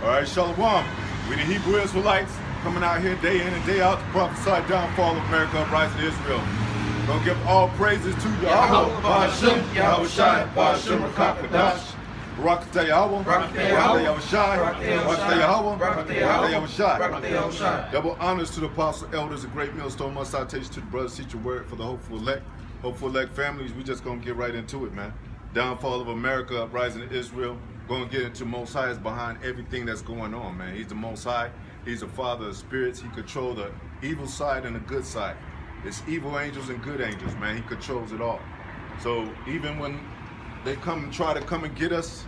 All right, Shalom. We the Hebrew Israelites coming out here day in and day out to prophesy downfall of America, uprising Israel. Gonna give all praises to Yahweh, Ba'ashem, Yahweh Shai, Ba'ashem, Rakakadash, Barakatah Yahweh, Barakatah Yahweh Shai, Barakatah Yahweh, Barakatah Yahweh Shai. Double honors to the apostle, elders, a great millstone, must citation to the brothers, teach your word for the hopeful elect families. We just gonna get right into it, man. Downfall of America, uprising of Israel. Gonna get into Most High is behind everything that's going on, man. He's the Most High. He's the Father of spirits. He controls the evil side and the good side. It's evil angels and good angels, man. He controls it all. So even when they come and try to come and get us,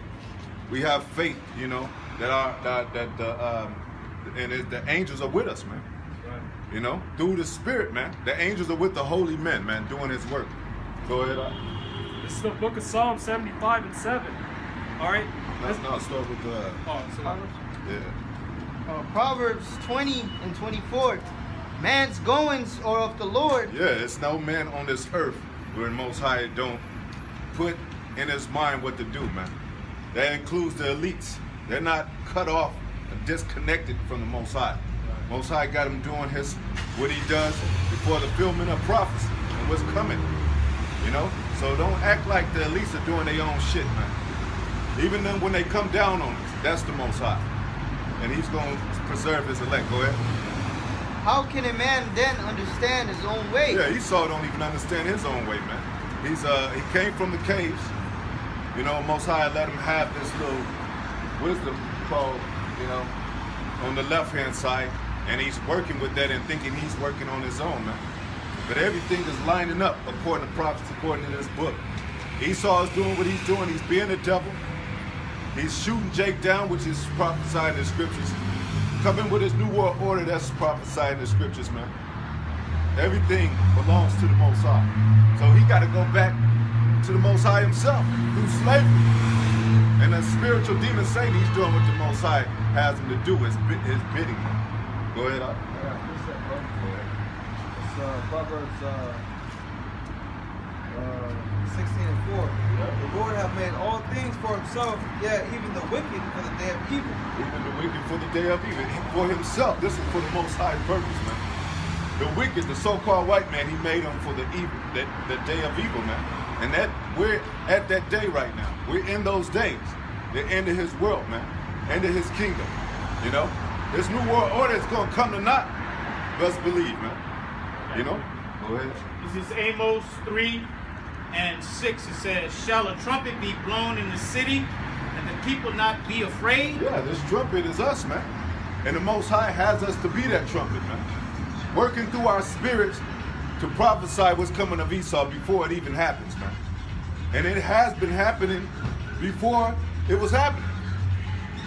we have faith, you know, that the angels are with us, man. Right. You know, through the Spirit, man. The angels are with the holy men, man, doing His work. Go ahead. This is the book of Psalm 75 and 7. All right. Let's start with Proverbs 20 and 24. Man's goings are of the Lord. Yeah, it's no man on this earth where the Most High don't put in his mind what to do, man. That includes the elites. They're not cut off and disconnected from the Most High. Right. Most High got him doing what he does before the fulfillment of prophecy and what's coming. You know? So don't act like the elites are doing their own shit, man. Even then when they come down on us, that's the Most High. And He's going to preserve His elect. Go ahead. How can a man then understand his own way? Yeah, Esau don't even understand his own way, man. He came from the caves. You know, Most High let him have this little wisdom called, you know, on the left-hand side. And he's working with that and thinking he's working on his own, man. But everything is lining up according to prophets, according to this book. Esau is doing what he's doing. He's being the devil. He's shooting Jake down, which is prophesied in the scriptures. Coming with his new world order, that's prophesied in the scriptures, man. Everything belongs to the Most High. So he got to go back to the Most High himself through slavery. And the spiritual demon Satan, he's doing what the Most High has him to do, his bidding. Go ahead, Up. Yeah, what's that, bro? Go ahead. It's Proverbs 16 and 4. Yeah. The Lord hath made all things for himself, yeah, even the wicked for the day of evil. Even the wicked for the day of evil. For himself. This is for the Most High purpose, man. The wicked, the so-called white man, he made them for the evil, the day of evil, man. And that we're at that day right now. We're in those days. The end of His world, man. End of His kingdom. You know? This new world order is going to come to naught. Let's believe, man. You know? Go ahead. This is Amos 3 and 6. It says, shall a trumpet be blown in the city, and the people not be afraid? Yeah, this trumpet is us, man. And the Most High has us to be that trumpet, man. Working through our spirits to prophesy what's coming of Esau before it even happens, man. And it has been happening before it was happening,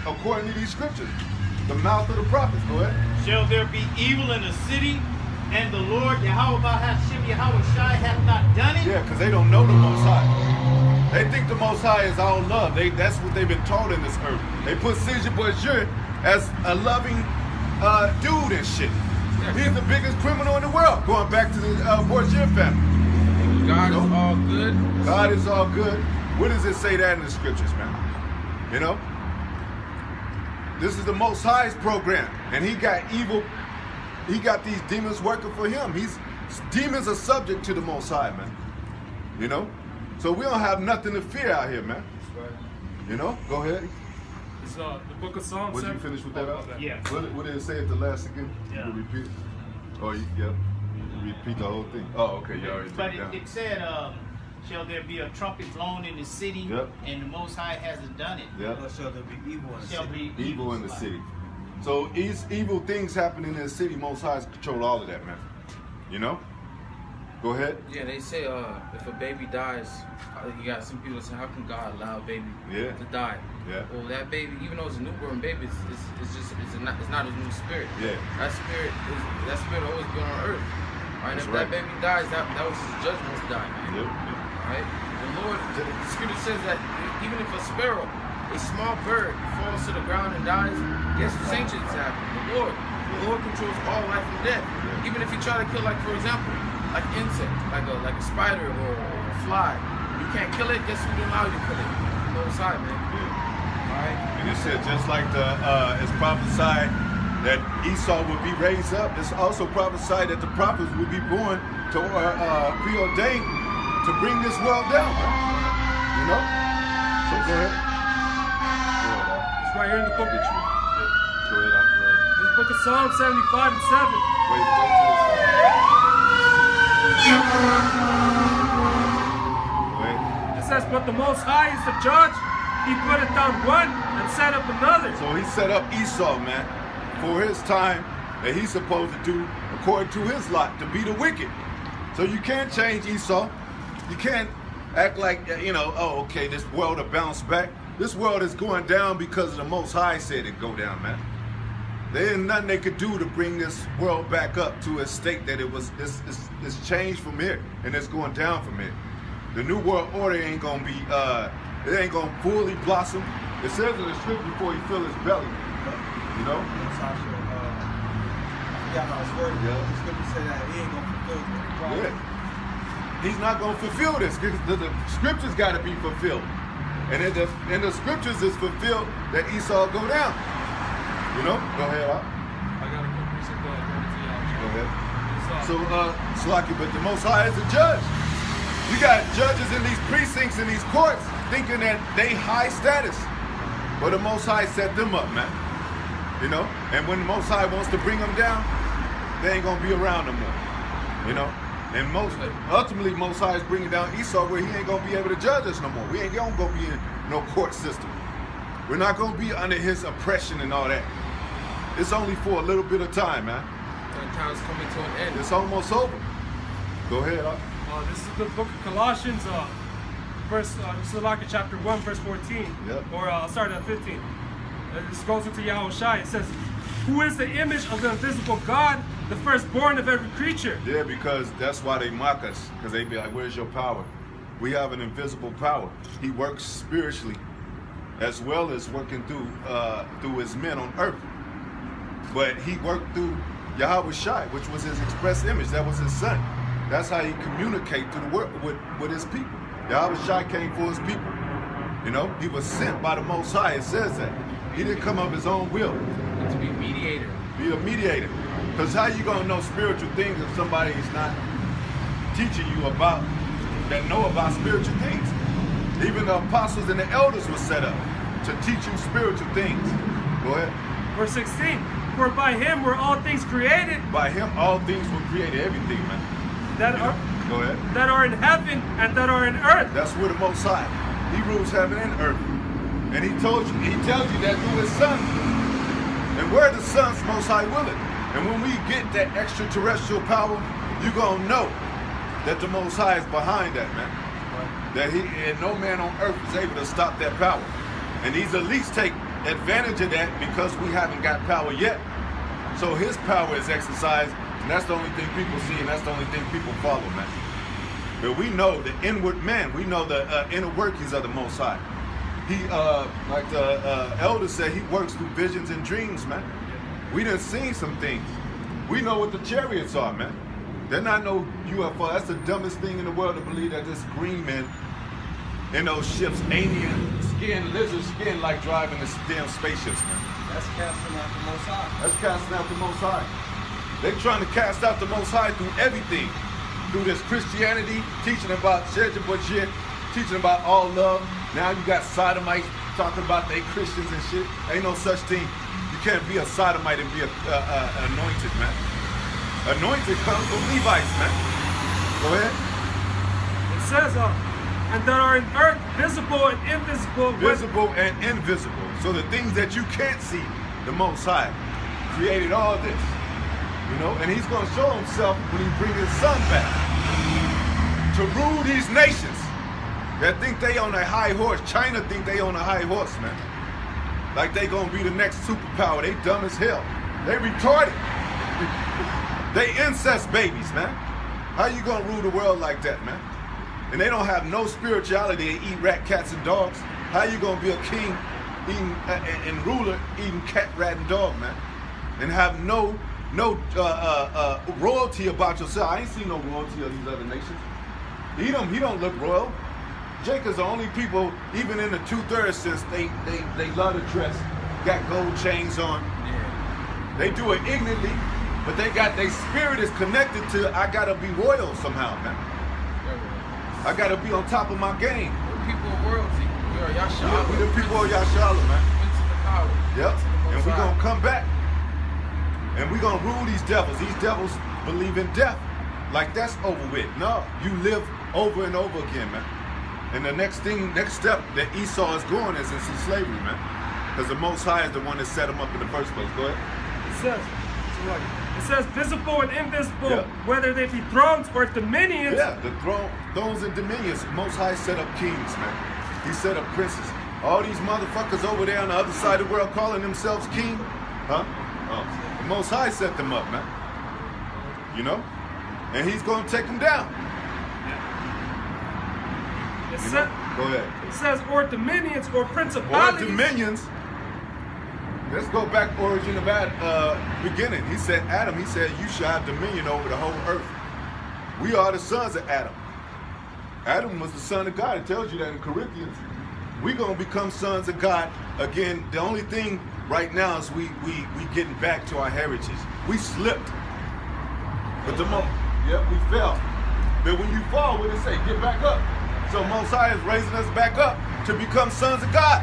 according to these scriptures. The mouth of the prophets. Go ahead. Shall there be evil in the city, and the Lord Yahweh Ba'ashem, Yahweh Shai hath not done it? Yeah, because they don't know the Most High. They think the Most High is all love. That's what they've been taught in this earth. They put Caesar Borgia as a loving dude and shit. He's the biggest criminal in the world, going back to the Borgia family. God is all good. God is all good. Where does it say that in the scriptures, man? You know? This is the Most High's program. And He got evil. He got these demons working for Him. Demons are subject to the Most High, man. You know? So we don't have nothing to fear out here, man. That's right. You know? Go ahead. It's the book of Psalm. Would you finish with that? Yeah. What did it say at the last again? Yeah. You repeat it? Oh, yeah. Repeat the whole thing. Oh, okay. You already But took it down. it said, shall there be a trumpet blown in the city, Yep. and the Most High hasn't done it? Yeah. Or shall there be evil in the Shall city? be Evil in the city. So evil things happening in the city, Most High control all of that, man. You know? Go ahead. Yeah, they say if a baby dies, you got some people say, how can God allow a baby to die? Yeah. Well, that baby, even though it's a newborn baby, it's not a new spirit. Yeah. That spirit always been on earth. Right? That's If right. that baby dies, that was His judgment to die, man. Yep. Right? The Lord, the scripture says that even if a sparrow, a small bird, falls to the ground and dies, guess what sanctions happen? The Lord controls all life and death. Yeah. Even if you try to kill, like for example, like an insect, like a spider or a fly, you can't kill it. Guess who didn't allow you to kill it? The Most High, man. Yeah. Right. And it said just like it's prophesied that Esau would be raised up, it's also prophesied that the prophets would be born to preordained to bring this world down. You know? So go ahead. It's right here in the book of Go ahead. this book of Psalm 75 and 7. Wait till It says, but the Most High is the judge. He putteth down one and set up another. So he set up Esau, man, for his time that he's supposed to do according to his lot, to be the wicked. So you can't change Esau. You can't act like, you know, oh, okay, this world will bounce back. This world is going down because the Most High said it'd go down, man. There ain't nothing they could do to bring this world back up to a state that it's changed from here and it's going down from here. The new world order ain't gonna be, it ain't gonna fully blossom. It says in the scripture before he fill his belly, you know? Yeah, no, it's worded. The scripture say that he ain't gonna fulfill the prophecy. Yeah. He's not gonna fulfill this. The scriptures gotta be fulfilled. And in the scriptures is fulfilled that Esau go down. You know? Go ahead, Al. I got a quick reason to Go ahead. So, Slaki, but the Most High is a judge. You got judges in these precincts, in these courts, thinking that they high status. But the Most High set them up, man. You know? And when the Most High wants to bring them down, they ain't gonna be around no more. You know? And ultimately, Most High is bringing down Esau where he ain't gonna be able to judge us no more. We ain't gonna be in no court system. We're not gonna be under his oppression and all that. It's only for a little bit of time, man. That time's coming to an end. It's almost over. Go ahead, Al. this is the book of Colossians, this is like chapter 1, verse 14. Yep. Or I'll start at 15. This goes into Yahushua. It says, who is the image of the invisible God, the firstborn of every creature? Yeah, because that's why they mock us. Because they be like, where's your power? We have an invisible power. He works spiritually as well as working through his men on earth. But he worked through Yahushua, which was his express image. That was his son. That's how he communicated to the world with his people. Yahushua came for his people. You know, he was sent by the Most High. It says that. He didn't come of his own will. To be a mediator. Be a mediator. Because how you gonna know spiritual things if somebody is not teaching you about, that know about spiritual things? Even the apostles and the elders were set up to teach you spiritual things. Go ahead. Verse 16. For by him were all things created. By him all things were created, everything, man. Go ahead. That are in heaven and that are in earth. That's where the Most High. He rules heaven and earth. And he tells you that through his son. And where the son's Most High willing. And when we get that extraterrestrial power, you're gonna know that the Most High is behind that, man. That and no man on earth is able to stop that power. And these elites take advantage of that because we haven't got power yet. So his power is exercised, and that's the only thing people see, and that's the only thing people follow, man. But we know the inward man, we know the inner workings of the Most High. He, like the elder said, he works through visions and dreams, man. We done seen some things. We know what the chariots are, man. They're not no UFO. That's the dumbest thing in the world to believe that this green men in those ships, alien skin, lizard skin, like driving the damn spaceships, man. That's casting out the Most High. That's casting out the Most High. They're trying to cast out the Most High through everything. Through this Christianity, teaching about shit, teaching about all love. Now you got sodomites talking about they Christians and shit. Ain't no such thing. You can't be a sodomite and be anointed, man. Anointed comes from Levites, man. Go ahead. It says, and that are in earth, visible and invisible. Visible and invisible. So the things that you can't see, the Most High created all this. You know, and he's going to show himself when he brings his son back to rule these nations that think they on a high horse. China think they on a high horse, man. Like they going to be the next superpower. They dumb as hell. They retarded. They incest babies, man. How you going to rule the world like that, man? And they don't have no spirituality. They eat rat, cats, and dogs. How you going to be a king eating, and ruler eating cat, rat, and dog, man? And have no royalty about yourself. I ain't seen no royalty of these other nations. He don't look royal. Jacob's the only people, even in the 2/3 sense, they love to dress, got gold chains on. Yeah. They do it ignorantly, but they got their spirit is connected to I gotta be royal somehow, man. I gotta be on top of my game. We're people of royalty. We are Yashala. Yeah, we the people of Yashala, man. Prince of the power. Yep. Prince of the And Most we're High. gonna come back. And we're gonna rule these devils. These devils believe in death. Like that's over with. No, you live over and over again, man. And the next step that Esau is going is into slavery, man. Because the Most High is the one that set him up in the first place. Go ahead. It says visible and invisible, Yeah. whether they be thrones or dominions. Yeah, the thrones and dominions. Most High set up kings, man. He set up princes. All these motherfuckers over there on the other side of the world calling themselves king, huh? Oh, the Most High set them up, man. You know? And he's going to take them down. It, You sa- know? Go ahead. it says or dominions or Or principalities. dominions. Let's go back origin of beginning. He said, Adam, he said, you shall have dominion over the whole earth. We are the sons of Adam. Adam was the son of God. It tells you that in Corinthians. We're going to become sons of God. Again, the only thing right now is we getting back to our heritage. We slipped. But we fell. But when you fall, what does it say? Get back up. So Most High is raising us back up to become sons of God.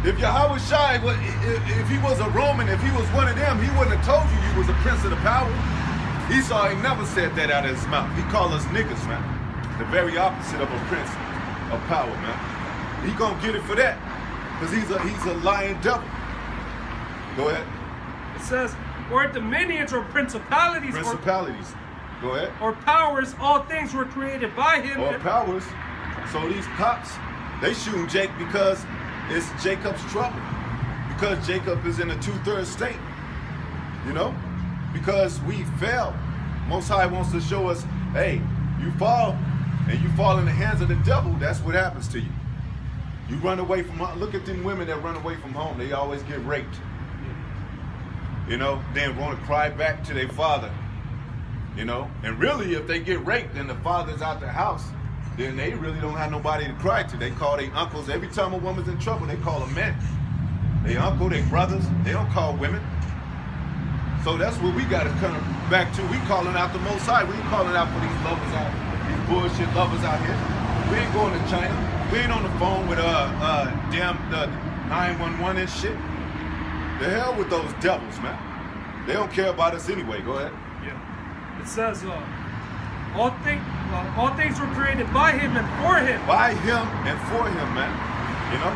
If Yahweh Shai, if he was a Roman, if he was one of them, he wouldn't have told you you was a prince of the power. Esau ain't never said that out of his mouth. He called us niggas, man. The very opposite of a prince of power, man. He gonna get it for that, because he's a lying devil. Go ahead. It says or dominions or principalities, Principalities. Go ahead. or powers. All things were created by him. Or powers. So these cops, they shooting Jake because it's Jacob's trouble. Because Jacob is in a 2/3 state. You know? Because we fell. Most High wants to show us, hey, you fall and you fall in the hands of the devil, that's what happens to you. You run away from, look at them women that run away from home. They always get raped. You know, they want to cry back to their father. You know, and really if they get raped and the father's out the house, then they really don't have nobody to cry to. They call their uncles. Every time a woman's in trouble, they call them men. Their uncle, their brothers, they don't call women. So that's what we got to come back to. We calling out the Most High. We ain't calling out for these lovers out, these bullshit lovers out here. We ain't going to China. We ain't on the phone with damn 911 and shit. The hell with those devils, man. They don't care about us anyway. Go ahead. Yeah. It says all things were created by him and for him. By him and for him, man. You know?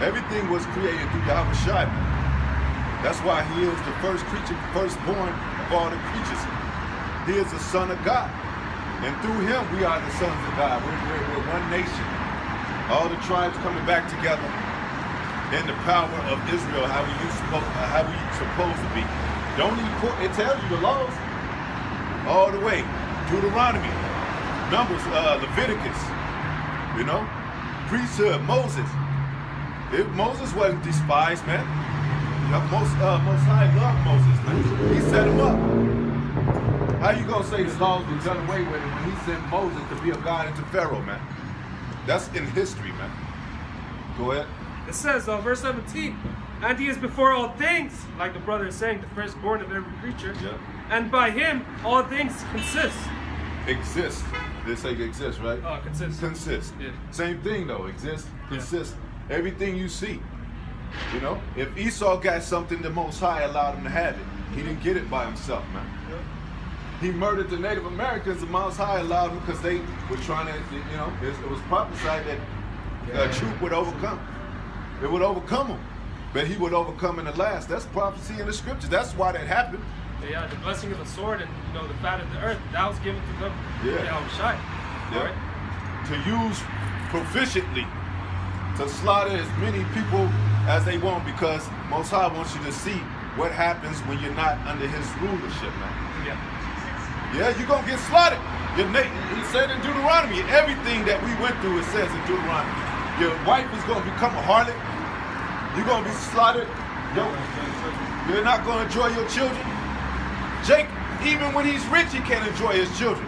Everything was created through Yahweh Shai, man. That's why he is the first creature, firstborn of all the creatures. He is the Son of God. And through him, we are the sons of God. We're one nation. All the tribes coming back together in the power of Israel, how we supposed to be. Don't even put, it tells you the laws all the way. Deuteronomy, Numbers, Leviticus, you know, priesthood, Moses. Moses wasn't despised, man. Most High loved Moses, man. He set him up. How you gonna say the laws were done away with when he sent Moses to be a guide to Pharaoh, man? That's in history, man. Go ahead. It says, verse 17, and he is before all things, like the brother is saying, the firstborn of every creature. Yeah. And by him, all things consist. Exist. They say exist, right? Consist. Consist. Yeah. Same thing though. Exist, consist. Everything you see. You know, if Esau got something, the Most High allowed him to have it. He didn't get it by himself, man. He murdered the Native Americans. The Most High allowed him because they were trying to, you know, it was prophesied that truth would overcome. It would overcome him, but he would overcome in the last. That's prophecy in the scriptures. That's why that happened. Yeah, the blessing of the sword and the fat of the earth, that was given to them. Yeah. Shai. Yeah. Right? To use proficiently, to slaughter as many people as they want, because Most High wants you to see what happens when you're not under his rulership, man. Yeah. Yeah, you're going to get slaughtered. He said in Deuteronomy, everything that we went through, it says in Deuteronomy. Your wife is going to become a harlot. You're going to be slaughtered. You're not going to enjoy your children. Jake, even when he's rich, he can't enjoy his children.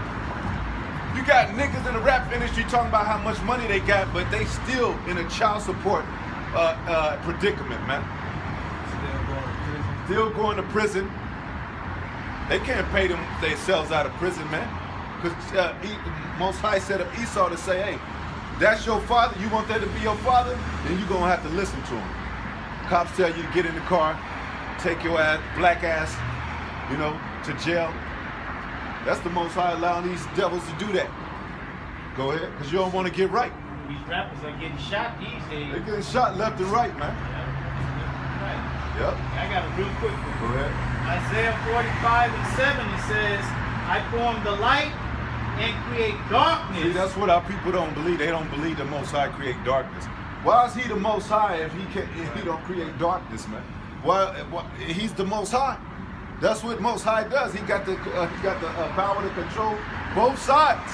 You got niggas in the rap industry talking about how much money they got, but they still in a child support predicament, man. Still going to prison. They can't pay themselves out of prison, man. Because Most High set up Esau to say, hey, that's your father. You want that to be your father? Then you're going to have to listen to him. Cops tell you to get in the car, take your ass, black ass, you know, to jail. That's the Most High allowing these devils to do that. Go ahead, because you don't want to get right. These rappers are getting shot these days. They're getting shot left and right, man. Right. Yep. I got a real quick one. Go ahead. Isaiah 45:7, it says, I form the light and create darkness. See, that's what our people don't believe. They don't believe the Most High create darkness. Why is he the Most High if he don't create darkness, man? Why he's the Most High. That's what Most High does. He got the power to control both sides.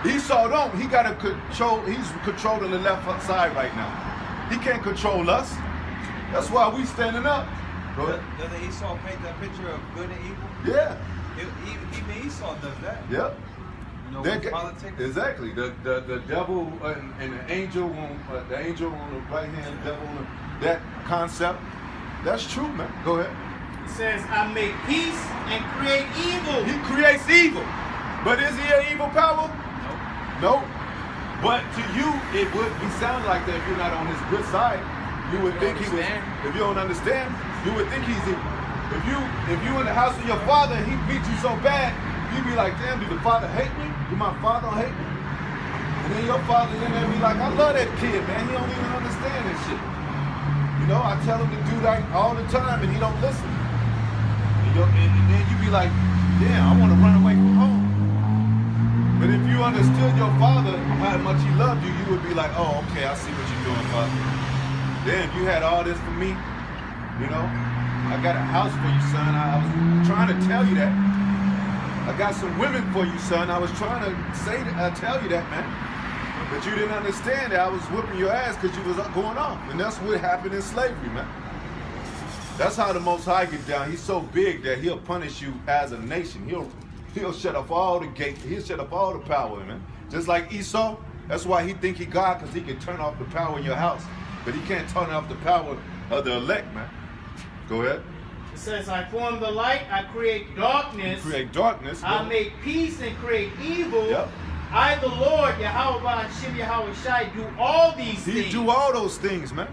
Esau don't. He got to control. He's controlling the left side right now. He can't control us. That's why we standing up. Go ahead. Doesn't Esau paint that picture of good and evil? Yeah. Even Esau does that. Yep. You know, with politics. Exactly. The devil and the angel on the right hand, the devil on that concept. That's true, man. Go ahead. It says, I make peace and create evil. He creates evil. But is he an evil power? Nope. But to you, it would sound like that if you're not on his good side. You would think he was. If you don't understand, you would think he's evil. If you in the house of your father and he beat you so bad, you'd be like, damn, did the father hate me? Did my father hate me? And then your father's in there and be like, I love that kid, man. He don't even understand this shit. You know, I tell him to do that all the time and he don't listen. And then you be like, damn, I want to run away from home. But if you understood your father, how much he loved you, you would be like, oh, okay, I see what you're doing, father. Damn, you had all this for me, you know? I got a house for you, son. I was trying to tell you that. I got some women for you, son. I was trying to tell you that, man. But you didn't understand that I was whipping your ass because you was going off. And that's what happened in slavery, man. That's how the Most High gets down. He's so big that he'll punish you as a nation. He'll shut off all the gates. He'll shut off all the power, man. Just like Esau. That's why he think he God, because he can turn off the power in your house. But he can't turn off the power of the elect, man. Go ahead. It says, I form the light, I create darkness. You create darkness. I make peace and create evil. Yep. I, the Lord, Yahweh Hashem Yahweh Shai, do all these things. He do all those things, man.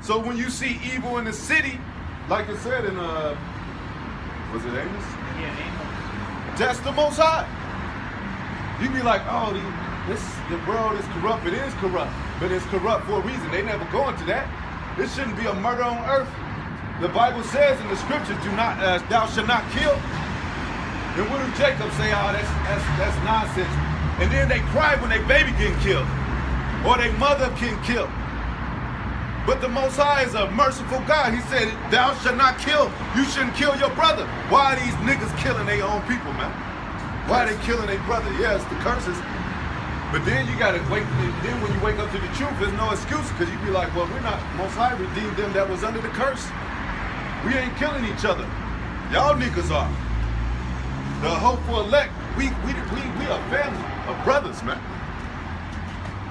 So when you see evil in the city, like it said in, was it Amos? Yeah, Amos. That's the Most High. You be like, oh, the world is corrupt. It is corrupt. But it's corrupt for a reason. They never go into that. There shouldn't be a murder on earth. The Bible says in the scriptures, do not, thou shalt not kill. Then what do Jacob say? Oh, that's nonsense. And then they cry when their baby getting killed. Or their mother getting killed. But the Most High is a merciful God. He said, thou shalt not kill. You shouldn't kill your brother. Why are these niggas killing their own people, man? Why are they killing their brother? Yes, the curses. But then you gotta wait. Then when you wake up to the truth, there's no excuse, because you be like, well, we're not. Most High redeemed them that was under the curse. We ain't killing each other. Y'all niggas are. The hopeful elect. We a family of brothers, man.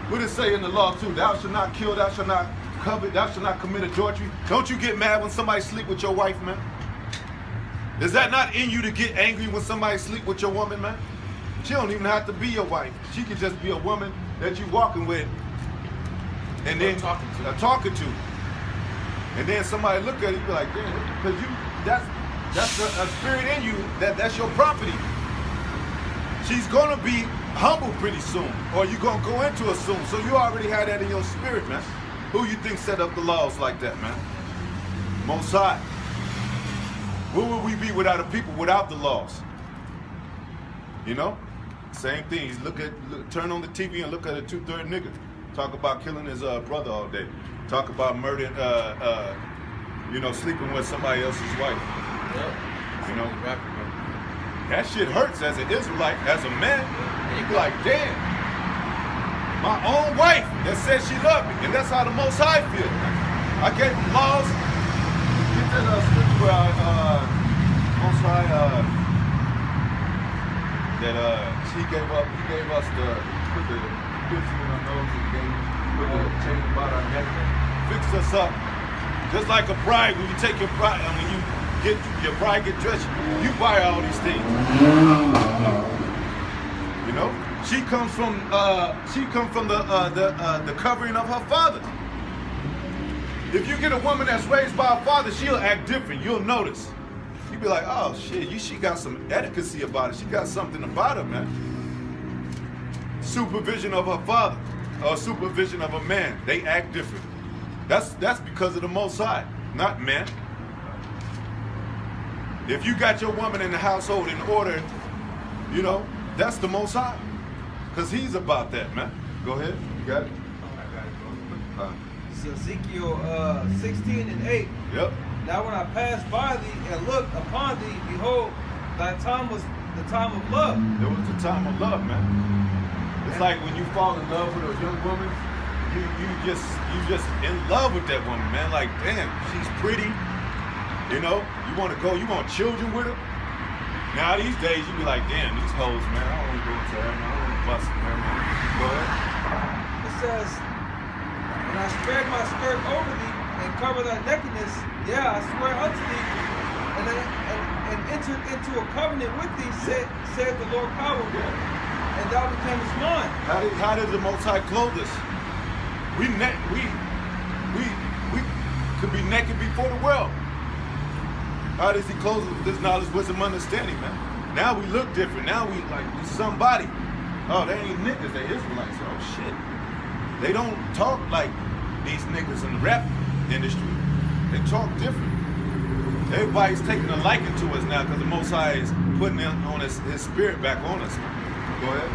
What does it say in the law too? Thou shalt not kill. Thou shalt not covet. Thou shalt not commit adultery. Don't you get mad when somebody sleep with your wife, man? Is that not in you to get angry when somebody sleep with your woman, man? She don't even have to be your wife. She could just be a woman that you walking with, and then talking to. And then somebody look at it, you be like, damn, because that's a spirit in you that's your property. She's gonna be humble pretty soon, or you're gonna go into it soon. So you already had that in your spirit, man. Who you think set up the laws like that, man? Most High. Where would we be without a people, without the laws? You know? Same thing. Turn on the TV and look at a 2/3 nigga. Talk about killing his brother all day. Talk about murdering, sleeping with somebody else's wife. Yeah. You know? That shit hurts as an Israelite, as a man. You be like, damn. My own wife that said she loved me. And that's how the Most High feels. I gave him laws. Get that scripture where Most High, that he gave us the put the piercing in our nose and put the chain about our neck, fixed us up. Just like a bride, when you take your bride, and when you get your bride get dressed, you buy all these things. You know, she comes from the covering of her father. If you get a woman that's raised by her father, she'll act different. You'll notice. You'll be like, oh shit, she got some etiquette about it. She got something about her, man. Supervision of her father, or supervision of a man, they act different. That's because of the Most High, not man. If you got your woman in the household in order, you know, that's the Most High. Because he's about that, man. Go ahead. You got it? It's Ezekiel 16 and 8. Yep. Now when I passed by thee and looked upon thee, behold, thy time was the time of love. It was the time of love, man. It's like when you fall in love with a young woman, you just in love with that woman, man. Like, damn, she's pretty. You know, you want to go, you want children with her. Now these days you be like, damn, these hoes, man, I don't want to go to her, man. I don't want to bust her, man. Go ahead. It says, and I spread my skirt over thee and cover thy nakedness. Yeah, I swear unto thee, and entered into a covenant with thee, said the Lord power, and thou becamest mine. How did the Most High clothe us? We could be naked before the world. How does he clothe us with this knowledge, wisdom, understanding, man? Now we look different. Now we somebody. Oh, they ain't niggas, they Israelites. Oh shit. They don't talk like these niggas in the rap industry. They talk different. Everybody's taking a liking to us now because the Most High is putting on his spirit back on us. Go ahead.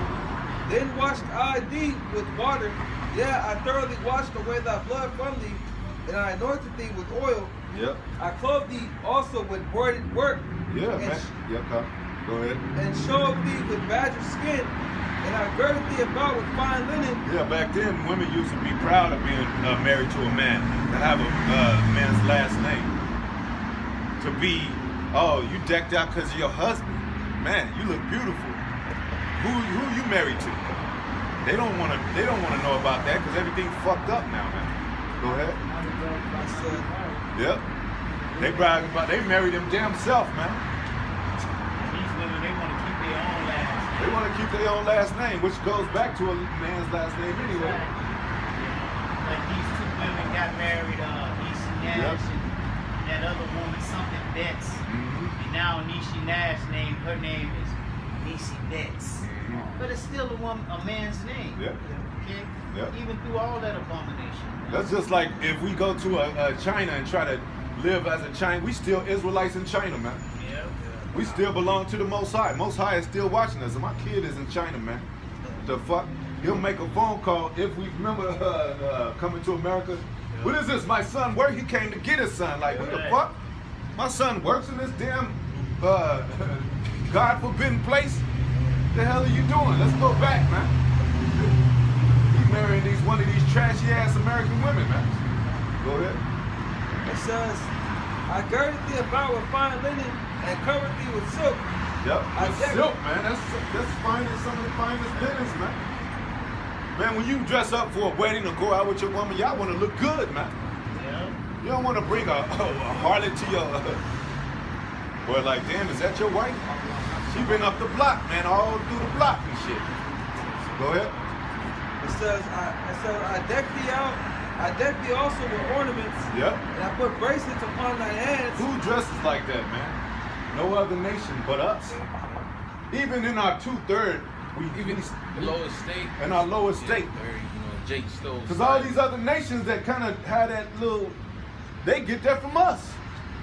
Then washed I thee with water. Yeah, I thoroughly washed away thy blood from thee, and I anointed thee with oil. Yep. I clothed thee also with broidered work. Yeah, man. Yep, go ahead. And showed thee with badger skin, and I girded thee about with fine linen. Yeah, back then women used to be proud of being married to a man, to have a man's last name. To be, oh, you decked out because of your husband. Man, you look beautiful. Who you married to? They don't want to know about that because everything's fucked up now, man. Go ahead. Yep. They brag about they married them damn self, man. These women, they want to keep their own last name. They want to keep their own last name, which goes back to a man's last name anyway. Like these two women got married, Niecy Nash and that other woman, something Betts. And now Niecy Nash name, her name is Niecy Betts. But it's still a man's name. Yeah. Okay? Yep. Even through all that abomination. That's just like if we go to China and try to live as a China, we still Israelites in China, man. Yeah. We still belong to the Most High. Most High is still watching us, and my kid is in China, man. The fuck? He'll make a phone call if we remember coming to America. What is this? My son work? He came to get his son. Like, what the fuck? My son works in this damn God forbidden place? The hell are you doing? Let's go back, man. He's marrying one of these trashy ass American women, man. Go ahead. It says, I girded thee about with fine linen and covered thee with silk. Yep, with silk, man. That's fine as some of the finest linens, man. Man, when you dress up for a wedding or go out with your woman, y'all want to look good, man. Yeah. You don't want to bring a harlot to your... Boy, like, damn, is that your wife? She been up the block, man, all through the block and shit. Go ahead. It says, I decked thee out. I decked thee also with ornaments. Yep. And I put bracelets upon thy hands. Who dresses like that, man? No other nation but us. Even in our 2/3, Even the lowest state. in our lowest state. Jake Stowe. Because all these other nations that kind of had that little, they get that from us.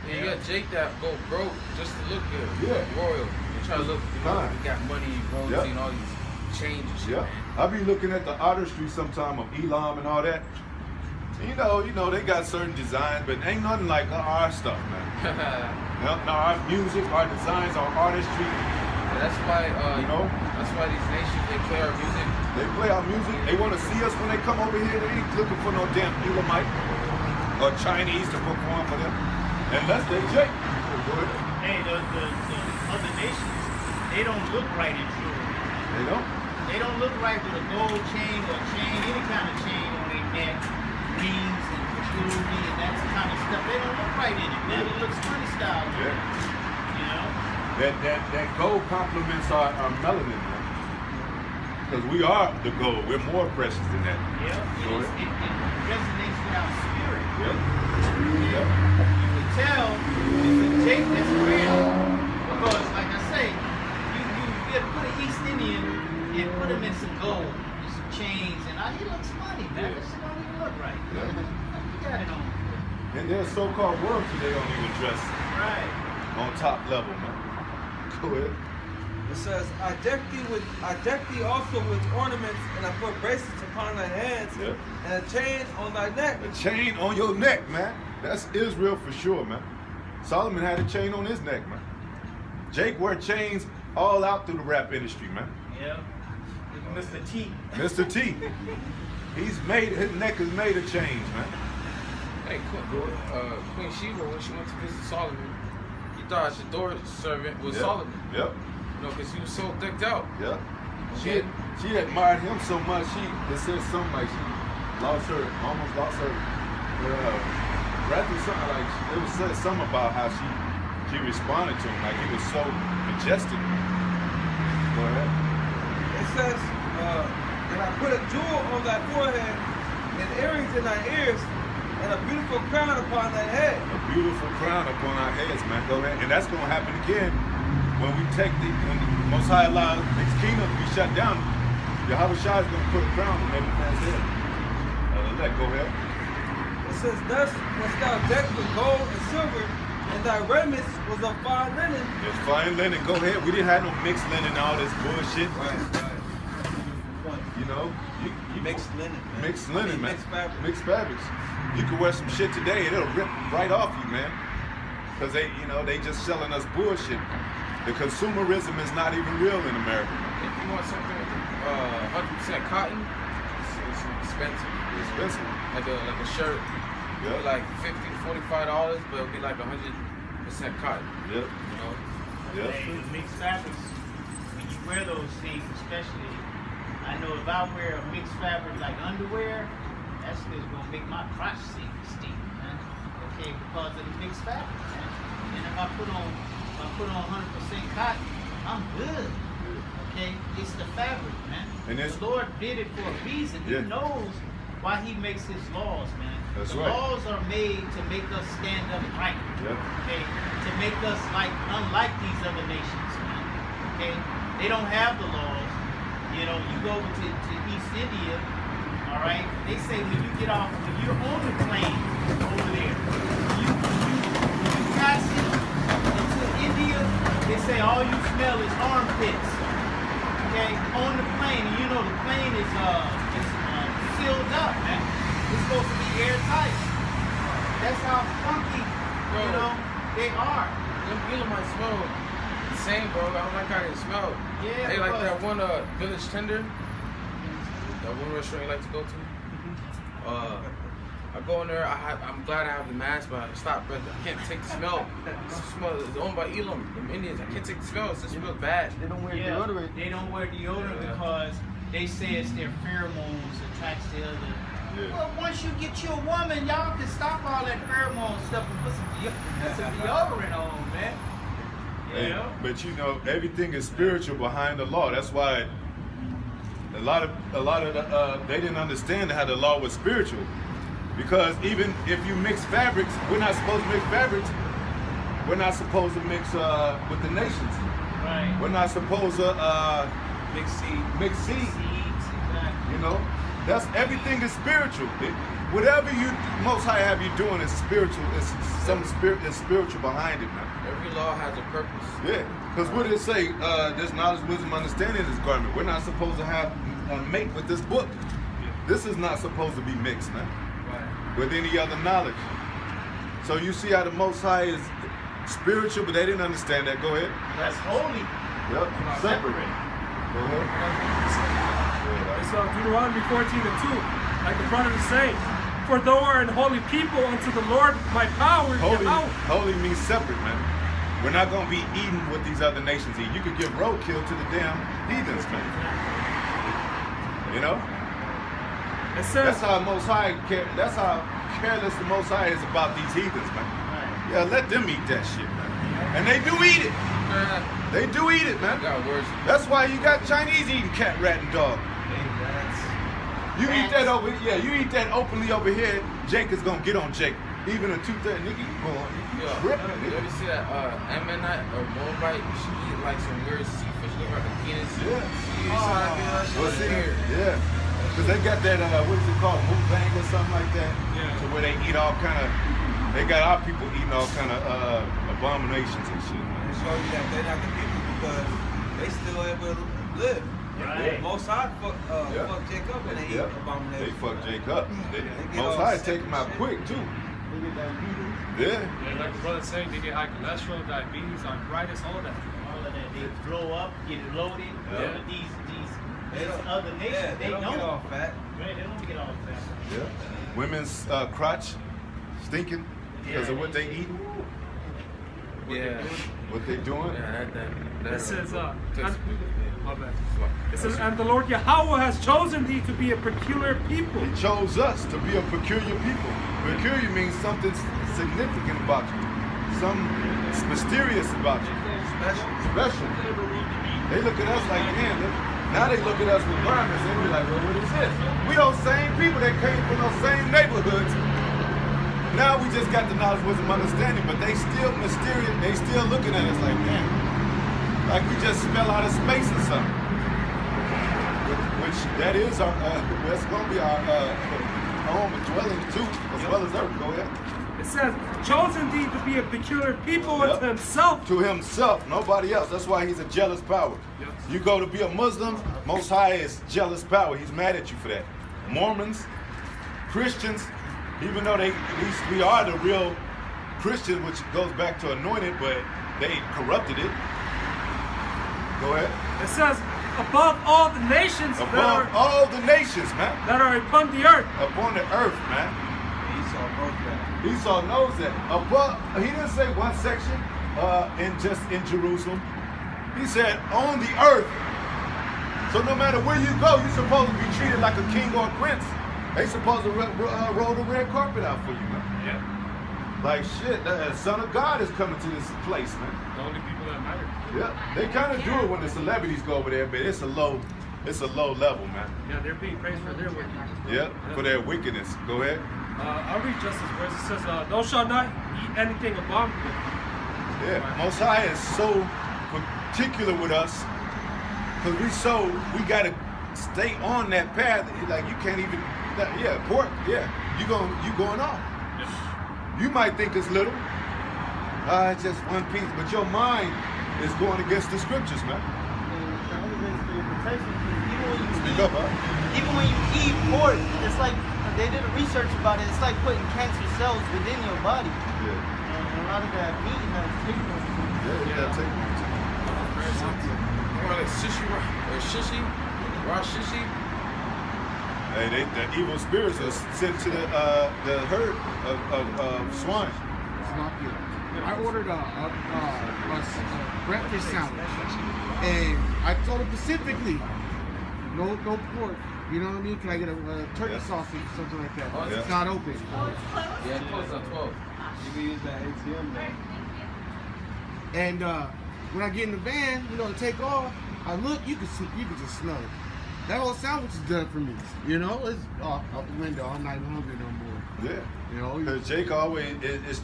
Yeah, you got Jake that go broke just to look good. Yeah. Royal. They try to look, he got money, royalty, and all these chains and shit, Yeah. man. I be looking at the artistry sometime of Elam and all that. You know, they got certain designs, but ain't nothing like our stuff, man. Our music, our designs, our artistry. Yeah, that's why, that's why these nations, they play our music. They play our music. They want to see us when they come over here. They ain't looking for no damn Elamite or Chinese to perform for them. Unless they Jake. Hey, the other nations, they don't look right in jewelry. They don't. They don't look right with a gold chain or chain, any kind of chain on their neck, rings and jewelry and that kind of stuff. They don't look right in it, man. It looks funny style. Yeah. You know? That gold complements our melanin, man. Because we are the gold. We're more precious than that. Yeah. So It resonates with our spirit. Yep. Yeah. You can tell it's a Jake that's real. Because, like I say, you put an East Indian and put him in some gold and some chains, and he looks funny, man. That shit don't even look right. Yeah. You got it on. And there's so-called royalty, they don't even dress Right. on top level, man. Go ahead. It says, I deck thee also with ornaments, and I put bracelets upon thy hands, Yeah. and a chain on thy neck. A chain on your neck, man. That's Israel for sure, man. Solomon had a chain on his neck, man. Jake wore chains all out through the rap industry, man. Yeah. Mr. T. Mr. T. His neck is made of chains, man. Hey, Queen Sheba, when she went to visit Solomon, you thought your door servant was Yep. Solomon. Yep. You know, because he was so decked out. Yep. She admired him so much. It said something like she almost lost her. Right through something like it was said something about how she responded to him like he was so majestic. Go ahead. It says, and I put a jewel on thy forehead, and earrings in thy ears, and a beautiful crown upon thy head. A beautiful crown upon our heads, man. Go ahead. And that's going to happen again when we when the Most High allows His kingdom to be shut down. Yahweh Shai is going to put a crown on every man's head. Go ahead. It says, thus wast thou decked with gold and silver, and thy raiments was of fine linen. It's fine linen. Go ahead. We didn't have no mixed linen and all this bullshit. Right. You know, you Mixed linen, man. Mixed linen, man. Mixed fabric. Mixed fabrics. You can wear some shit today and it'll rip right off you, man. Because they just selling us bullshit. The consumerism is not even real in America. If you want something with 100% cotton, it's expensive. It's expensive. Like a shirt, Yeah. like $50 to $45, but it'll be like 100% cotton. Yep. You know. Yep. Hey, the mixed fabrics, when you wear those things, especially, I know if I wear a mixed fabric like underwear, that's just gonna make my crotch stink, man. Okay, because of the mixed fabric, man. And if I put on 100% cotton, I'm good. Okay, it's the fabric, man. And the Lord did it for a reason. Yeah. He knows why He makes His laws, man. That's the right. laws are made to make us stand up right. Yep. Okay, to make us unlike these other nations, man. Okay, they don't have the laws. You know, you go to East India, all right. They say when you're on the plane over there, you pass into India, they say all you smell is armpits. Okay, on the plane, and you know the plane is sealed up, man. It's supposed to be airtight. That's how funky, you know, they are. Them Elamite smell the same, bro. I don't like how they smell. Yeah, They like but- that one Village Tender. That one restaurant you like to go to. I go in there. I'm glad I have the mask, but I stop, brother. I can't take the smell. This smell is owned by Elam, them Indians. I can't take the smell. It just smells bad. They don't wear Yeah, deodorant. they don't wear deodorant Yeah. because they say it's their pheromones attracts the other. Yeah. Well, once you get your woman, y'all can stop all that pheromone stuff and put some deodorant on, man. You Hey, know? but you know, everything is spiritual behind the law. That's why a lot of they didn't understand how the law was spiritual. Because even if you mix fabrics, we're not supposed to mix fabrics. We're not supposed to mix with the nations. Right. We're not supposed to Mix seed. mix seeds. Seeds, exactly. You know, everything is spiritual. Whatever you Most High have you doing is spiritual. It's some spirit is spiritual behind it, man. Every law has a purpose. Yeah, because what did it say? There's knowledge, wisdom, understanding in this garment. We're not supposed to have a mate with this book. This is not supposed to be mixed, man, with any other knowledge. So you see how the Most High is spiritual, but they didn't understand that. Go ahead. That's holy. Yep. Separate. Go ahead. It's Deuteronomy 14:2. Like the brother is saying, for thou art an holy people unto the Lord my power. Holy, Yahweh. holy means separate, man. We're not going to be eating what these other nations eat. You could give roadkill to the damn heathens, man. You know? It says, That's how that's how careless the Most High is about these heathens, man. Yeah, let them eat that shit, man. And they do eat it. They do eat it, man. Got worse. That's why you got Chinese eating cat, rat, and dog. You eat that over, yeah. You eat that openly over here. Jake is gonna get on Jake. Even a 230 nigga, you tripping, You ever see that Ammonite or Moabite? She eat like some weird seafish, look like a Guinness. Yeah. You saw that video? That shit Well, was see, weird. yeah. Because they got that, what is it called, mukbang or something like that? Yeah. To where they eat all kind of, they got our people eating all kind of abominations and shit. They show you that they're not the people because they still able to live. Right. Most High fuck Jacob and they eat They abominations. fuck Jake up. They get Most all High sick take him out and shit. quick too. They get diabetes. Yeah. yeah, like the brother saying, they get high cholesterol, diabetes, arthritis, all that. All of that. They blow up, get loaded. Yeah. But these They don't- other nations, Yeah, they don't get all fat. Right, they don't get all fat. Yeah. Women's crotch stinking because of what they eat, Yeah. what they doing. Yeah, that It says, takes- my bad. It says, and the Lord Yahweh has chosen thee to be a peculiar people. He chose us to be a peculiar people. Peculiar means something significant about you, something mysterious about you, special. They look at us like, damn, now they look at us with garments and be like, well, what is this? We those same people that came from those same neighborhoods. Now we just got the knowledge, wisdom, understanding, but they still mysterious. They still looking at us like, damn, like we just fell out of space or something. Which that is our, that's gonna be our home and dwelling too, as well as earth. Go ahead. It says, chosen thee to be a peculiar people Yep. unto himself. To himself, nobody else. That's why he's a jealous power. Yep. You go to be a Muslim, Most High is jealous power. He's mad at you for that. Mormons, Christians, even though we are the real Christian, which goes back to anointed, but they corrupted it. Go ahead. It says, above all the nations Above all the nations, man. that are upon the earth. Upon the earth, man. Esau knows that. Esau knows that. Above, he didn't say one section in Jerusalem. He said on the earth. So no matter where you go, you're supposed to be treated like a king or a prince. They supposed to roll the red carpet out for you, man. Yeah. Like shit, the Son of God is coming to this place, man. The only people that matter. Yeah, they kind of do it when the celebrities go over there, but it's a low level, man. Yeah, they're being praised for their wickedness. Yeah, for their wickedness. Go ahead. I'll read just this verse. It says, thou shalt not eat anything abominable. Yeah, Most High is so particular with us because we gotta stay on that path. Like you can't even, pork. Yeah, you going off. Yes. You might think it's little, it's just one piece, but your mind is going against the scriptures, man. Speak up, huh? Even when you eat pork, it's like they did a research about it. It's like putting cancer cells within your body. Yeah. And a lot of that meat has signals. Yeah, take More like shishi, raw shishi. Hey, the evil spirits are sent to the herd of swine. It's not good. I ordered a breakfast sandwich, and I told him specifically, no pork. You know what I mean? Can I get a turkey sausage or something like that? Oh, It's not open. Yeah, it closed at 12. You can use that ATM though. And when I get in the van, to take off, I look. You can just smell it. That whole sandwich is done for me. It's off out the window. I'm not even hungry no more. Yeah. You Because Jake always it's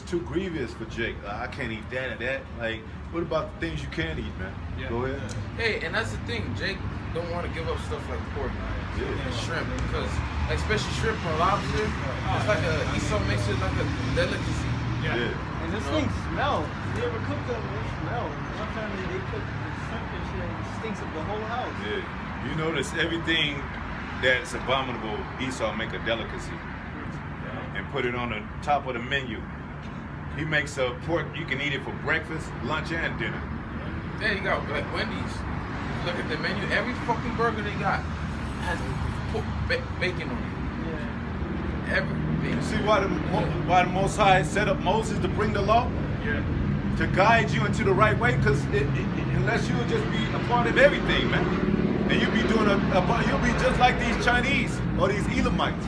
too grievous for Jake. I can't eat that or that. Like, what about the things you can eat, man? Yeah. Go ahead. Hey, and that's the thing. Jake don't want to give up stuff like pork and shrimp because, especially shrimp or lobster, it's like Esau makes it like a delicacy. Yeah. And this thing smells. You ever cook them? They smell. One time they cook the shrimp and shit, and it stinks up the whole house. Yeah. You notice everything that's abominable, Esau make a delicacy and put it on the top of the menu. He makes a pork, you can eat it for breakfast, lunch, and dinner. Yeah, you got like Wendy's. Look at the menu. Every fucking burger they got has bacon on it. Yeah. Everything. You see why the Most High set up Moses to bring the law? Yeah. to guide you into the right way, because unless you'll just be a part of everything, man. And you'll be doing you'll be just like these Chinese or these Elamites.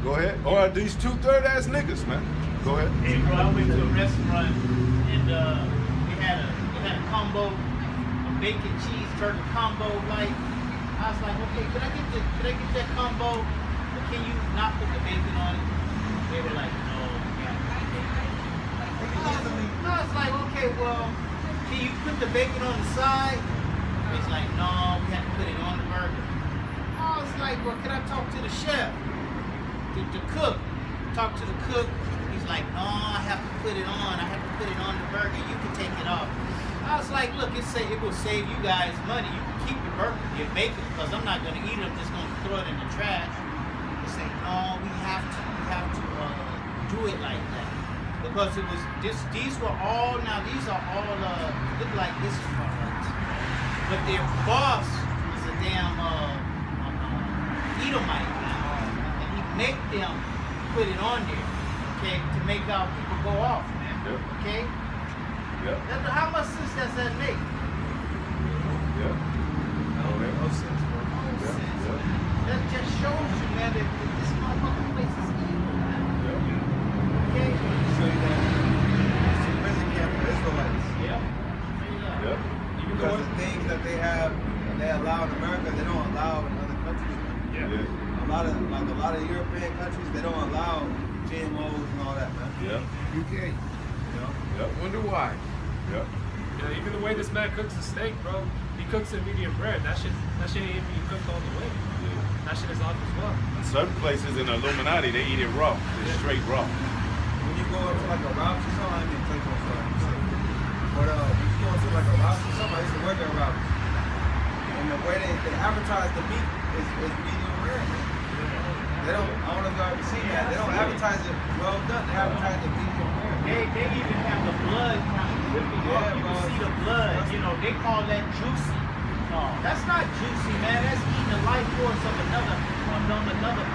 Go ahead. Or these 2/3 ass niggas, man. Go ahead. Hey, bro, I went to a restaurant and they had a combo, a bacon cheeseburger combo. Like, I was like, okay, could I get that combo? But can you not put the bacon on it? They were like, no, yeah. I was like, okay, well, can you put the bacon on the side? It's like, no, we have to put it on the burger. I was like, well, can I talk to the chef, the cook? Talk to the cook. He's like, no, I have to put it on. I have to put it on the burger. You can take it off. I was like, look, it will save you guys money. You can keep your burger, your bacon, because I'm not going to eat it. I'm just going to throw it in the trash. They say, no, we have to do it like that. Because it was, these are all look like Israelites. But their boss is a damn Edomite. And he make them put it on there, okay, to make our people go off, man. Yep. Okay? Yep. How much sense does that make? Yeah. No sense, bro. No sense. That just shows you, man, that this motherfucking place is evil, man. Okay? So you know, it's a prison camp for Israelites. Yeah. Yep. Because the things that they have and they allow in America, they don't allow in other countries. Yeah. A lot of European countries, they don't allow GMOs and all that, man. Yeah. UK. You know? Yep. Wonder why. Yep. Yeah, even the way this man cooks a steak, bro. He cooks it medium rare. That shit ain't even being cooked all the way. That shit is off as well. In certain places in the Illuminati, they eat it raw. It's straight raw. When you go into like a Ralph's or something, I mean, take on something. But when you go into like a Ralph's or something, I used to work at Ralph's. And the way they advertise the meat is medium rare, man. They don't, I don't know if y'all ever seen that. They don't advertise it well done. They advertise it medium rare. They even have the blood kind of dripping off. You can see the blood. You know, they call that juicy. No, that's not juicy, man. That's eating the life force of another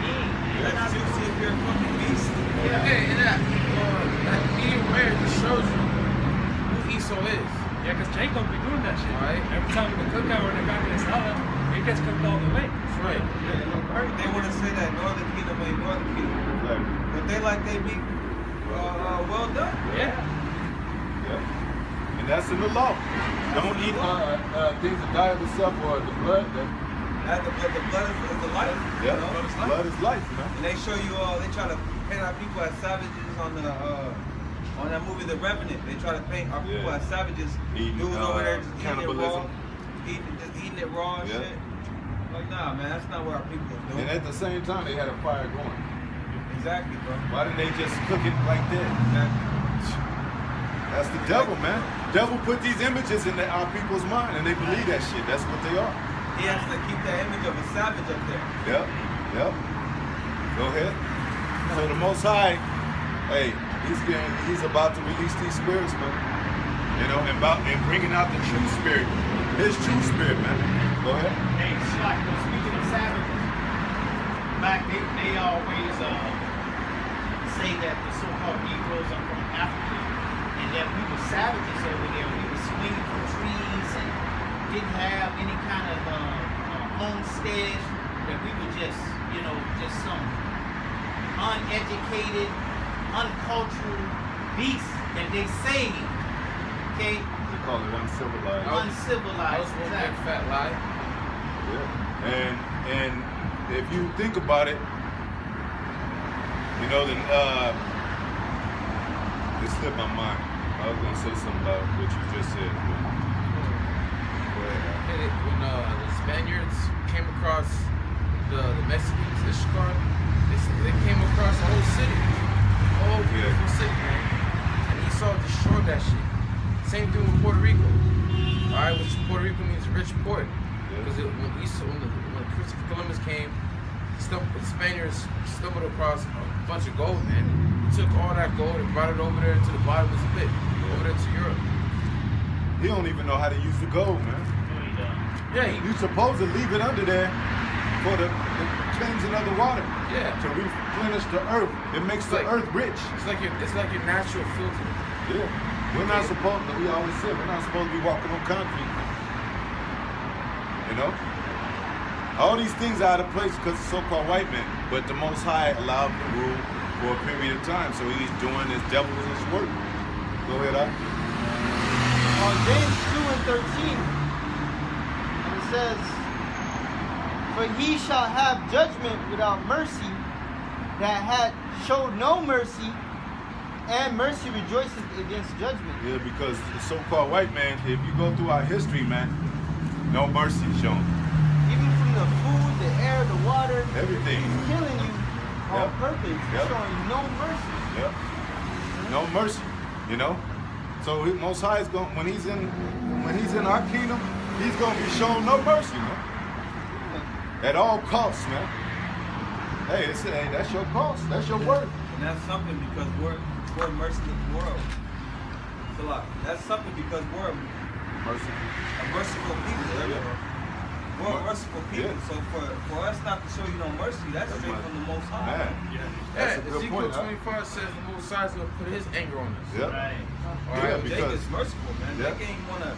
being. Man. That's juicy if you're a fucking beast. Yeah. And that medium rare just shows you who Esau is. Yeah, because Jake don't be doing that shit. Right. Every time the cookout or the guy gets salad, it gets cooked all the way. That's right. They want to say that Northern Kingdom ain't Northern Kingdom. Exactly. But they like they meat well done. Yeah. Yeah. And that's in the law. Don't eat things that die of itself or the blood. The blood is the life. Yeah. You know? Blood is life, man. And they show you they try to paint our people as savages on that movie The Revenant. They try to paint our people as savages. Eating, Dudes over there just cannibalism. eating it raw and shit. Like, nah, man, that's not what our people are doing. And at the same time, they had a fire going. Exactly, bro. Why didn't they just cook it like that? Exactly. That's the devil, man. Devil put these images in our people's mind, and they believe that shit. That's what they are. He has to keep that image of a savage up there. Yep. Go ahead. So the Most High, hey, he's about to release these spirits, man. You know, and bringing out the true spirit, his true spirit, man. Go ahead. Hey, like, speaking of savages, back they always say that the so-called Negroes are from Africa, and that we were savages over there. We were swinging from trees and didn't have any kind of homestead. That we were just some uneducated, uncultural beasts that they saved. Okay. They call it uncivilized. That was one big fat lie. Yeah. And if you think about it, you know, then it slipped my mind. I was gonna say something about what you just said. When the Spaniards came across the Mexicans, Ishkar, they came across the whole city, whole beautiful city, man. And Esau destroyed that shit. Same thing with Puerto Rico. All right, which Puerto Rico means rich port. Because when Christopher Columbus came, the Spaniards stumbled across a bunch of gold, man. He took all that gold and brought it over there to the bottomless pit, over there to Europe. He don't even know how to use the gold, man. Yeah, You supposed to leave it under there for the cleansing of the water. Yeah. To replenish the earth. It makes the earth rich. It's like your natural filter. Yeah. We're not supposed to, we always say, we're not supposed to be walking on concrete. You know? All these things are out of place because of so-called white men. But the Most High allowed them to rule for a period of time. So he's doing his devilish work. Go ahead, Al. James 2:13. And it says, "For he shall have judgment without mercy, that had showed no mercy, and mercy rejoiceth against judgment." Yeah, because the so-called white man, if you go through our history, man, no mercy shown. Even from the food, the air, the water, Everything. he's killing you on Yep. purpose. He's Yep. showing you no mercy. Yep. No mercy, you know? So Most High is going, when he's in our kingdom, he's going to be shown no mercy, man. At all costs, man. Hey, that's your cost. That's your worth. And that's something because we're mercy of the world. It's a lot. That's something because we're Mercy. a merciful people. Yeah. We're a merciful people. Yeah. So for us not to show you no mercy, that's straight from the Most High. Man. That's a good Ezekiel point, huh? 25 says the Most High is going to put his anger on us. Yep. Right. All Yeah, right. because- Jake is merciful, man. Yeah. Jake ain't gonna,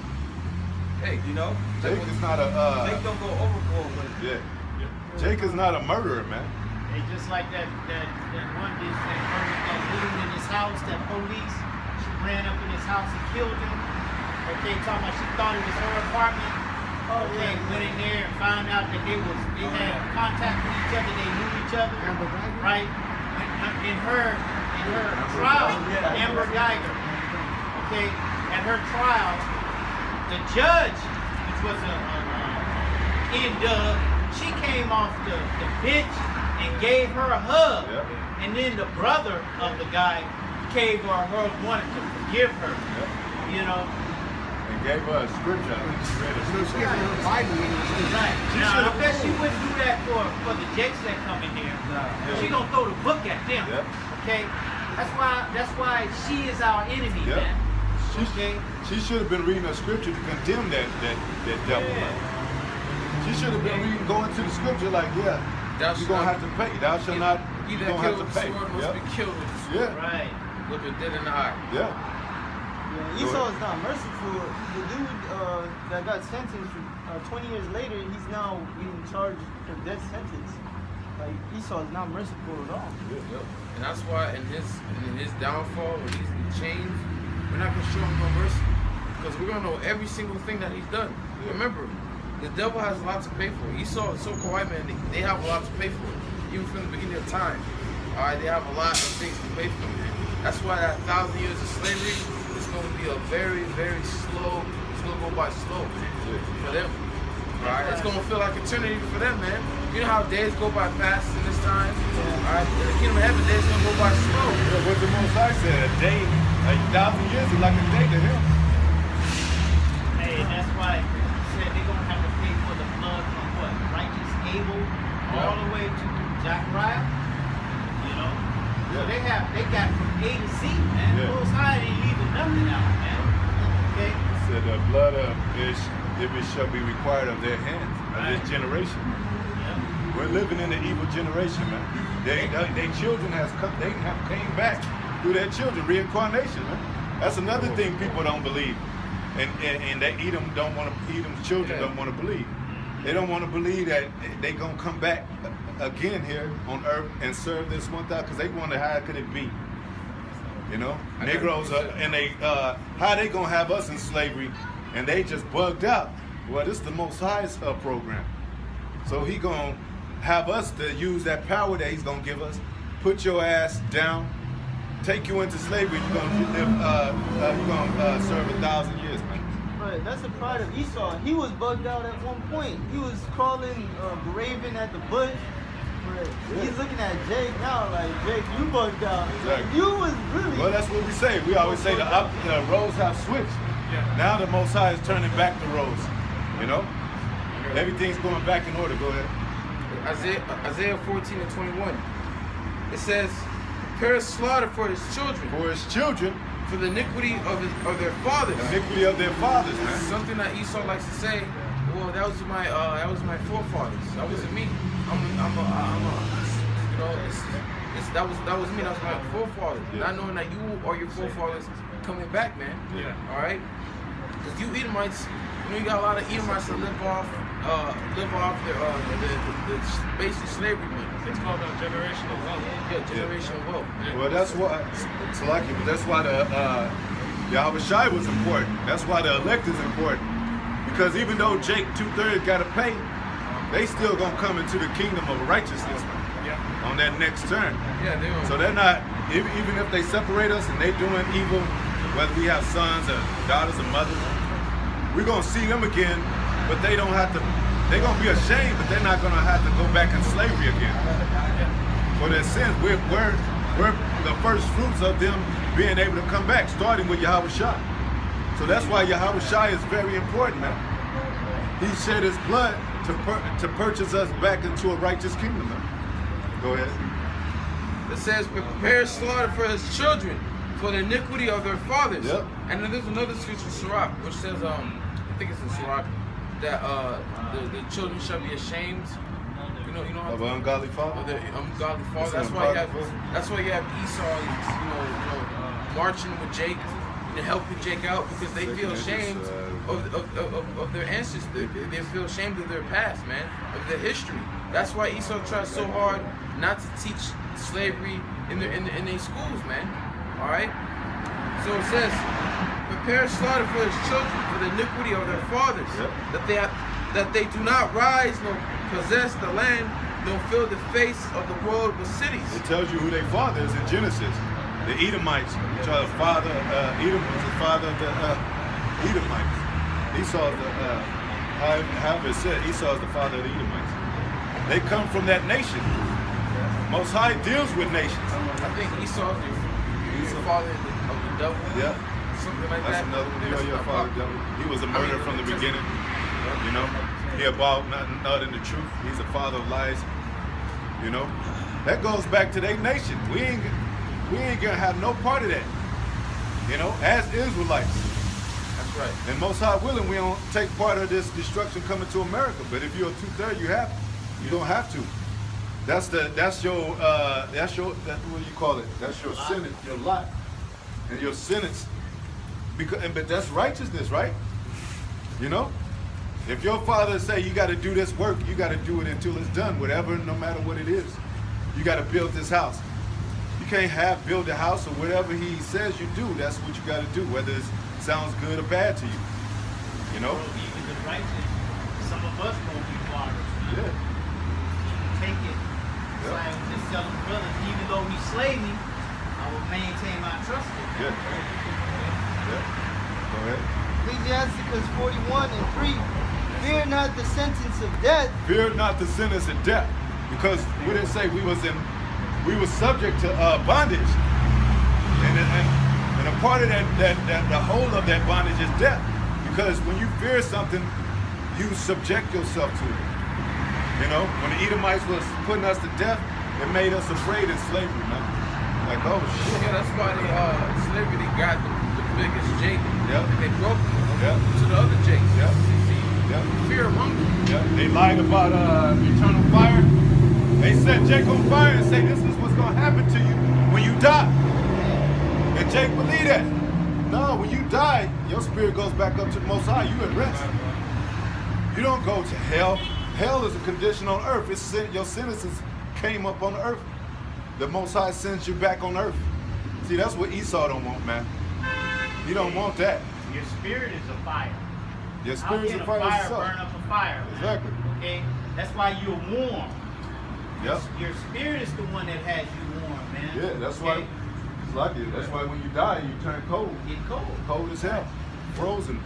Hey, you know, Jake is not a, Jake don't go overboard with it. yeah. Jake is not a murderer, man. Hey, just like that one bitch that murdered that dude in his house, that police, she ran up in his house and killed him. Okay, talking about she thought it was her apartment. Okay, went in there and found out that they had contact with each other, they knew each other, right? In her trial, Amber Geiger. Okay, at her trial, the judge, which was she came off the bench and gave her a hug. Yep. And then the brother of the guy gave her a hug, wanted to forgive her. Yep. You know? And gave her a scripture. Read a So scripture. she got a Bible in it. Right. Now, I bet she wouldn't do that for the Jakes that come in here. She gonna throw the book at them. Yep. Okay? That's why she is our enemy, Yep. man. Okay? She should have been reading a scripture to condemn that devil. Yeah. She should have been reading, going to the scripture like, yeah, you're going to have to pay. Thou shalt not, he you're that going to have kills to with the pay. sword must Yep. be killed with the sword. Yeah, Right. Look it dead in the eye. yeah. Yeah, Esau is not merciful. The dude that got sentenced 20 years later, he's now being charged for death sentence. Like, Esau is not merciful at all. Yep. And that's why in his downfall, when he's in chains, we're not gonna show him no mercy. Because we're gonna know every single thing that he's done. Remember, the devil has a lot to pay for. Esau, the so-called white man, they have a lot to pay for. Even from the beginning of time. Alright, they have a lot of things to pay for. That's why that 1,000 years of slavery is gonna be a very, very slow, it's gonna go by slow, man, for them. Alright, it's gonna feel like eternity for them, man. You know how days go by fast in this time? Alright, in the kingdom of heaven, days gonna go by slow. Yeah, what the Most High said, a day, like 1,000 years is like a day to him. Hey, and that's why he said they're gonna have to pay for the blood from what? Righteous Abel all the way to Zechariah. You know? So they got from A to Z, man. Yeah. Most High ain't leaving nothing out, man. Okay? He said the blood of it, if it shall be required of their hands, of this generation. Yeah. We're living in the evil generation, man. Their children have came back through their children, reincarnation, man. That's another thing people don't believe. And they Edom's children don't want to believe. They don't want to believe that they gonna come back again here on earth and serve this 1,000, because they wonder how could it be. You know? Negroes how they gonna have us in slavery and they just bugged out. Well, this is the Most High's program. So he gonna have us to use that power that he's gonna give us, put your ass down, take you into slavery, you're gonna serve 1,000 years, man. But that's the pride of Esau. He was bugged out at one point. He was crawling, raving at the bush. But he's looking at Jake now like, Jake, you bugged out. Like, Exactly. you was really... Well, that's what we say. We always say the roles have switched. Now the Most High is turning back the roles. You know? Everything's going back in order. Go ahead. Isaiah 14 and 21. It says, prepare slaughter for his children, For his children, for the iniquity of their fathers. the iniquity of their fathers, It's man. something that Esau likes to say, well, that was my forefathers. That wasn't me. you know, that was me. That was my forefathers. Yeah. Not knowing that you are your forefathers coming back, man. Yeah. All right. Because you Edomites, you know, you got a lot of Edomites that live off their the basic slavery money. It's called generational wealth. Yeah, generational wealth. Well, that's why, Salaki, but that's why the Yahweh Shai was important. That's why the elect is important. Because even though Jake 2/3 got to pay, they still gonna come into the kingdom of righteousness on that next turn. Yeah, they are. So they're not, even if they separate us and they doing evil, whether we have sons or daughters or mothers, we're gonna see them again, but they don't have to, they're gonna be ashamed, but they're not gonna have to go back in slavery again. For their sins, we're the first fruits of them being able to come back, starting with Yahweh Shai. So that's why Yahweh Shai is very important, man. He shed his blood to purchase us back into a righteous kingdom, man. Go ahead. It says, prepare slaughter for his children, for the iniquity of their fathers. Yep. And then there's another scripture, Sirach, which says, I think it's in Sirach, that the children shall be ashamed. You know Of an ungodly father? Of the ungodly father. That's That's why you have Esau, marching with Jake and helping Jake out because they feel ashamed of their ancestors. They feel ashamed of their past, man, of their history. That's why Esau tries so hard not to teach slavery in their schools, man. All right. So it says, prepare slaughter for his children for the iniquity of their fathers, that they do not rise nor possess the land nor fill the face of the world with cities. It tells you who their father is in Genesis. The Edomites, which are the father, Edom was the father of the Edomites. Esau, however it said, Esau is the father of the Edomites. They come from that nation. Most High deals with nations. I think Esau is the father of the devil. Yeah. Something like That's that. another one. Your father, devil. He was a murderer from the beginning. You know, he about nothing other than the truth. He's a father of lies. You know, that goes back to their nation. We ain't gonna have no part of that. You know, as Israelites. That's right. And most high willing, we don't take part of this destruction coming to America. But if you're a 2/3, you don't have to. That's your what do you call it? That's your sentence, your lot, and your sentence. But that's righteousness, right? You know, if your father say you got to do this work, you got to do it until it's done, whatever, no matter what it is. You got to build this house. You can't build a house or whatever he says you do. That's what you got to do, whether it sounds good or bad to you. You know. Bro, even the righteous, some of us gonna be fathers. Yeah. Take it. It's like just telling brothers, even though he slayed me, I will maintain my trust in him. Yeah. Yeah. Go ahead. Ecclesiasticus 41:3. Fear not the sentence of death. Fear not the sentence of death, because we didn't say we was subject to bondage, and a part of that the whole of that bondage is death, because when you fear something, you subject yourself to it. You know, when the Edomites was putting us to death, it made us afraid in slavery, man. Like, oh shit. Yeah, that's why slavery they got the biggest Jake. Yep. They broke them Yep. to the other Jakes. Yep. Yep. Yep. Fear among them. Yeah, they lied about eternal fire. They set Jake on fire and say this is what's gonna happen to you when you die. And Jake believed that. No, when you die, your spirit goes back up to the Most High. You at rest. You don't go to hell. Hell is a condition on earth. Your sentences came up on the earth. The Most High sends you back on earth. See, that's what Esau don't want, man. He don't want that. Your spirit is a fire. Your How spirit's can a a fire fire itself. burn up a fire? Man? Exactly. Okay, that's why you're warm. Yep. Your spirit is the one that has you warm, man. Yeah, that's why. It's like it. That's why when you die, you turn cold. Get cold. Cold as hell. Frozen,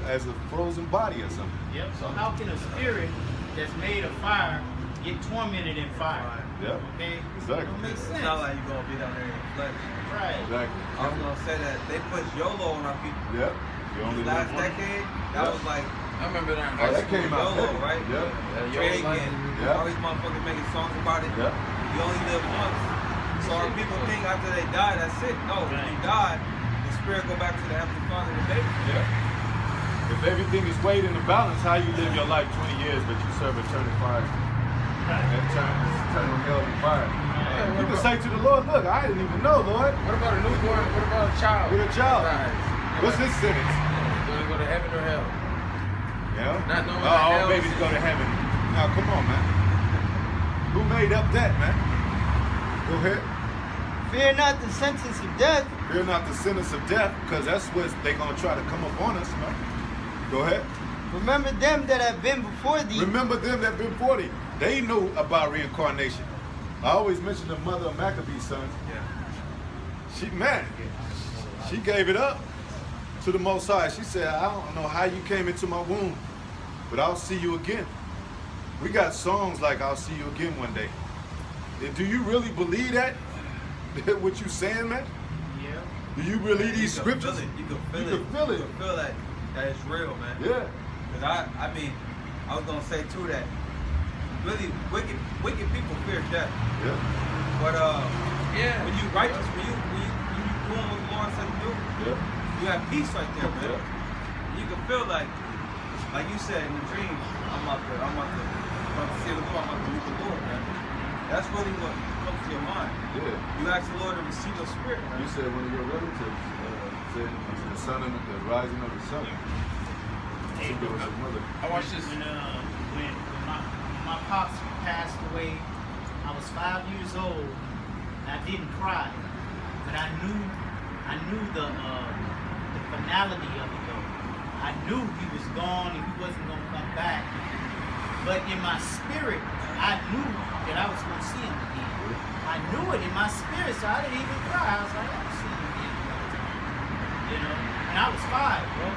as a frozen body or something. Yep. So how can a spirit that's made of fire get tormented in fire? Yep. Okay. Exactly. Don't make It's sense. not like you're gonna be down there in the flesh. Right. Exactly. I was gonna say that they put YOLO on our people. Yep. You only live Last once. decade, that Yep. was like I remember that. Oh, that came out. YOLO, heavy. right? Yep. Drake YOLO and Yeah. all these motherfuckers making songs about it. Yep. You only live once. So our people think after they die, that's it. No, when you die, the spirit go back to the Heavenly Father and baby. Yeah. If everything is weighed in the balance, how you live your life 20 years, but you serve eternal fire? And turn on hell to fire. You can say to the Lord, look, I didn't even know, Lord. What about a newborn? What about a child? With a child. What's his sentence? Gonna go to heaven or hell? Yeah. Not knowing all hell babies go to heaven. Now, come on, man. Who made up that, man? Go ahead. Fear not the sentence of death. Fear not the sentence of death, because that's what they're going to try to come up on us, man. Go ahead. Remember them that have been before thee. Remember them that been before thee. They knew about reincarnation. I always mention the mother of Maccabee's sons. Yeah. She gave it up to the Most High. She said, I don't know how you came into my womb, but I'll see you again. We got songs like I'll see you again one day. Do you really believe that? What you saying, man? Yeah. Do you believe these scriptures? You can feel it. You can feel it. You can feel that it's real, man. Yeah. Because I mean, I was gonna say too that really wicked people fear death. Yeah. But Yeah. when you righteous, when you doing what the Lord said to do, Yeah. you have peace right there, man. Yeah. You can feel like you said in the dream, I'm about to see the Lord, I'm about to meet the Lord, man. That's really what comes to your mind. Yeah. You ask the Lord to receive your spirit, man. You said one of your relatives said to the sun and the rising of the sun. Hey, There was a mother. I watched this. When my pops passed away, I was 5 years old, and I didn't cry, but I knew the finality of it though. I knew he was gone and he wasn't gonna come back, but in my spirit, I knew that I was gonna see him again. I knew it in my spirit, so I didn't even cry. I was like, I'll see him again. You know, and I was 5, bro.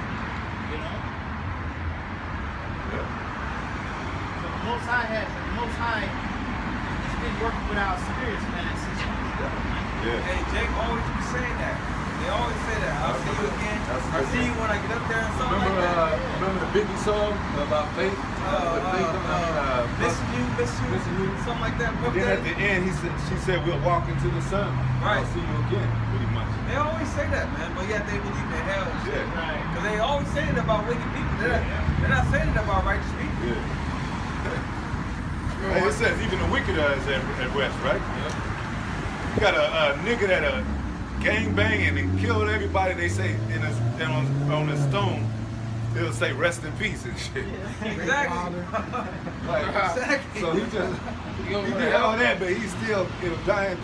You know. So the Most High, he's been working with our spirits, man, since he was young. Yeah. Hey, Jake always be saying that. They always say that. I'll see you again. I'll see you when I get up there and something like that. Remember the Biggie song about faith? Missing you, something like that. And then at the end, she said, we'll walk into the sun. Right. I'll see you again, pretty much. They always say that, man, but yet they believe in hell and shit. Yeah. Right. Because they always say it about wicked people. They're not saying it about righteous people. Yeah. Hey, it says even the wicked is at rest, right? You got a nigga that gang banging and killed everybody. They say on the stone, it'll say rest in peace and shit. Exactly. Like, Exactly. so he did all that, but he's still dying.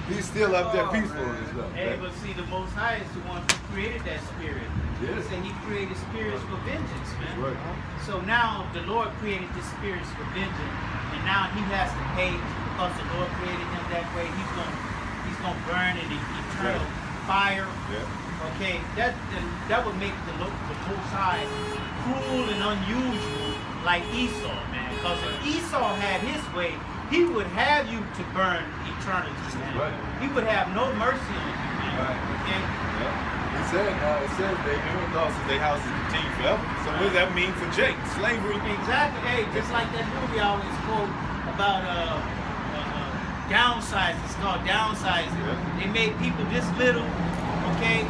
He's still up there peaceful and stuff. Hey, but see, the Most High is the one who created that spirit. Yeah. He said he created spirits for vengeance, man. Right. So now the Lord created the spirits for vengeance, and now he has to pay because the Lord created him that way. He's gonna burn in the eternal fire. Yeah. Okay, that would make the Most High cruel and unusual, like Esau, man. Because if Esau had his way, he would have you to burn eternity, man. Right. He would have no mercy on you, man. Right. Okay. Yeah. It says they never lost their houses continue forever. So what does that mean for Jake? Slavery? Exactly. Hey, just like that movie I always quote about downsizing. It's called Downsizing. Yeah. They made people this little, okay,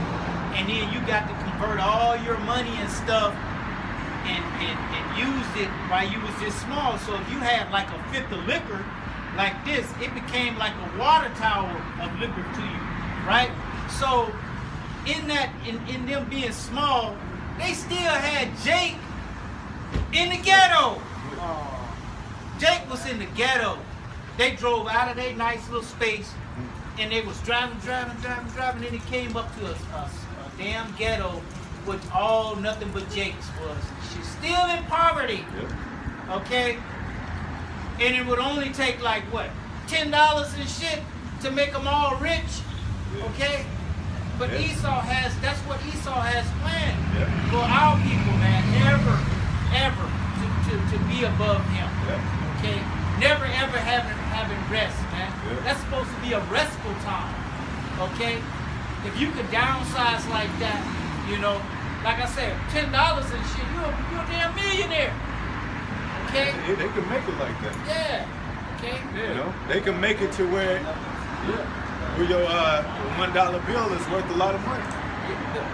and then you got to convert all your money and stuff and used it while you was this small. So if you had like a fifth of liquor like this, it became like a water tower of liquor to you, right? So in them being small, they still had Jake in the ghetto. Jake was in the ghetto. They drove out of their nice little space, and they was driving, and then it came up to a damn ghetto with all nothing but Jake's was. She's still in poverty, okay? And it would only take like what, $10 and shit to make them all rich, okay? But Esau that's what Esau has planned for our people, man. Never, ever to be above him, okay? Never, ever having rest, man. That's supposed to be a restful time, okay? If you could downsize like that, you know, like I said, $10 and shit, you're a damn millionaire, okay? Yeah, they can make it like that. Yeah, okay? You know, they can make it to where your $1 bill is worth a lot of money. The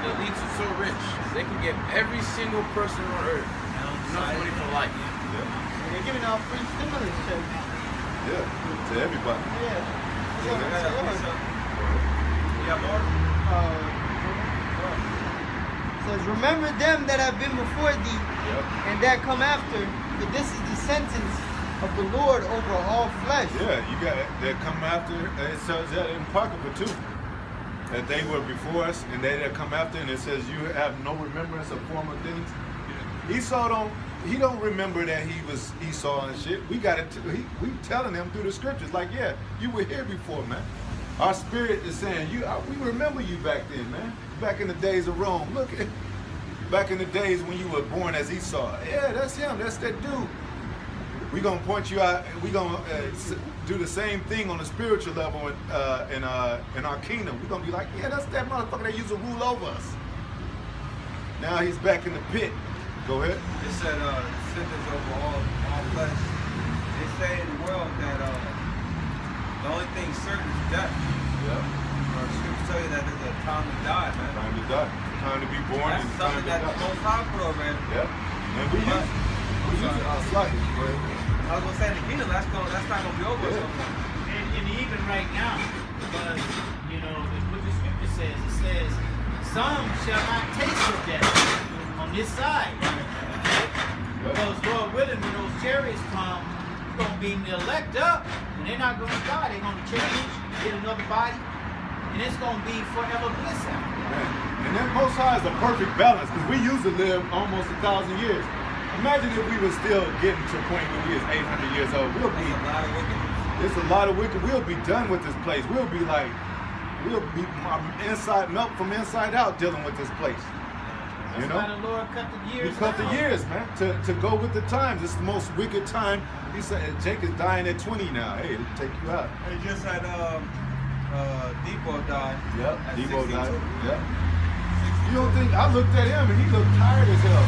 elites are so rich, they can give every single person on earth enough money for life. They're giving out free stimulus checks. Yeah, to everybody. Yeah. Says, remember them that have been before thee, and that come after, for this is the sentence of the Lord over all flesh. Yeah, you got that come after. It says that in Apocrypha too, that they were before us, and they that come after, and it says you have no remembrance of former things. Esau don't remember that he was Esau and shit. We got it. We telling him through the scriptures, like, yeah, you were here before, man. Our spirit is saying, we remember you back then, man. Back in the days of Rome. Look at, back in the days when you were born as Esau. Yeah, that's him. That's that dude. We're going to point you out. We're going to do the same thing on a spiritual level in our kingdom. We're going to be like, yeah, that's that motherfucker that used to rule over us. Now he's back in the pit. Go ahead. It said sentence over all flesh. They say in the world that the only thing certain is death. Yeah. Scriptures tell you that there's a time to die, man. Time to die. Time to be born. That's and something time to that the Most High put over it. Yeah. And we use it. Slightly. I was gonna say in the kingdom, that's not gonna be over. Yeah. And even right now, because what the scripture says, it says, some shall not taste of death on this side. Because Lord willing, when those chariots come, it's gonna be the elect up, and they're not gonna die. They're gonna change, get another body, and it's gonna be forever bliss after that. And that Most High is a perfect balance, because we used to live almost 1,000 years. Imagine if we were still getting to a point where we was 800 years old. It's a lot of wicked. We'll be done with this place. We'll be melt from inside out dealing with this place. That's why the Lord cut the years. He cut the years, man, to go with the times. It's the most wicked time. He said, Jake is dying at 20 now. Hey, it'll take you out. They just had Depot died. Yep, at Depot 62. died. Yep. You don't think, I looked at him and he looked tired as hell,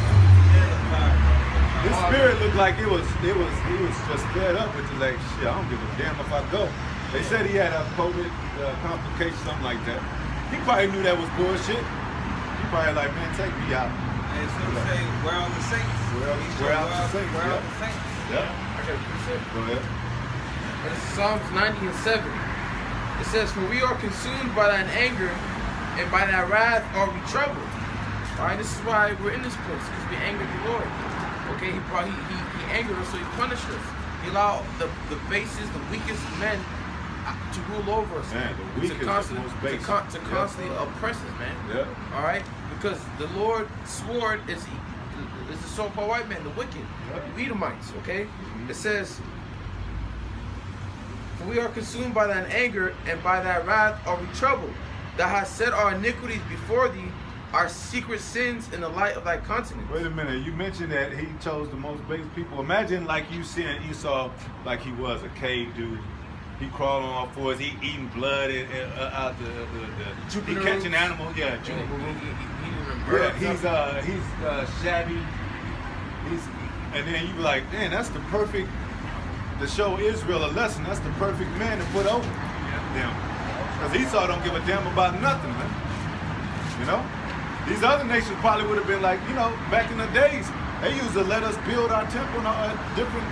man. His spirit looked like he was just fed up with it, like, shit, I don't give a damn if I go. They said he had a COVID complication, something like that. He probably knew that was bullshit. He probably like, man, take me out. And it's going to say, where are the saints? Where are the saints? Where are the saints? Yeah. I got a precept. Go ahead. It's Psalms 90 and 7. It says, for we are consumed by thine anger, and by thy wrath are we troubled. All right, this is why we're in this place, because we angered the Lord. Okay, he angered us, so he punished us. He allowed the basest, the weakest men to rule over us. Man, the weakest, to constantly, the most basic. to constantly oppress us, man. Yeah. All right, because the Lord swore is the so-called white man, the wicked, the Edomites. Okay, it says, for we are consumed by thine anger, and by thy wrath are we troubled. Thou hast set our iniquities before thee, our secret sins in the light of thy countenance. Wait a minute, you mentioned that he chose the most base people. Imagine like you seeing Esau like he was a cave dude. He crawling on all fours, he eating blood out the he catching animals. Yeah, he's shabby. And then you be like, man, that's the perfect, to show Israel a lesson. That's the perfect man to put over them. Because Esau don't give a damn about nothing, man. You know? These other nations probably would have been like, back in the days, they used to let us build our temple in different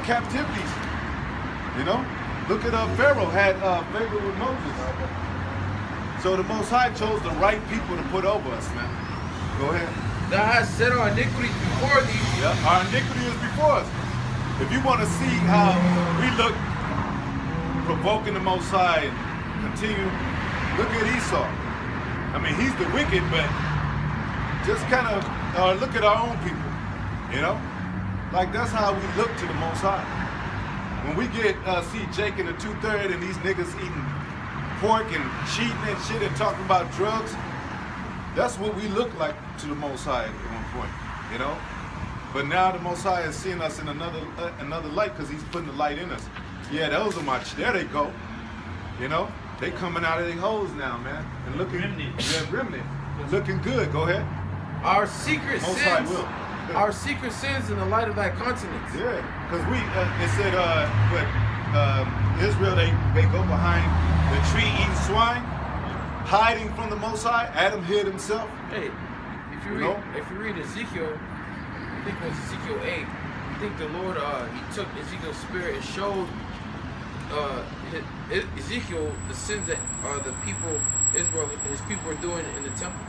captivities. Look at Pharaoh had favor with Moses. So the Most High chose the right people to put over us, man. Go ahead. Thou hast set our iniquities before thee. Yeah, our iniquity is before us. If you want to see how we look provoking the Most High and continue, look at Esau. I mean, he's the wicked, but just kind of look at our own people, Like, that's how we look to the Most High. When we see Jake in the 2/3 and these niggas eating pork and cheating and shit and talking about drugs, that's what we look like to the Most High at one point, But now the Most High is seeing us in another light because he's putting the light in us. Yeah, those are there they go, They coming out of their holes now, man, and looking remnant, looking good. Go ahead. Our secret Most sins, High will. our secret sins in the light of thy countenance. Yeah, because it said, Israel they go behind the tree eating swine, hiding from the Most High. Adam hid himself. Hey, if you read Ezekiel, I think it was Ezekiel 8. think the Lord, he took Ezekiel's spirit and showed Ezekiel the sins that the people, Israel, his people were doing in the temples.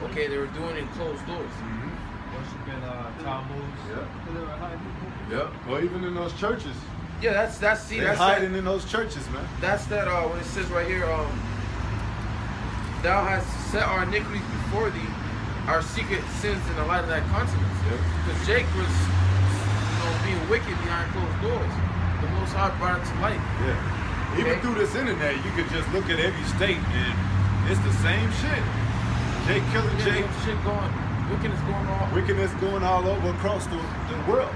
Okay, they were doing it in closed doors. Worshiping Tammuz. Yeah. Well, even in those churches. Yeah, that's They're hiding in those churches, man. That's that when it says right here, thou hast set our iniquities before thee, our secret sins in the light of thy countenance. Because Jake was being wicked behind closed doors. The Most High brought it to light. Yeah. Even through this internet, you could just look at every state and it's the same shit. Jake killing Jake. Shit going. Wickedness going all over across the world.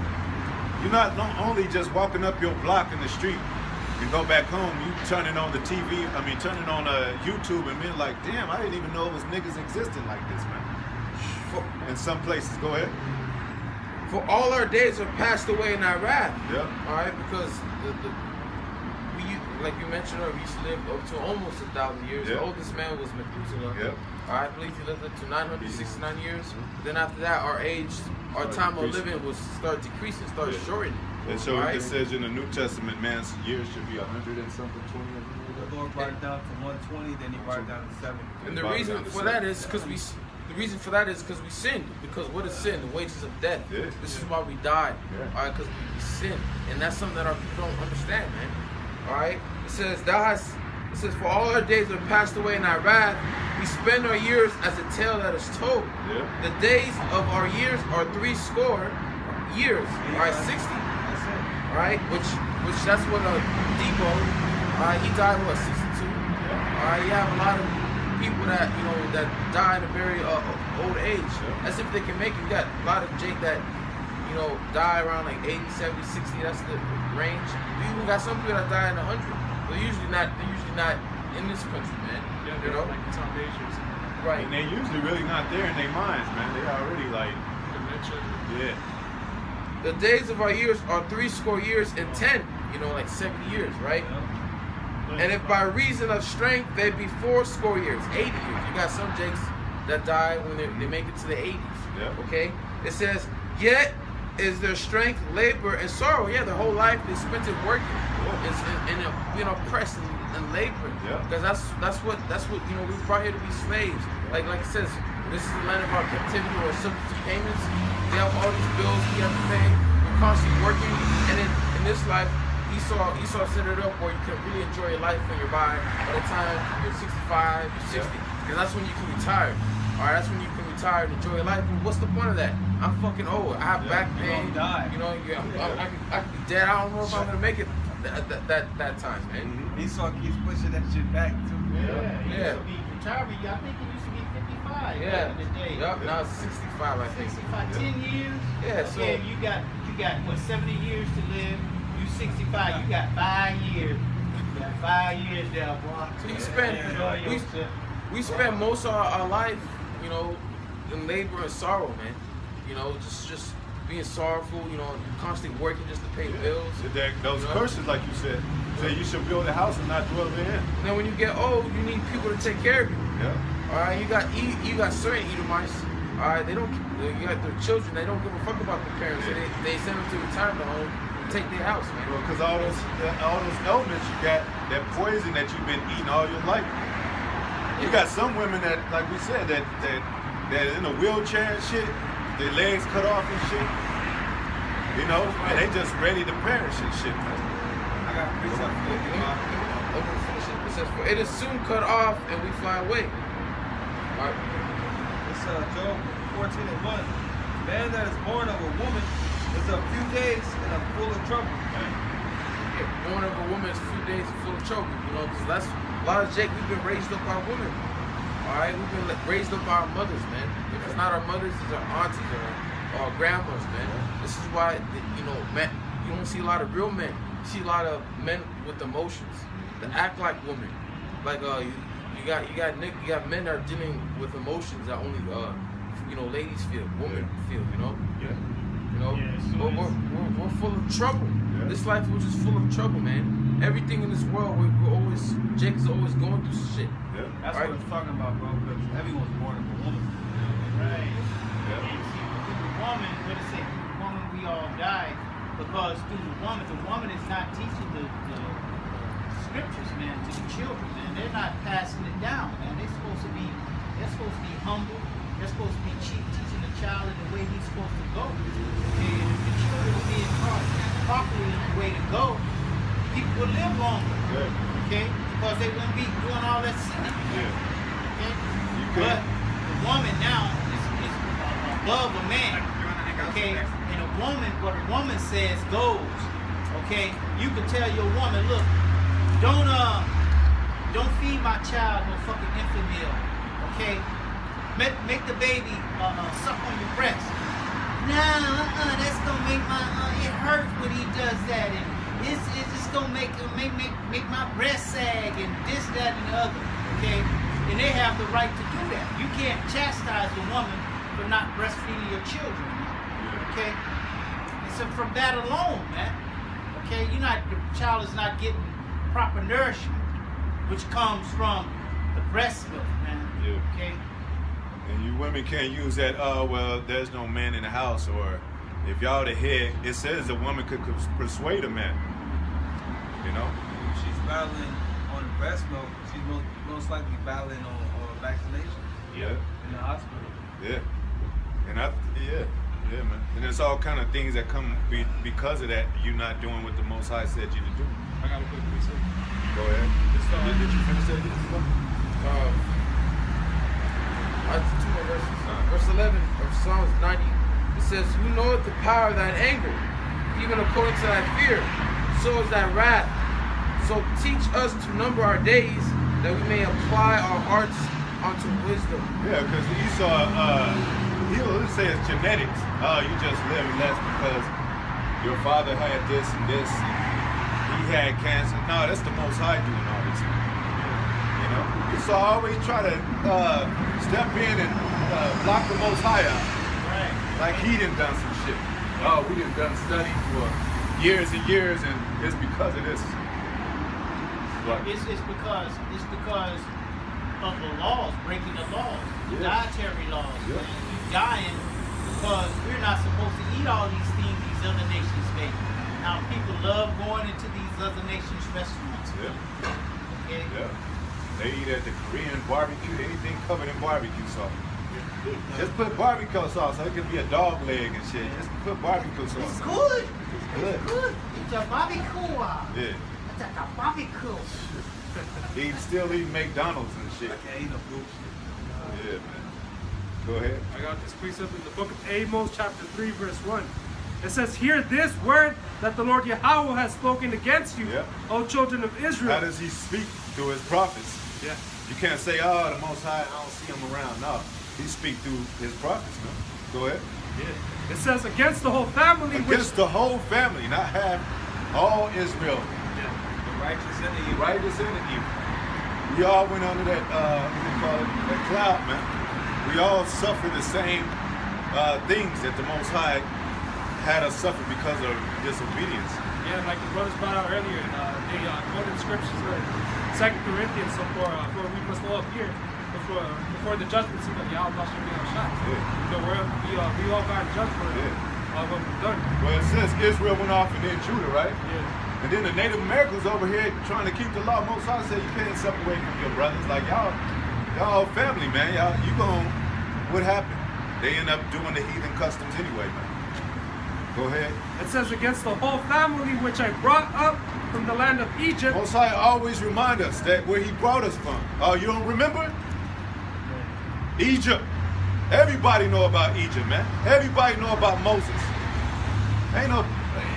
You're not only just walking up your block in the street. You go back home, you turning on the TV, turning on YouTube and being like, damn, I didn't even know it was niggas existing like this, man. In some places, go ahead. For all our days have passed away in thy wrath. Yeah. All right, because we, like you mentioned earlier, we used to live up to almost 1,000 years. Yeah. The oldest man was Methuselah. Yeah. All right, I believe he lived up to 969 years. Then after that, our time of living was start decreasing, started shortening. And so it says in the New Testament, man's years should be 100 and something, 20. The Lord brought it down to 120, then he brought it down to 70. And the reason for that is because we sinned. Because what is sin? The wages of death. Yeah. This is why we died. Yeah. All right, because we sinned, and that's something that our people don't understand, man. All right, it says for all our days have passed away in thy wrath. We spend our years as a tale that is told. Yeah. The days of our years are 60 years. All right, 60. All right, which that's what Debo. He died what 62. All right, you have a lot of people that that die at a very old age, as if they can make it. You got a lot of Jake that die around like 80, 70, 60. That's the range. We even got some people that die in 100. They're usually not in this country, man. Yeah, they're like Tom Asians. Right. And they usually really not there in their minds, man. They already like Dementia. yeah. The days of our years are 60 years and 10. Like 70 years, right? And if by reason of strength they be 80 years. You got some Jakes that die when they make it to the 80s. Yeah. Okay? It says, yet is their strength, labor, and sorrow. Yeah, their whole life they spent it working and being oppressed and laboring. Yeah. Because that's what we were brought here to be slaves. Like it says, this is the land of our captivity or subject to payments. We have all these bills we have to pay. We're constantly working, and in this life, Esau set it up where you can really enjoy your life when you're by the time you're 65, you're 60, because that's when you can retire. All right, that's when you can retire and enjoy your life. And what's the point of that? I'm fucking old. I have back pain. I could be dead. I don't know if I'm gonna make it that time, man. Esau keeps pushing that shit back too. Yeah. Be retirement. I think it used to be 55 back in the day. Yup, now it's 65, I think. 65, 10 years. Yeah, so you got what 70 years to live. You 65. You got 5 years. You got 5 years there, boy. So we spend most of our life, in labor and sorrow, man. Just being sorrowful, constantly working just to pay bills. Those curses, like you said, say you should build a house and not dwell therein. And then when you get old, you need people to take care of you. Yeah. All right, you got certain Edomites. All right, you got their children. They don't give a fuck about their parents. So they send them to retirement home and take their house, man. Well, because all those elements you got, that poison that you've been eating all your life. You got some women that, like we said, that in a wheelchair and shit, their legs cut off and shit. And they just ready to perish and shit, man. I got to preach something for you, man. It says, for it is soon cut off and we fly away. All right. It's Job 14:1. Man that is born of a woman is a few days and full of trouble. Yeah, born of a woman is a few days and full of trouble. Because that's a lot of Jake. We've been raised up by women. All right, we've been raised up by our mothers, man. If it's not our mothers, it's our aunties or our grandmas, man. This is why, men, you don't see a lot of real men. You see a lot of men with emotions that act like women. Like you got men that are dealing with emotions that only ladies feel, women feel. We're full of trouble. Yeah. This life was just full of trouble, man. Everything in this world, Jake is always going through some shit. Yeah. That's what I'm talking about, bro. Because everyone's born of a woman. Right. Yeah. And see, with the woman, what it say? The woman we we all died because through the woman is not teaching the scriptures, man, to the children, man. They're not passing it down, man. They're supposed to be humble. They're supposed to be teaching the child in the way he's supposed to go. Okay, and if the children are being taught properly in the way to go, people will live longer. Good. Okay, because they wouldn't be doing all that sinning. Yeah. Okay, but the woman now is above a man. Okay, and what a woman says goes. Okay, you can tell your woman, look, don't feed my child no fucking infant meal. Okay, make the baby suck on your breast. No, that's gonna make it hurt when he does that, and it's just gonna make my breast sag and this, that, and the other. Okay, and they have the right to do that. You can't chastise the woman for not breastfeeding your children. Okay, and so from that alone, man. Okay, the child is not getting proper nourishment, which comes from the breast milk, man. Yeah. Okay. And you women can't use that, well, there's no man in the house, or if y'all the head, it says a woman could persuade a man. You know? If she's battling on the breast milk, she's most likely battling on vaccination. Yeah. In the hospital. Yeah. And yeah, man. And it's all kind of things that come because of that, you not doing what the Most High said you to do. I got a quick research. Go ahead. Did you finish that? I have 2 more verses. Verse 11 of Psalms 90. It says, "Who knoweth the power of thine anger? Even according to thy fear, so is thy wrath. So teach us to number our days, that we may apply our hearts unto wisdom." Yeah, because Esau, he'll say it's genetics. You just live less because your father had this and this, and he had cancer. No, that's the Most High doing all this. You know, Esau always try to step in and block the Most High out. Right. Like he done some shit. Oh, we done studied for years and years, and it's because of this. Right. It's because of the laws, breaking the laws, the dietary laws. Yeah. We're dying because we're not supposed to eat all these things these other nations make. Now people love going into these other nations' restaurants. Yeah. Okay. Yeah. They eat at the Korean barbecue, anything covered in barbecue sauce. Just put barbecue sauce. It could be a dog leg and shit. Just put barbecue sauce. It's good. It's good. It's good. It's a barbecue. Yeah. It's like a barbecue. He still eat McDonald's and shit. I can't eat no bullshit. Yeah, man. Go ahead. I got this precept in the book of Amos, chapter 3, verse 1. It says, "Hear this word that the Lord Yahweh has spoken against you, Yeah. O children of Israel." How does he speak through his prophets? Yeah. You can't say, oh, the Most High, I don't see him around. No, he speak through his prophets, man. Go ahead. Yeah. It says, "Against the whole family," Against the whole family, not half, all Israel. The righteous and the evil. Righteous and the evil. We all went under that, what do you call it, that cloud, man. We all suffer the same things that the Most High had us suffer because of disobedience. Yeah, like the brothers brought out earlier, they quoted scriptures like 2 Corinthians, so for we must all appear before the judgment seat of Yahweh Hashem Shai. Yeah. So we all got judged for what we've done. Well, it says Israel went off and then Judah, right? Yeah. And then the Native Americans over here trying to keep the law. Most High said you can't separate from your brothers. Like y'all family, man. What happened? They end up doing the heathen customs anyway, man. Go ahead. It says, "Against the whole family which I brought up from the land of Egypt." Most High always remind us that where he brought us from. Oh, you don't remember? Egypt. Everybody know about Egypt, man. Everybody know about Moses. Ain't no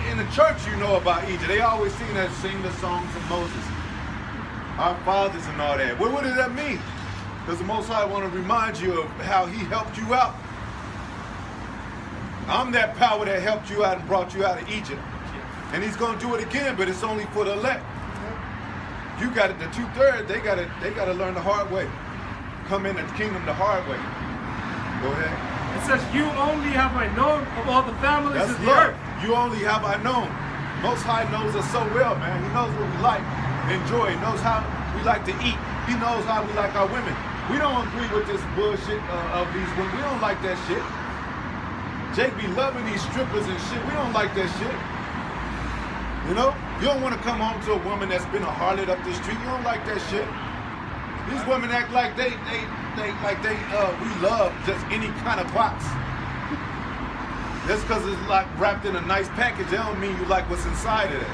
in the church you know about Egypt. They always sing the songs of Moses. Our fathers and all that. What does that mean? Because the Most High want to remind you of how he helped you out. I'm that power that helped you out and brought you out of Egypt. And he's going to do it again, but it's only for the elect. You got it, the 2/3, they got to learn the hard way. Come in the kingdom the hard way. Go ahead. It says, "You only have I known of all the families That's of the love. earth." You only have I known. Most High knows us so well, man. He knows what we like, enjoy. He knows how we like to eat. He knows how we like our women. We don't agree with this bullshit of these women. We don't like that shit. Jake be loving these strippers and shit. We don't like that shit. You know? You don't want to come home to a woman that's been a harlot up the street. You don't like that shit. These women act like we love just any kind of box. Just because it's like wrapped in a nice package, that don't mean you like what's inside of it.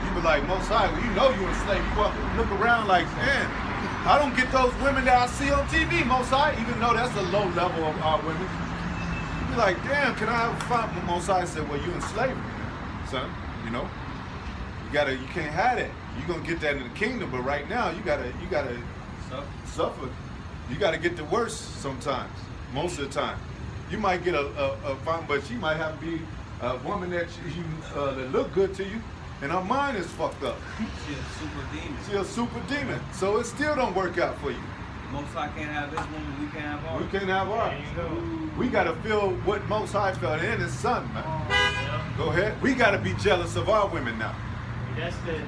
You be like, Most High, well, you know you enslaved. You walk, look around like, man, I don't get those women that I see on TV, Most High, even though that's a low level of our women. You be like, damn, can I have fun? But Most High said, well, you enslaved me, son. You know, you can't have that. You're gonna get that in the kingdom, but right now you gotta suffer. You gotta get the worst sometimes, most of the time. You might get a fun, but she might have to be a woman that that look good to you, and her mind is fucked up. She's a super demon. She's a super demon, so it still don't work out for you. Most High can't have this woman, we can't have ours. We can't have ours. We gotta feel what Most High felt in His Son, man. Go ahead. We gotta be jealous of our women now. That's the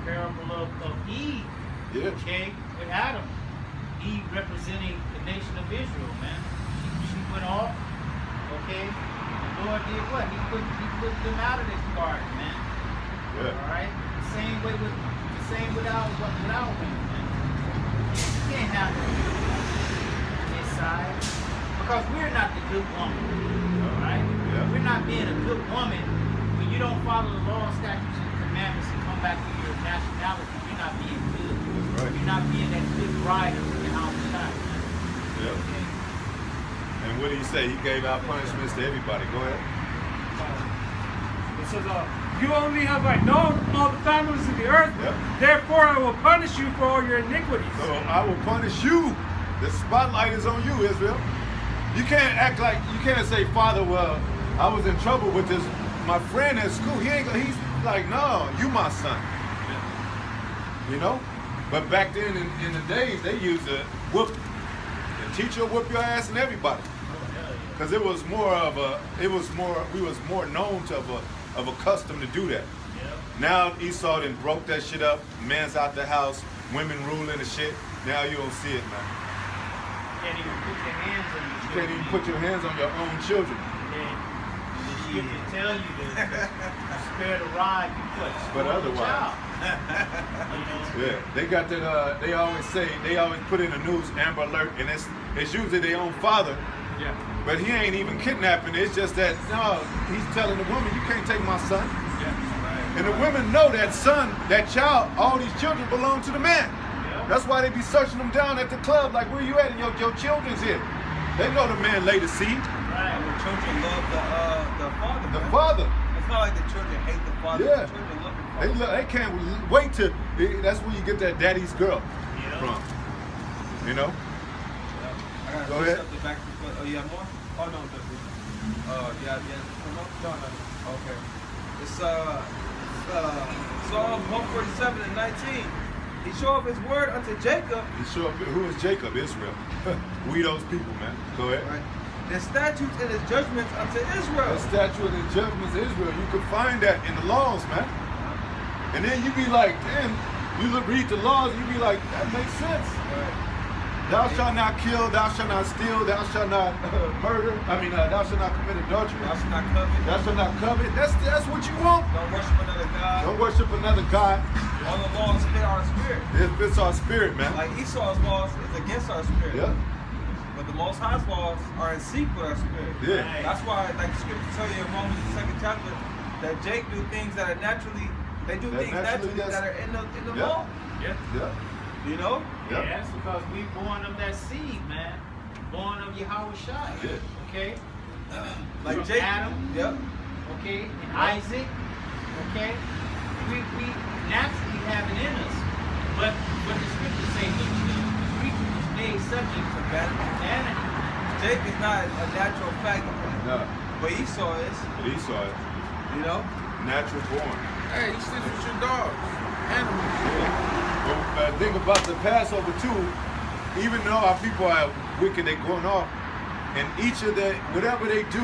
parable of Eve. Yeah. Okay, with Adam. Eve representing the nation of Israel, man. She went off. Okay, the Lord did what? He put them out of this garden, man. Yeah. All right. The same with our women, man. You can't have them this side because we're not the good woman. All right. Yeah. We're not being a good woman when you don't follow the law, statutes, and commandments and come back to your nationality. You're not being good. That's right. You're not being that good rider in our side. Yeah. Okay. And what did He say? He gave out punishments to everybody. Go ahead. It says, you only have I known all the families of the earth, Yep. therefore I will punish you for all your iniquities. So I will punish you. The spotlight is on you, Israel. You can't act like, you can't say, Father, well, I was in trouble with this, my friend at school. He's like, no, you my son. You know? But back then in the days, they used a whoop. The teacher will whoop your ass and everybody. Because it was more of we was more known to of a custom to do that. Now Esau done broke that shit up. Man's out the house, women ruling the shit. Now you don't see it, man. You can't even put your hands on your You children. can't even put your hands on your own children. The scripture tell you to spare the rod, you put. But otherwise. Yeah, they got that. They always put in the news Amber Alert, and it's usually their own father. Yeah. But he ain't even kidnapping. It's just that no, he's telling the woman, you can't take my son. Yeah. And the women know that son, that child, all these children belong to the man. That's why they be searching them down at the club, like where you at? And your children's here. They know the man laid the seed. Right. The children love the father. The man. father. It's not like the children hate the father. Yeah. The children love the father. They can't wait to. That's where you get that daddy's girl from. You know. I gotta Go read ahead. something back to. Oh, you have more? Oh no, yeah. No. Okay. It's Psalm 147 and 19. He showed his word unto Jacob. He show up. Who is Jacob? Israel. We those people, man. Go ahead. Right. The statutes and his judgments unto Israel. The statute and judgments of Israel. You can find that in the laws, man. And then you be like, damn, you read the laws, and you be like, that makes sense. Right. Thou shalt not kill, thou shalt not steal, thou shalt not murder. Thou shalt not commit adultery. Thou shalt not covet. Thou shalt not covet. That's what you want. Don't worship another God. Don't worship another God. All the laws fit our spirit. It fits our spirit, man. Like Esau's laws is against our spirit. Yeah. But the Most High's laws are in sync with our spirit. Yeah. That's why, like the scripture tell you in Romans the 2nd chapter, that Jake do things that are naturally, That naturally, yes. that are in the Yeah. law. Yeah. Yeah. You know? Yeah. Yeah, that's because we born of that seed, man. Born of Yahweh Shai. Yeah. Okay? Like From Jake. Adam. Yep. Okay? And Isaac. Okay? We naturally have it in us. But what the scriptures say, the creature was made subject to vanity. Jake is not a natural fact, No. but Esau is. But Esau is You know? natural born. Hey, you sleep with your dogs. Animals. But think about the Passover too. Even though our people are wicked, they're going off, and each of the whatever they do,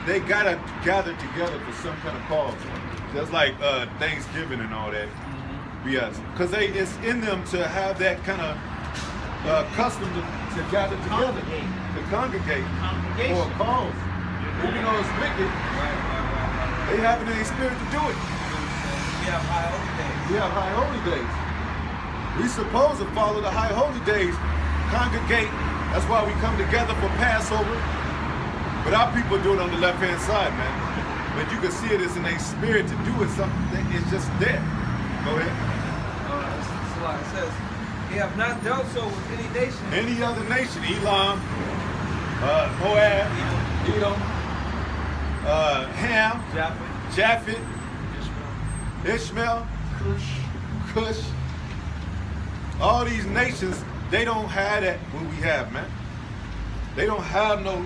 they gotta gather together for some kind of cause. Just like Thanksgiving and all that. Yes, because it's in them to have that kind of accustomed to gather together, to congregate for a cause. Even though it's wicked, they have it in their spirit to do it. We have high holy days. We have high holy days. We supposed to follow the high holy days, congregate. That's why we come together for Passover. But our people do it on the left-hand side, man. But you can see it is in their spirit to do it. Something it's just there. Go ahead. It says, "He have not dealt so with any nation." Any other nation, Elam, Moab, Edom, Ham, Japheth, Ishmael, Cush. All these nations, they don't have that what we have, man. They don't have no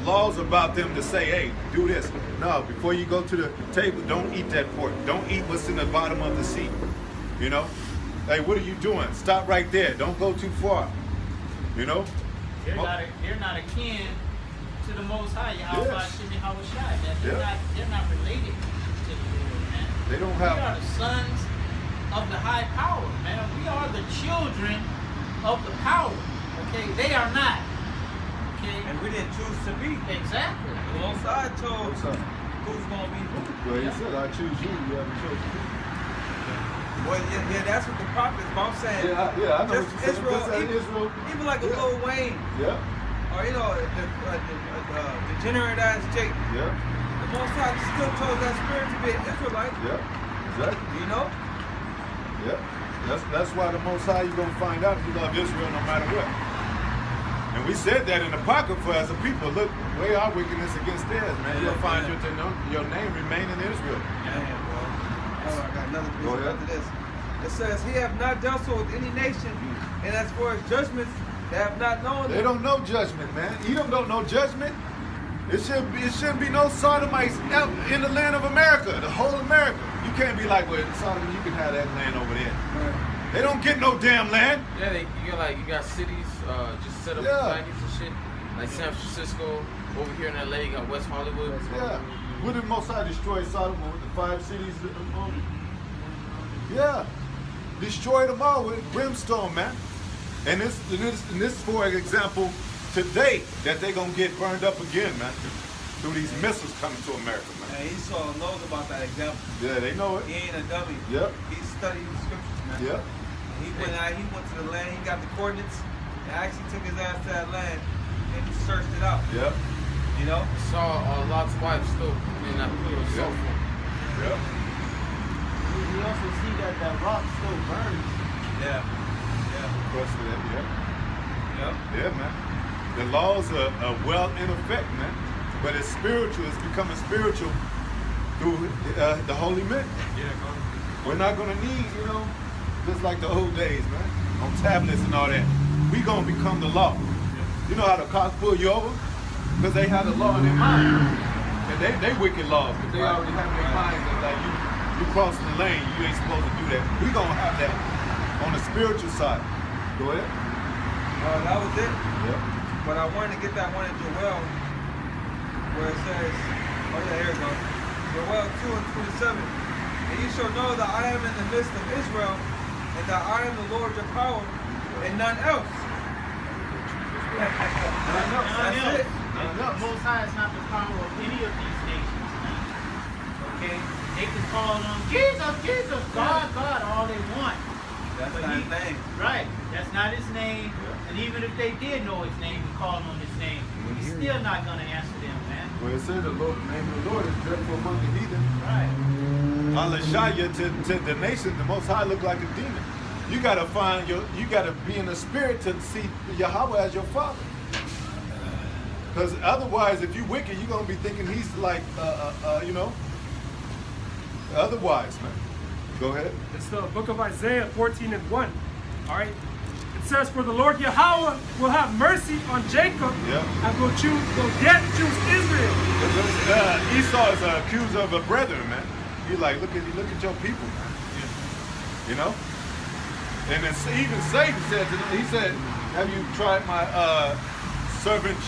laws about them to say, hey, do this. No, before you go to the table, don't eat that pork. Don't eat what's in the bottom of the sea. You know? Hey, what are you doing? Stop right there. Don't go too far. You know? They're not akin to the Most High. They're not related to the Lord, man. They don't We have... are the sons of the high power, man. We are the children of the power. Okay, they are not. Okay, And we didn't choose to be. exactly. The Most High told What's up? who's going to be who. Well, he said, I choose you. You haven't chosen me. Well, yeah, that's what the prophets. But I'm saying, Yeah, I know just what you're saying. Israel, Just even, Israel. even like a Lil Wayne, Yeah, or the degenerate ass Jake, yeah, the Most High still told that spirit to be an Israelite. yeah. Exactly. You know? Yeah. That's why the Most High, you're going to find out if you love Israel no matter what. And we said that in the Apocrypha as a people. Look, weigh our wickedness against theirs, man. You'll find your name remain in Israel. Yeah, bro. Oh, I got another Go piece ahead. after this. It says, "He have not dealt so with any nation, and as for his judgments, they have not known They them." don't know judgment, man. Edom don't know judgment. It shouldn't be no sodomites in the land of America, the whole America. You can't be like, well, Sodom, you can have that land over there. Right. They don't get no damn land. Yeah, you got cities just set up Yeah. for faggots and shit. Like San Francisco, over here in LA, you got West Hollywood. Yeah. What did Most High destroy Sodom with the 5 cities? Yeah. Destroyed them all with brimstone, man. And this is for example, today, that they're going to get burned up again, man. Through these missiles coming to America, man. And Esau knows about that example. Yeah, they know it. He ain't a dummy. Yep. He studied the scriptures, man. Yep. He went to the land, he got the coordinates, and actually took his ass to that land and he searched it out. Yep. You know? Saw Lot's wife still in that little Yeah. sofa. Yep. We also see that that rock still burns. Yeah. Yeah. Plus that, yeah. Yep. Yeah, man. The laws are well in effect, man. But it's spiritual. It's becoming spiritual through the holy men. We're not going to need, just like the old days, man, on tablets and all that. We going to become the law. You know how the cops pull you over? Because they have the law in their mind. And they wicked laws, but they already have in their minds that, like, you crossing the lane, you ain't supposed to do that. We going to have that on the spiritual side. Go ahead. That was it. Yep. But I wanted to get that one in Joel, where it says, oh yeah, here it goes. Joel 2:27. And you shall know that I am in the midst of Israel, and that I am the Lord your power, and none else. That's it. The Most High is not the power of any of these nations. Okay? They can call on Jesus, God, all they want. That's But not his name. Right. That's not his name. And even if they did know his name and called on his name, he's still not going to answer them, man. Well, it said the name of the Lord is dreadful among the heathen. Right. Alashaya to the nation, the Most High look like a demon. You gotta you gotta be in the spirit to see Yahweh as your father. Because otherwise, if you wicked, you're gonna be thinking he's like, otherwise, man. Go ahead. It's the book of Isaiah 14:1. All right. It says, "For the Lord Yahweh will have mercy on Jacob, and will yet choose Israel." Esau is an accuser of a brethren, man. He's like, look at your people, man. You know. And then even Satan said to them, he said, "Have you tried my servant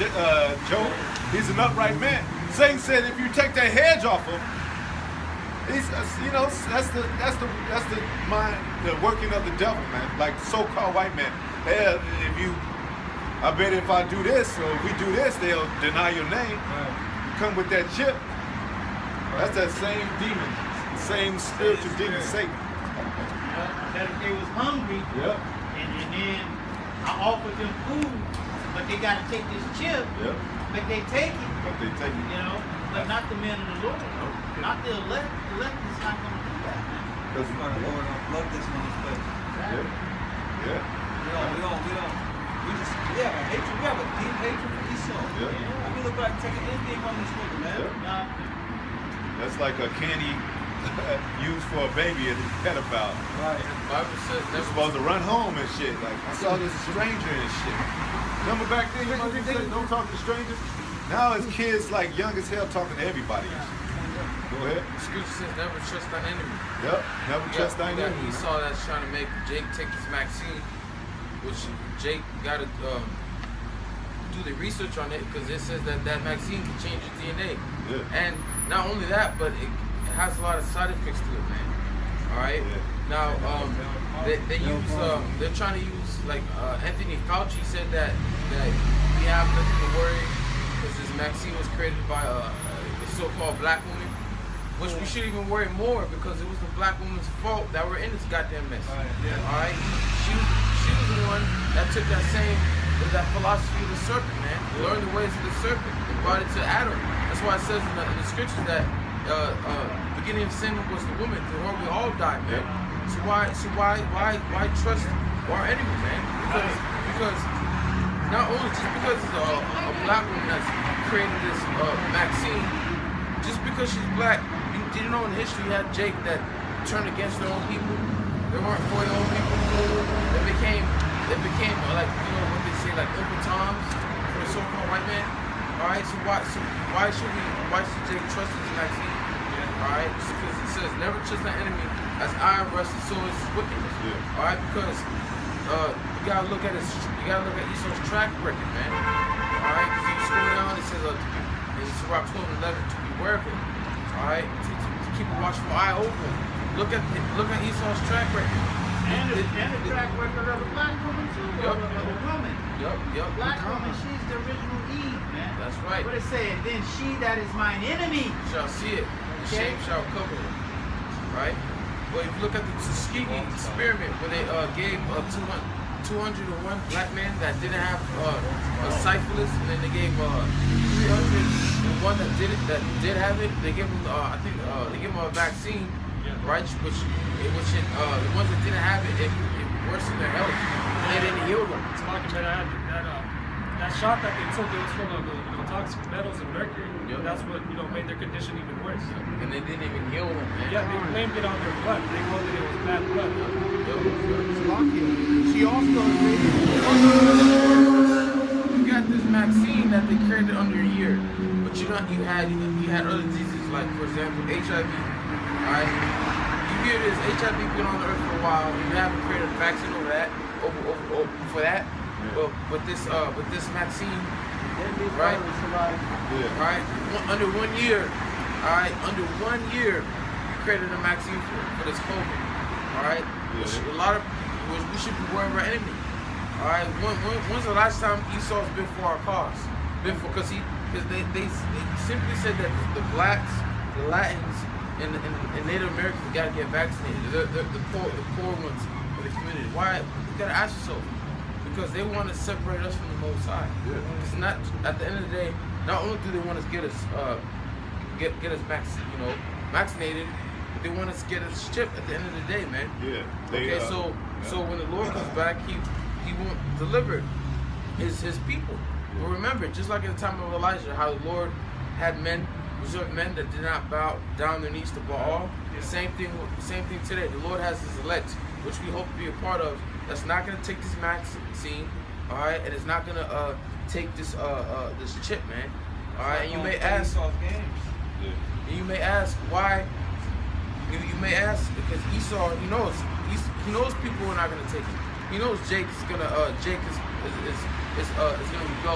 Job? He's an upright man." Satan said, if you take that hedge off him, He's, you know, that's the mind, the working of the devil, man. Like the so-called white man. Hey, I bet if I do this or if we do this, they'll deny your name. You come with that chip. That's that same demon, same spiritual demon, Satan. That if they was hungry, and then I offered them food, but they got to take this chip, but they take it. But they take it. You know, but not the men of the Lord. Not the elect. The elect is not going to do that, man. Because the Lord don't love this one place. We just have a hatred. We have a deep hatred for Esau. We look like taking anything from this nigga, man. That's like a candy used for a baby and a pedophile. Right. The Bible says they're supposed to run home and shit. Like, I saw this stranger and shit. Remember back then, you know, you say don't talk to strangers? Now it's kids like young as hell talking to everybody and shit. Go ahead. The scripture says never trust thine enemy. Never trust thine enemy. Esau that's trying to make Jake take his vaccine, which Jake got to do the research on it because it says that vaccine can change your DNA. And not only that, but it has a lot of side effects to it, man. All right. Now, they're trying to use like Anthony Fauci said that we have nothing to worry because this vaccine was created by a so-called black woman, which we should even worry more because it was the black woman's fault that we're in this goddamn mess. All right. She was the one that took that philosophy of the serpent, man. Learned the ways of the serpent and brought it to Adam. That's why it says in the scriptures that beginning of sin was the woman, to her we all died, man. So why trust our enemy, man? Because not only just because it's a black woman that's created this vaccine, just because she's black, you know in history you had Jake that turned against their own people. They weren't for their own people. They became like, you know what they say, like Uncle Toms for the so-called white man. All right, so why should Jake trust this vaccine? All right, because it says never trust an enemy as iron rusts and so is wickedness. All right, because you gotta look at Esau's track record, man. All right, because you scroll down, it says in Sirach 12:11 to beware of it. All right, to keep a watchful eye over it. Look at Esau's track record. And the track record of a black woman too, of a woman. Black woman, she's the original Eve, man. That's right. What it said, then she that is mine enemy shall see it. The shame shall cover it. Right? But if you look at the Tuskegee experiment where they gave 201 black men that didn't have a syphilis, and then they gave 301 that did have it. They gave them they gave them a vaccine, right? Which the ones that didn't have it, it worsened their health. They didn't heal them. It's talking about that shot that they took, it was full of toxic metals and mercury. That's what made their condition even worse. And they didn't even heal them, man. Yeah, they blamed it on their blood. They know that it was bad blood. She also you got this vaccine that they created under a year, but you had other diseases like, for example, HIV. All right, you hear this HIV been on the earth for a while. You haven't created a vaccine over that, for that. But this vaccine, right? Right. Under 1 year, all right. Under 1 year, you created a vaccine for this COVID. All right. We should be worrying about enemy. All right. When's the last time Esau's been for our cause? Because they simply said that the blacks, the Latins, and Native Americans got to get vaccinated. The poor ones of the community. Why? You gotta ask yourself. Because they want to separate us from the Most High. It's not, at the end of the day, not only do they want to get us vaccinated, but they want us to get us chipped at the end of the day, man. So when the Lord comes back, he won't deliver his people. But remember, just like in the time of Elijah, how the Lord had reserved men that did not bow down their knees to Baal. The same thing today. The Lord has his elect, which we hope to be a part of. That's not gonna take this vaccine, all right, and it's not gonna take this chip, man, all right. And you may ask, why? You may ask because Esau, he knows people are not gonna take it. He knows Jake is gonna rebel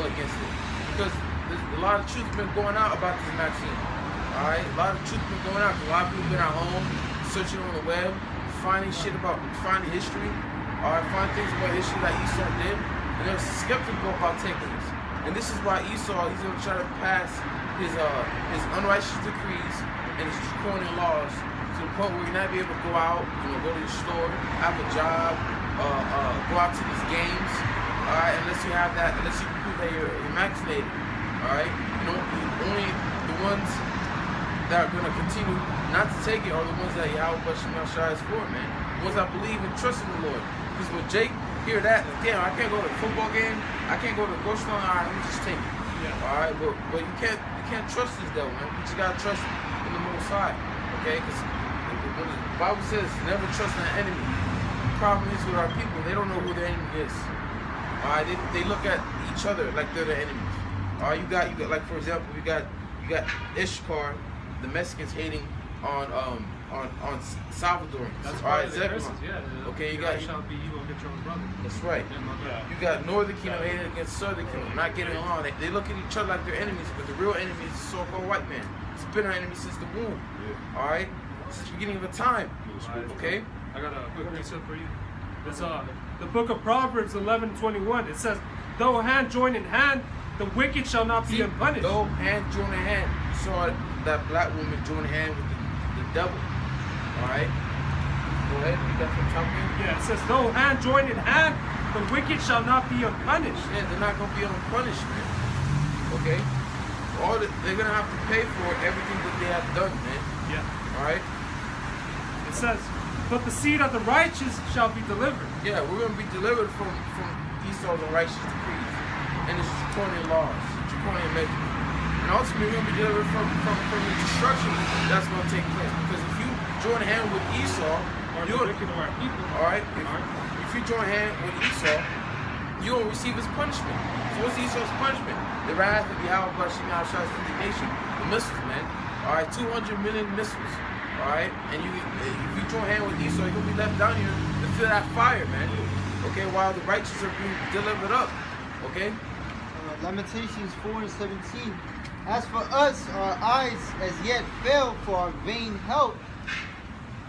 against it because there's a lot of truth been going out about this vaccine, Alright, a lot of truth been going out. A lot of people been at home, searching on the web, finding history. Alright, find things about history that Esau did. And they're skeptical about taking this. And this is why Esau, he's gonna try to pass his unrighteous decrees and his draconian laws to the point where you're not be able to go out, go to the store, have a job, go out to these games. Alright, unless you have that, unless you can prove that you're vaccinated. Alright, only the ones that are going to continue not to take it are the ones that Yahweh Shai is for, man. The ones that believe and trust in the Lord. Because when Jake hear that, damn, I can't go to a football game, I can't go to the grocery store, alright, let me just take it. Yeah. Alright, but you can't trust this devil, man. You just gotta trust in the Most High. Okay? Because when the Bible says never trust an enemy. The problem is with our people, they don't know who their enemy is. Alright, they look at each other like they're the enemies. Alright, you got like for example, you got Ishkar, the Mexicans hating on Salvadorans. That's alright, Zebulon. Yeah. Okay, you got shall be evil against your own brother. That's right. Yeah. You got Northern Kingdom hating against Southern Kingdom, not getting along. They look at each other like they're enemies, but the real enemy is the so-called white man. It's been our enemy since the womb. Yeah. Alright? Since the beginning of the time. Okay? I got a quick reset for you. It's the book of Proverbs 11:21. It says, though hand join in hand, the wicked shall not be punished. Though hand join in hand. You saw that black woman join hand with the devil. Alright? Go ahead, read that from top here. Yeah, it says, though hand join in hand, the wicked shall not be unpunished. Yeah, they're not going to be unpunished, man. Okay? They're going to have to pay for everything that they have done, man. Yeah. Alright? It says, but the seed of the righteous shall be delivered. Yeah, we're going to be delivered from Esau's unrighteous decrees and his draconian laws, draconian measures. And ultimately, we're going to be delivered from the destruction that's going to take place. Because if you join hand with Esau, you're wicked of our people. Alright? If you join hand with Esau, you will receive his punishment. So what's Esau's punishment? The wrath of Yahweh Shai's indignation. The missiles, man. Alright, 200 million missiles. Alright? And if you join hand with Esau, you're going to be left down here to feel that fire, man. Okay? While the righteous are being delivered up. Okay? Lamentations 4:17. As for us, our eyes as yet fail for our vain help.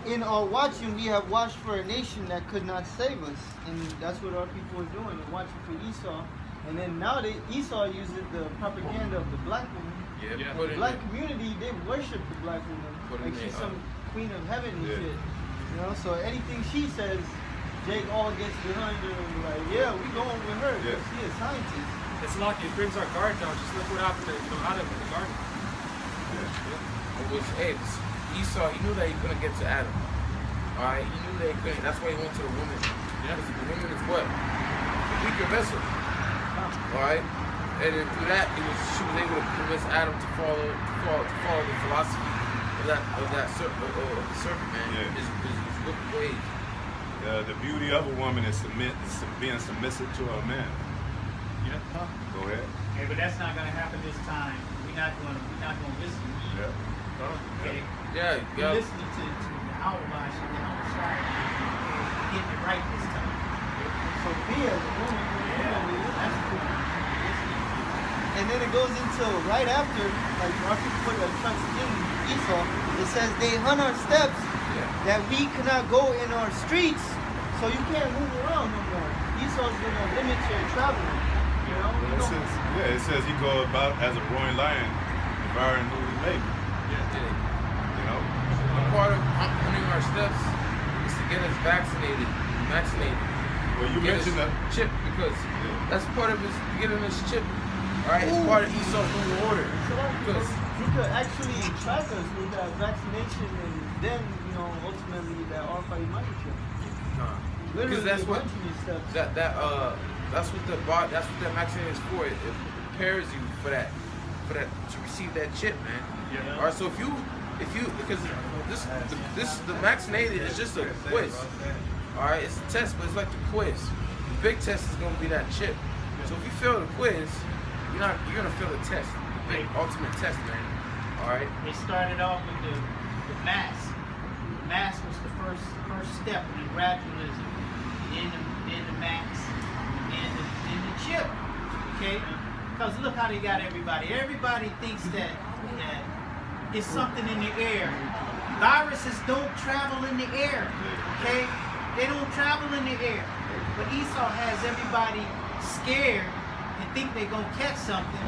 In our watching, we have watched for a nation that could not save us. And that's what our people are doing. They're watching for Esau. And then now Esau uses the propaganda of the black woman. Yeah. The black community, they worship the black woman. Like she's some queen of heaven and shit. You know, so anything she says, Jake all gets behind her and like, yeah, we going with her. Yeah. She a scientist. It's lucky. It brings our guard down. Just look what happened to Adam in the garden. Esau, he knew that he couldn't get to Adam. Alright, he knew that he couldn't. That's why he went to the woman. Yeah. Because the woman is what? The weaker vessel. Alright? And then through that, she was able to convince Adam to follow the philosophy of the serpent, man. Yeah. His wicked ways. The beauty of a woman is being submissive to a man. Yeah. Go ahead. Okay, but that's not gonna happen this time. We're not gonna listen to you. Yeah. Okay. Yeah. We're listening to the outlaw, getting it right this time. So be as a woman. That's cool. And then it goes into right after, like our people put a trust in Esau. It says they hunt our steps that we cannot go in our streets, so you can't move around no more. Esau's gonna limit your traveling. You know? It says he go about as a roaring lion, devouring who he may. Yeah. You know? Part of hunting our steps is to get us vaccinated. Well, you mentioned that chip because that's part of his getting this chip. Alright, it's part of Esau's new order. Because you could actually track us with that vaccination and then, ultimately that RFID microchip. Because that's what that's what that vaccine is for. It prepares you for that to receive that chip, man. Yeah. Alright, so if you because the vaccinated is just a quiz. Alright, it's a test, but it's like the quiz. The big test is gonna be that chip. So if you fail the quiz, you're gonna fail the test, the big ultimate test, man. Alright? They started off with the mask. The mask was the first step in the gradualism. Then the mask, then the chip. Okay? Because look how they got everybody. Everybody thinks that is something in the air. Viruses don't travel in the air, okay? They don't travel in the air. But Esau has everybody scared and think they're going to catch something.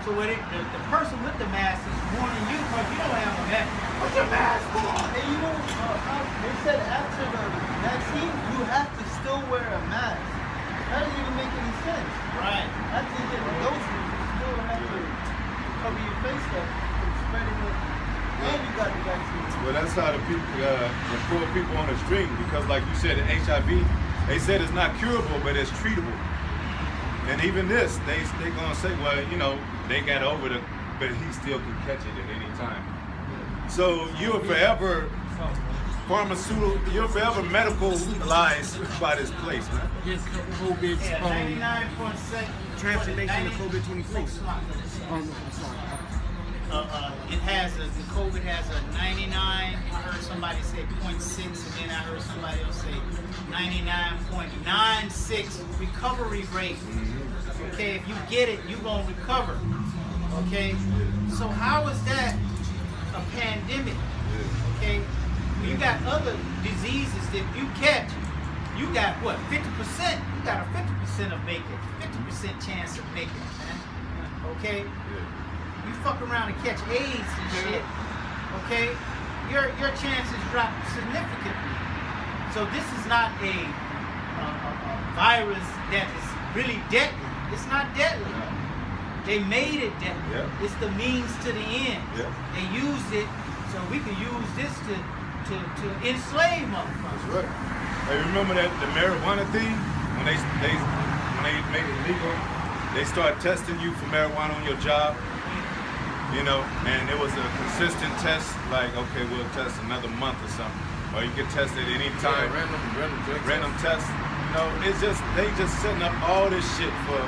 So when the person with the mask is warning you because you don't have a mask. Put your mask on! And you know, they said after the vaccine, you have to still wear a mask. That doesn't even make any sense. Right. After you get the doses, you still have to cover your face up from spreading it. And you got the vaccine. Well, that's how the people, the poor people on the street, because like you said, the HIV, they said it's not curable, but it's treatable. And even this, they gonna say, well, you know, they got over it, but he still can catch it at any time. So you're forever pharmaceutical, you're forever medicalized by this place, man. Yes, COVID's 99.6 transformation of COVID-24. Oh, no, sorry. It has the COVID has a 99. I heard somebody say 0.6, and then I heard somebody else say 99.96 recovery rate. Okay, if you get it, you're gonna recover. Okay, so how is that a pandemic? Okay, you got other diseases that you catch. You got what? 50%. You got a 50% of making, 50% chance of making it, man. Okay. You fuck around and catch AIDS and shit, okay? Your chances drop significantly. So this is not a virus that is really deadly. It's not deadly. They made it deadly. Yeah. It's the means to the end. Yeah. They used it so we can use this to enslave motherfuckers. That's right. Hey, remember that the marijuana thing when they made it legal? They started testing you for marijuana on your job. You know, and it was a consistent test, like, okay, we'll test another month or something. Or you can test it any time. Yeah, random test. You know, it's just, they just setting up all this shit for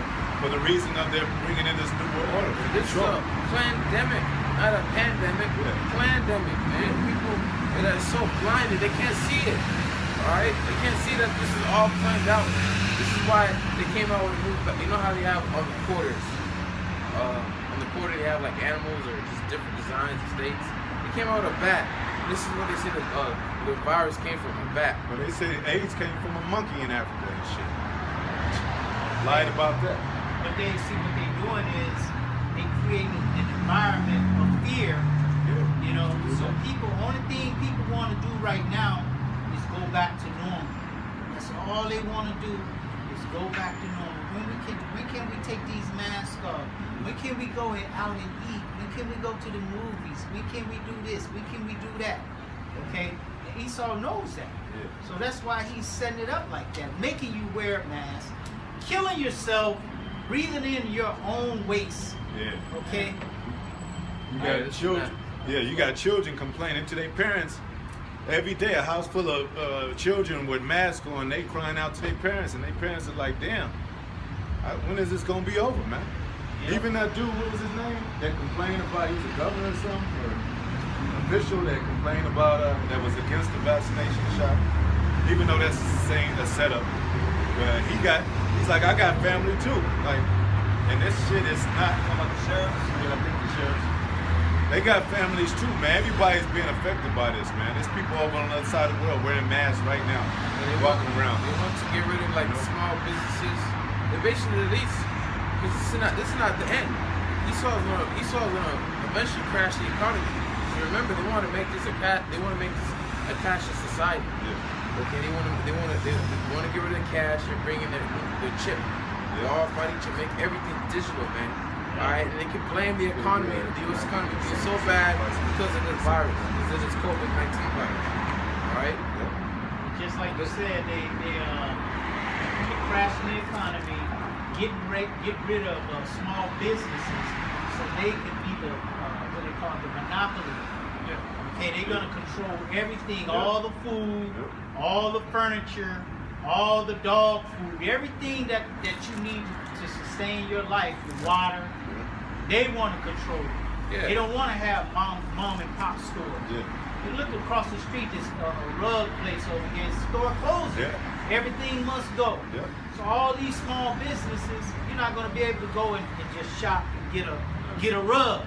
the reason of their bringing in this new world order. This is a pandemic, not a pandemic. Yeah. Pandemic, man. People that are so blinded, they can't see it. Alright? They can't see that this is all planned out. This is why they came out with a new, you know how they have on the quarters? On the quarter they have like animals or just different designs and states. They came out with a bat. This is what they say the virus came from, a bat. But they say AIDS came from a monkey in Africa and shit. Lied about that. But they see what they're doing is they creating an environment of fear. Yeah. You know, so only thing people want to do right now is go back to normal. That's all they want to do is go back to normal. When can we take these masks off? When can we go out and eat? When can we go to the movies? When can we do this? When can we do that? Okay? And Esau knows that. Yeah. So that's why he's setting it up like that, making you wear a mask, killing yourself, breathing in your own waste. Yeah. Okay? You got children. Yeah, you got children complaining to their parents every day. A house full of children with masks on, they crying out to their parents, and their parents are like, "Damn, when is this gonna be over, man?" Yeah. Even that dude, what was his name? That complained about he was a governor or something, or an official that complained about that was against the vaccination shot. Even though that's a setup, but he's like, I got family too, like, and this shit is not. How about the sheriffs? Yeah, I think the sheriffs. They got families too, man. Everybody's being affected by this, man. There's people over on the other side of the world wearing masks right now, walking around. They want to get rid of like small businesses. They basically release, because this is not the end. Esau's gonna eventually crash the economy. So remember, they want to make this a cashless society. Yeah. Okay, they want to get rid of the cash and bring in the chip. The RFID chip, make everything digital, man. Alright, and they can blame the economy, the U.S. economy being so bad because of this virus, because of this COVID-19 virus. Alright? Just like you said, they crashing the economy, get rid of small businesses so they can be the what they call the monopoly. Okay, they're gonna control everything, all the food, all the furniture, all the dog food, everything that you need to sustain your life, the water. They want to control it. Yeah. They don't want to have mom and pop stores. Yeah. You look across the street, there's a rug place over here, store closing. Yeah. Everything must go. Yeah. So all these small businesses, you're not going to be able to go and just shop and get a rug.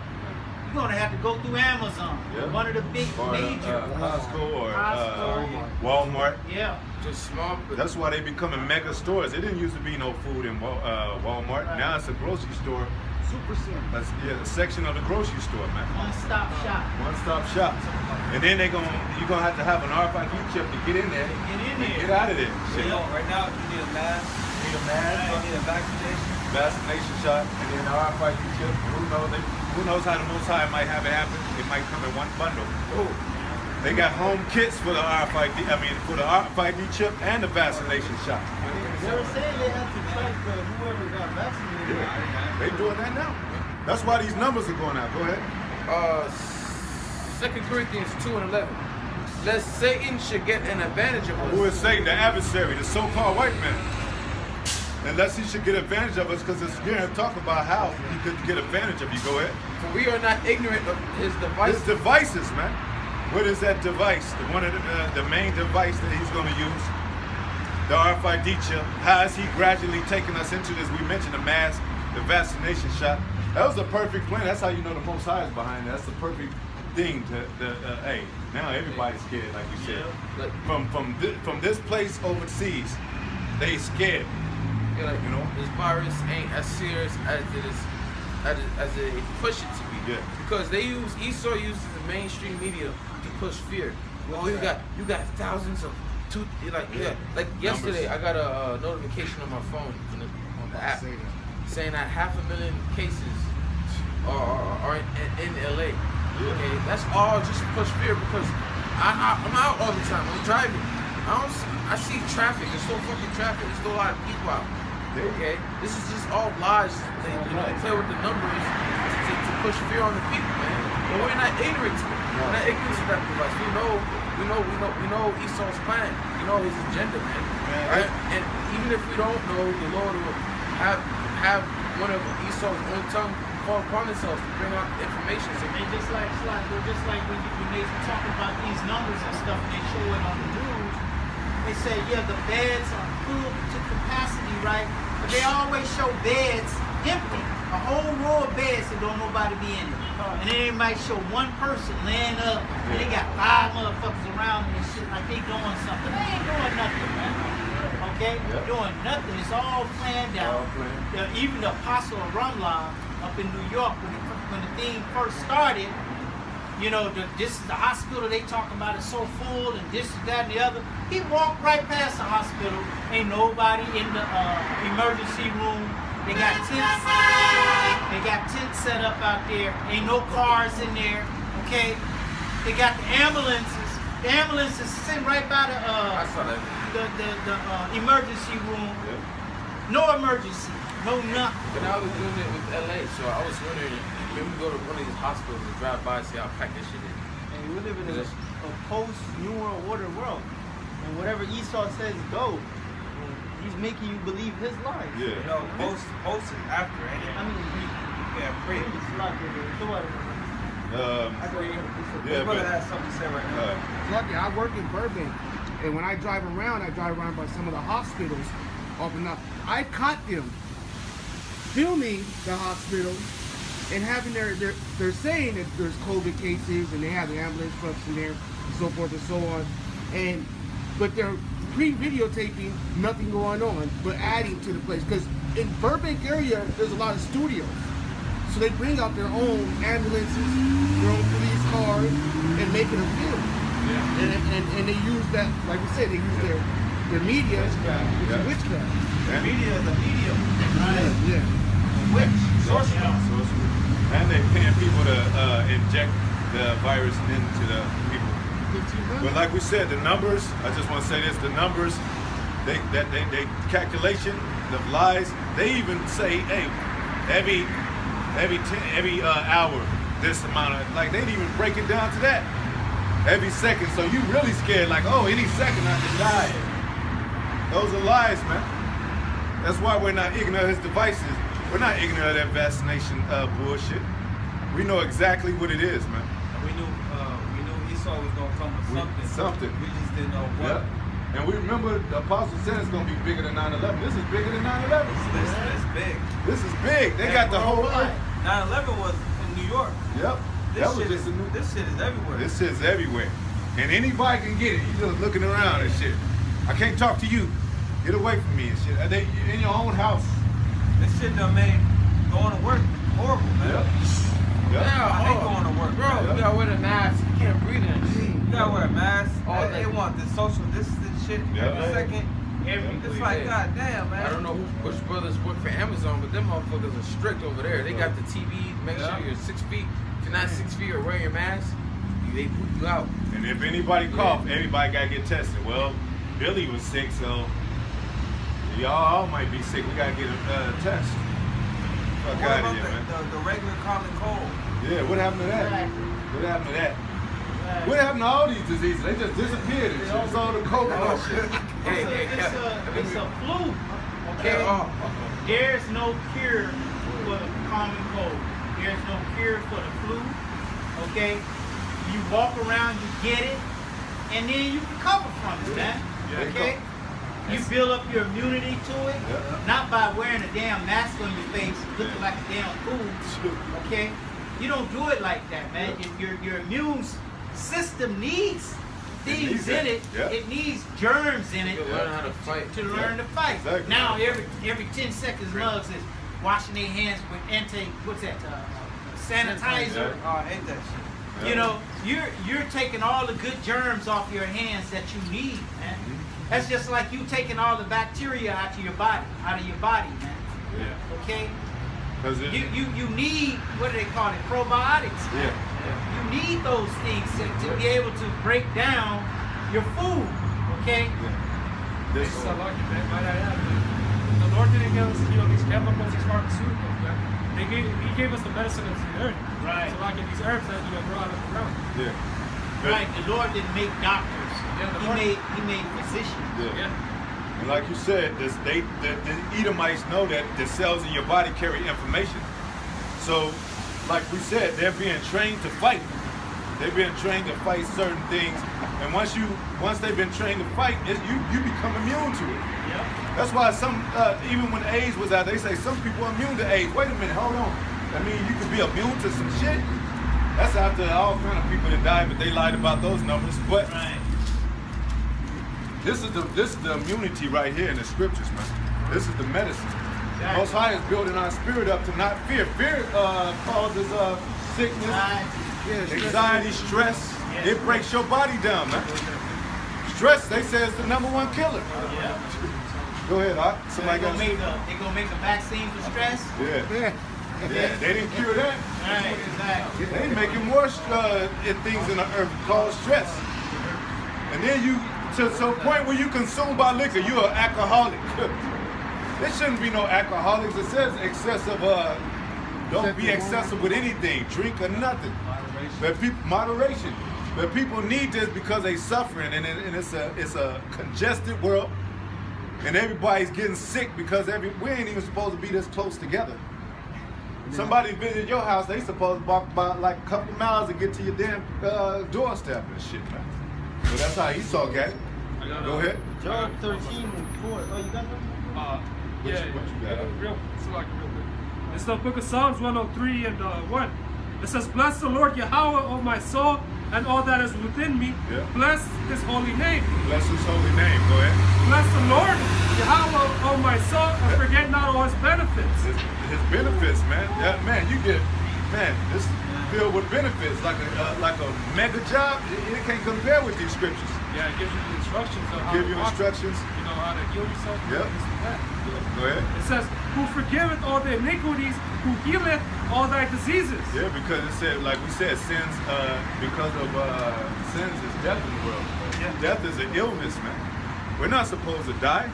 you're gonna have to go through Amazon, one of the big major Costco or Walmart. Walmart. Yeah. Just small. That's why they becoming mega stores. It didn't used to be no food in Walmart. Right. Now it's a grocery store. Super center. That's a section of the grocery store, man. One-stop shop. One-stop shop. And then you're gonna have to have an RFID chip to get in there. Get in there. Get out of there. Shit. You know, right now you need a mask. Need a mask. You need a vaccination. Vaccination shot, and then the RFID chip. Who knows how the Most High might have it happen? It might come in one bundle. They got home kits for the for the RFID chip and the vaccination shot. They were saying they had to track whoever got vaccinated. Yeah. They doing that now. That's why these numbers are going out. Go ahead. 2 Corinthians 2:11. Lest Satan should get an advantage of us. Who is Satan? The adversary, the so-called white man. Unless he should get advantage of us, because it's here to talk about how he could get advantage of you. Go ahead. For we are not ignorant of his devices. His devices, man. What is that device? One of the main device that he's going to use. The RFID chip. How is he gradually taking us into this? We mentioned the mask, the vaccination shot. That was a perfect plan. That's how you know the Most High is behind that. That's the perfect thing to. Hey, now everybody's scared, like you said. From this place overseas, they scared. Yeah, like, you know, this virus ain't as serious as it is, as they push it to be. Yeah. Because Esau uses the mainstream media to push fear. Oh, you got thousands of like yesterday I got a notification on my phone on the app saying that 500,000 cases are in LA. Okay, that's all just to push fear because I'm out all the time. I'm driving. I see traffic. There's still fucking traffic. There's still a lot of people out. Okay, this is just all lies. They play with the numbers to push fear on the people, man. But we're not ignorant to it. We're not ignorant to that device. We know Esau's plan. We know his agenda, man. Right? And even if we don't know, the Lord will have one of Esau's own tongue fall upon themselves to bring out information. So And just like when they talk about these numbers and stuff, and they show it on the news, they say, yeah, the beds are full to capacity, right? But they always show beds empty, a whole row of beds that don't nobody be in it. And then they might show one person laying up, and they got 5 motherfuckers around them and shit like they doing something. They ain't doing nothing, man. Okay? They're doing nothing. It's all planned out. Even the Apostle of Ramlah up in New York, when the thing first started, you know, this is the hospital they talking about is so full and this, that, and the other. He walked right past the hospital. Ain't nobody in the emergency room. They got tents. They got tents set up out there. Ain't no cars in there. Okay. They got the ambulances. The ambulance is sitting right by the emergency room. No emergency. No nothing. But I was doing it with LA, so I was wondering when we go to one of these hospitals and drive by and see how packed this shit is. And we live in a post-New World Order world. And whatever Esau says go, he's making you believe his lies. Yeah. You know, post and after, ain't it? I mean, It's like His brother has something to say right now. Lucky, I work in Burbank, and when I drive around by some of the hospitals. Often enough, I caught them filming the hospital and having they're saying that there's COVID cases and they have the ambulance trucks in there and so forth and so on, but they're pre-videotaping nothing going on, but adding to the place because in Burbank area there's a lot of studios, so they bring out their own ambulances, their own police cars, and make it a film. Yeah. And they use that, like we said, they use their media, which is witchcraft. Media is a medium, right? Yeah. Witch, sorcery. And they paying people to inject the virus into the people. But like we said, the numbers, I just want to say this, the numbers, they calculation, the lies, they even say, hey, every hour, this amount of, like they'd even break it down to that. Every second, so you really scared, like, oh, any second I could die. Those are lies, man. That's why we're not ignorant of his devices. We're not ignorant of that vaccination bullshit. We know exactly what it is, man. We knew Esau was gonna come with something. We just didn't know what. Yeah. And we remember the apostle said it's gonna be bigger than 9/11. This is bigger than 9/11. This is big. This is big. They got the whole earth. 9/11 was in New York. Yep. That was just a new. This shit is everywhere. This shit's everywhere. And anybody can get it. You just looking around and shit. I can't talk to you. Get away from me and shit. Are they in your own house? This shit done made going to work horrible, man. I hate going to work, bro. You gotta wear the mask. You can't breathe in. You gotta wear a mask. They day. want the social distance shit every second. It's like, goddamn, man. I don't know which brothers work for Amazon, but them motherfuckers are strict over there. They got the TV. Make sure you're 6 feet. If you're not 6 feet or wearing your mask, they poop you out. And if anybody cough, everybody gotta get tested. Well, Billy was sick, so y'all all might be sick. We gotta get a test. Fuck What out about of here, man. the regular common cold? Yeah, what happened to that? What happened to that? What happened to all these diseases? They just disappeared and shit. It's all the COVID and shit. It's a flu. Okay? There's no cure for the common cold. There's no cure for the flu. Okay? You walk around, you get it, and then you recover from it, man. Okay? You build up your immunity to it, not by wearing a damn mask on your face, looking like a damn fool. Okay? You don't do it like that, man. Your immune system needs things in it. It needs germs in it to learn how to fight. To learn to fight. Exactly. Now every 10 seconds, mugs is washing their hands with sanitizer. Oh, I hate that shit. You know, you're taking all the good germs off your hands that you need, man. That's just like you taking all the bacteria out of your body, man. Okay? You need, what do they call it, probiotics. You need those things to be able to break down your food. Okay? This is a lucky man. The Lord didn't give us, these chemicals, these pharmaceuticals, man. He gave us the medicine of the earth. Right. So like these herbs that grow out of the ground. Right. The Lord didn't make doctors. He made physicians. And like you said, the Edomites know that the cells in your body carry information. So, like we said, they're being trained to fight. They're being trained to fight certain things. And once they've been trained to fight, you become immune to it. That's why even when AIDS was out, they say some people are immune to AIDS. Wait a minute, hold on. I mean, you could be immune to some shit. That's after all kind of people that died, but they lied about those numbers. But this is the immunity right here in the scriptures, man. This is the medicine. Exactly. Most High is building our spirit up to not fear. Fear causes sickness, anxiety, stress. It breaks your body down, man. Stress, they say, is the #1 killer. Go ahead, Art. Somebody they gonna make a vaccine for stress? Yeah, they didn't cure that. Right, exactly. They making more things in the earth called stress. And then to a point where you consumed by liquor, you're an alcoholic. There shouldn't be no alcoholics. It says excessive, don't be excessive with anything, drink or nothing. Moderation. But people need this because they suffering, and it's a congested world, and everybody's getting sick because we ain't even supposed to be this close together. Somebody visit your house, they supposed to walk by like a couple miles to get to your damn doorstep and shit, man. So that's how Esau got it. Go ahead. Job 13:4. Oh, you got that? What you got? Real quick. It's the book of Psalms 103 and 1. It says, "Bless the Lord Yahweh, O my soul, and all that is within me. Bless His holy name." Bless His holy name. Go ahead. Bless the Lord Yahweh, O my soul, and forget not all His benefits. His benefits, man. You get, this filled with benefits, like a mega job. It can't compare with these scriptures. Yeah, it gives you the instructions on how give you instructions. You know how to heal yourself. Go ahead. It says, "Who forgiveth all the iniquities, who healeth all thy diseases." Yeah, because it said, like we said, sins, because of sins is death in the world. Death is an illness, man. We're not supposed to die.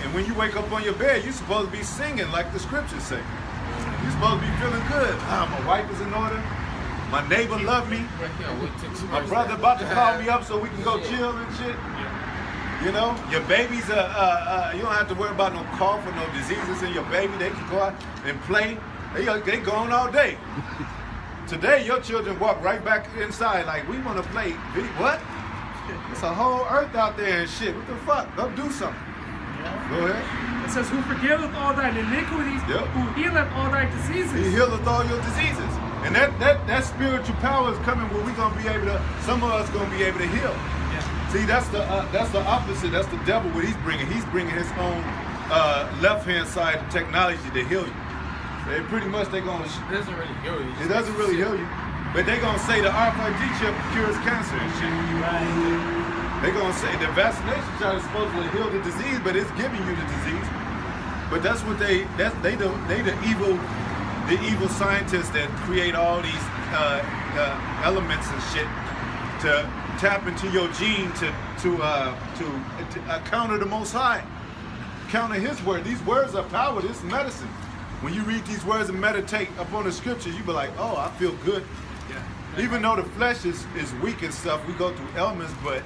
And when you wake up on your bed, you're supposed to be singing like the scriptures say. You're supposed to be feeling good. My wife is in order. My neighbor love me. My brother about to call me up so we can go chill and shit. You know, your babies, you don't have to worry about no cough or no diseases in your baby. They can go out and play. They gone all day. Today, your children walk right back inside like, we want to play. What? It's a whole earth out there and shit. What the fuck? Go do something. Go ahead. It says, "Who forgiveth all thine iniquities, who healeth all thy diseases." He healeth all your diseases. And that spiritual power is coming where we're gonna be able to. Some of us gonna be able to heal. Yeah. See, that's the opposite. That's the devil. What he's bringing. He's bringing his own left-hand side technology to heal you. They pretty much they gonna. It doesn't really heal you. It doesn't really heal you, but they gonna say the RFID chip cures cancer and shit. Right. They gonna say the vaccination shot is supposed to heal the disease, but it's giving you the disease. But that's what they the evil scientists that create all these elements and shit to tap into your gene to counter the Most High, counter His word. These words are power. This is medicine. When you read these words and meditate upon the scriptures, you be like, oh, I feel good. Yeah. Even though the flesh is weak and stuff, we go through ailments, but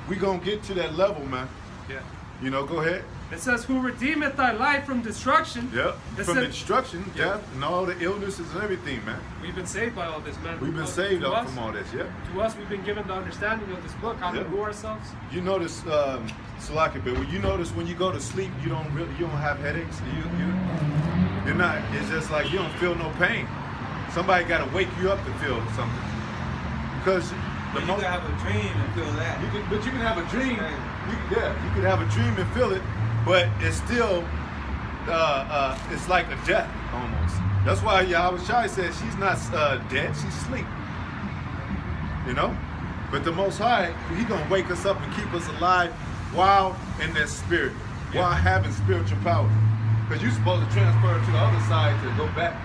we gonna get to that level, man. Yeah. You know, go ahead. It says, who redeemeth thy life from destruction. Yep. It From said, destruction, death, and all the illnesses and everything, man. we've been saved by all this, man. We've been saved up from all this, yeah. To us, we've been given the understanding of this book, how to rule ourselves. You notice, Salaki, but when you notice when you go to sleep, you don't have headaches. You're not. It's just like you don't feel no pain. Somebody got to wake you up to feel something. Because But you can have a dream and feel that. But you can have a dream. You can have a dream and feel it, but it's still, it's like a death almost. That's why Yahweh Shai said she's not dead, she's asleep. You know? But the Most High, He gonna wake us up and keep us alive while in that spirit, while having spiritual power. Because you're supposed to transfer to the other side to go back.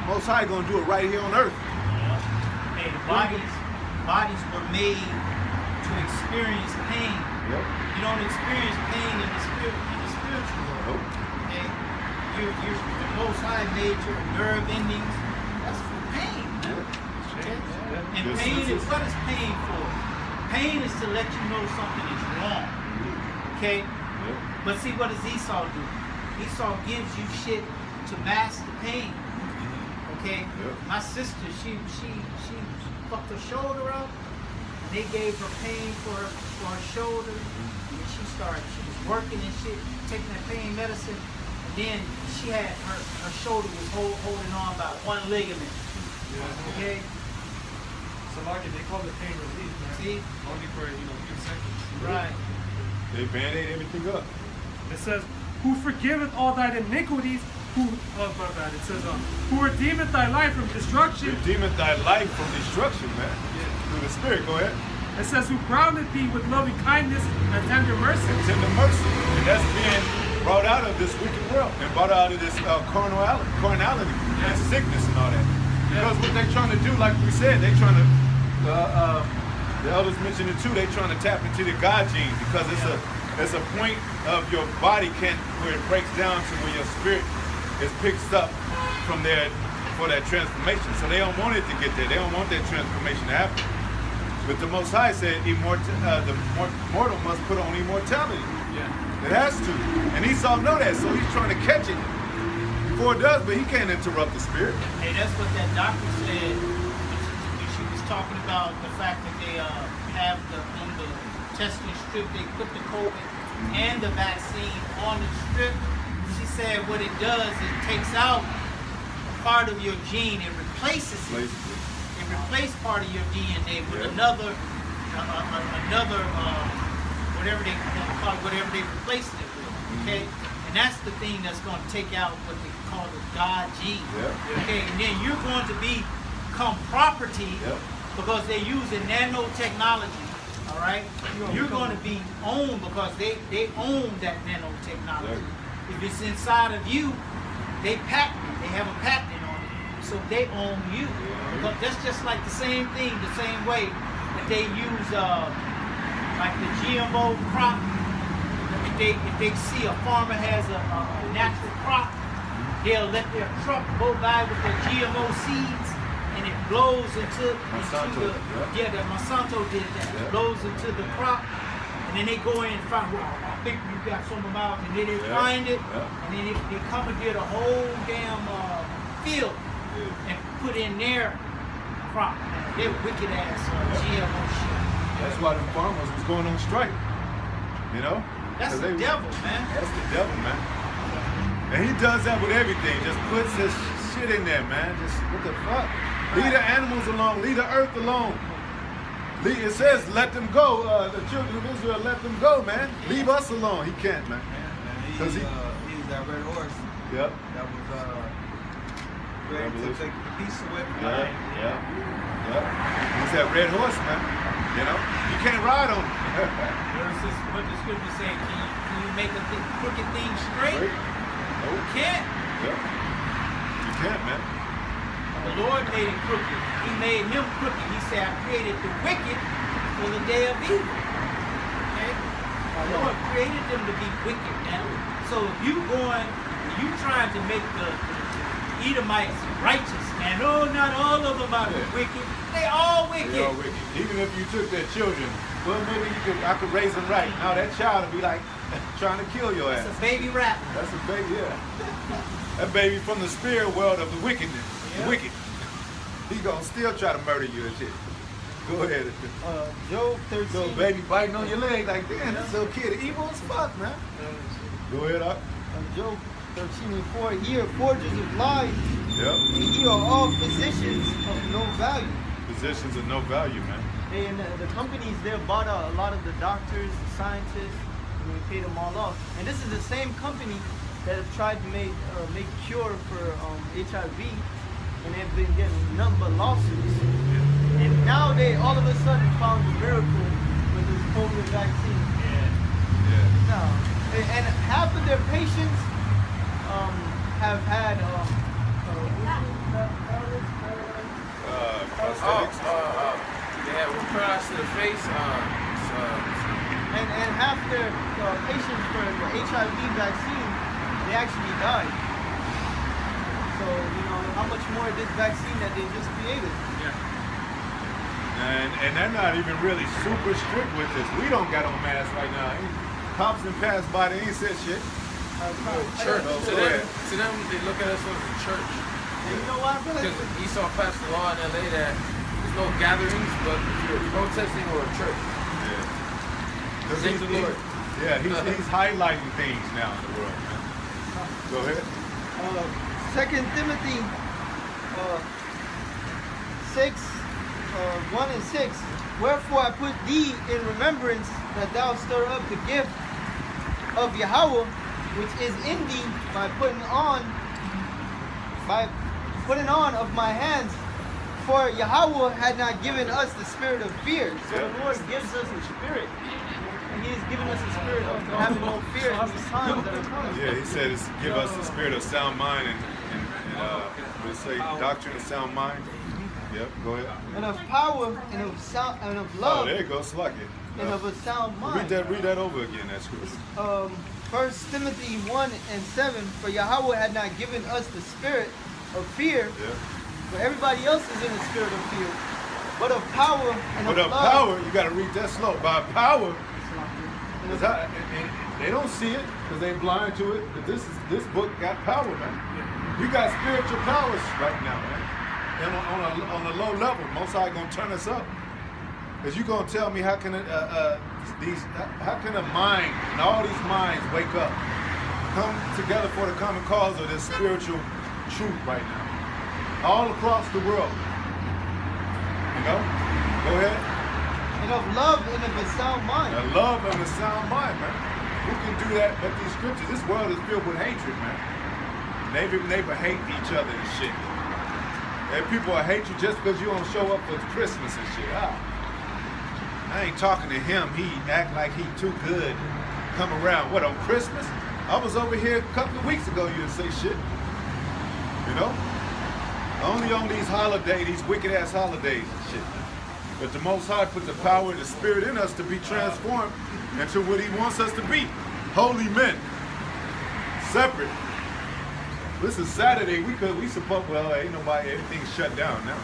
Most High gonna do it right here on earth. Hey, the bodies were made to experience pain. Yep. You don't experience pain in the spiritual world. Nope. Okay? The Most High made your nerve endings. That's for pain. Okay? And Yes, pain yes, is, yes. what is pain for? Pain is to let you know something is wrong. Okay? Yep. But see, what does Esau do? Esau gives you shit to mask the pain. Okay? Yep. My sister, she fucked her shoulder up. And they gave her pain for her shoulder. And she was working and shit, taking that pain medicine. And then she had her shoulder was holding on by one ligament. Okay? So like they call it pain relief, man. See? Only for, a few seconds. Right. They band-aid everything up. It says, who forgiveth all thine iniquities, it says, who redeemeth thy life from destruction. Redeemeth thy life from destruction, man. Through the Spirit, go ahead. It says, who crowneth thee with loving kindness and tender mercy. And tender mercy. And that's being brought out of this wicked world and brought out of this carnality and sickness and all that. Because what they're trying to do, like we said, they're trying to, the elders mentioned it too, they're trying to tap into the God gene because it's a point of your body where it breaks down to where your spirit is picked up from there for that transformation. So they don't want it to get there. They don't want that transformation to happen. But the Most High said the mortal must put on immortality. Yeah. It has to. And Esau know that, so he's trying to catch it before it does, but he can't interrupt the spirit. Hey, that's what that doctor said when she was talking about the fact that they have on the testing strip, they put the COVID and the vaccine on the strip. She said what it does, it takes out part of your gene and replaces it. It replaces part of your DNA with another whatever they call it, whatever they replaced it with. Okay? And that's the thing that's going to take out what they call the God gene. Okay? And then you're going to become property because they're using nanotechnology. All right? You're going to be owned because they own that nanotechnology. If it's inside of you, they patent it. They have a patent on it. So they own you. Because that's just like the same thing, the same way that they use like the GMO crop. If they see a farmer has a natural crop, they'll let their truck go by with their GMO seeds and it blows into the Monsanto did that. It blows into the crop and then they go in and find, well, I think you got some of them, and then they find it and then they come and get a whole damn field and put in their crop. They're wicked ass GMO shit. That's why the farmers was going on strike. You know? That's the devil, man. That's the devil, man. And he does that with everything. Just puts this shit in there, man. Just, what the fuck? I Leave the animals alone. Leave the earth alone. It says, let them go. The children of Israel, let them go, man. Leave us alone. He can't, man. Because he's that red horse. Yep. That was ready to take the peace away from Yeah. He's that red horse, man. You know, you can't ride on him. What the scripture say? Can you make a crooked thing straight? No. You can't. Yep. You can't, man. The Lord made it crooked. He made him crooked. He said, I created the wicked for the day of evil. Okay? The Lord created them to be wicked now. So if you trying to make the Edomites righteous, man, no, not all of them are wicked. They all wicked. They all wicked. Even if you took their children, well, maybe I could raise them right. Now that child would be like trying to kill your ass. That's a baby rap. That's a baby, yeah. That baby from the spirit world of the wickedness. The wicked. He gonna still try to murder you and shit. Go ahead. Job 13. Little baby biting on your leg like, damn, this little kid evil as fuck, man. Go ahead, Doc. Job 13:4. Ye are forgers of lies, Yep. and ye are all physicians of no value. Physicians of no value, man. And the companies there bought out a lot of the doctors, the scientists, and they paid them all off. And this is the same company that have tried to make cure for HIV, and they've been getting nothing but lawsuits. And now they all of a sudden found a miracle with this COVID vaccine. Yeah. Now, and half of their patients have had Yeah, with paralysis to the face. and half their patients for the HIV vaccine, they actually died. So, you know, how much more this vaccine that they just created? And they're not even really super strict with this. We don't got on masks right now. Cops and passed by, they ain't said shit. Church. Oh, To go ahead. them, they look at us as a church. And you know what? Because Esau passed the law in LA that there's no gatherings, but if you're protesting or a church. Yeah. Thank the Lord. Yeah, he's highlighting things now in the world, man. Go ahead. 2 Timothy 6, 1 and 6. Wherefore I put thee in remembrance that thou stir up the gift of Yahweh, which is in thee by putting on of my hands. For Yahweh had not given us the spirit of fear. So the Lord gives us a spirit. And He has given us a spirit of having no fear in these times that are coming. Yeah, he said it's give us the spirit of sound mind and what it say, doctrine of sound mind. Yep, go ahead. And of power and of sound and of love. Oh, there you go, Slucky. And of a sound mind. Read that over again, that scripture. 1 Timothy 1 and 7. For Yahweh had not given us the spirit of fear, but everybody else is in the spirit of fear, but of power and But of of love. power, you got to read that slow. By power, and they don't see it because they blind to it. But this book got power, man. You got spiritual powers right now, man. And on a low level, Most High gonna turn us up. Cause you gonna tell me how can a mind and all these minds wake up, come together for the common cause of this spiritual truth right now, all across the world. You know, go ahead. And of love and of a sound mind. A love and a sound mind, man. Who can do that but these scriptures? This world is filled with hatred, man. Neighbor hate each other and shit. And people will hate you just because you don't show up for Christmas and shit. I ain't talking to him. He act like he too good. Come around. What, on Christmas? I was over here a couple of weeks ago. You didn't say shit. You know? Only on these holidays, these wicked ass holidays and shit. But the Most High put the power and the spirit in us to be transformed into what He wants us to be. Holy men. Separate. This is Saturday. We supposed, well, ain't nobody, everything's shut down now.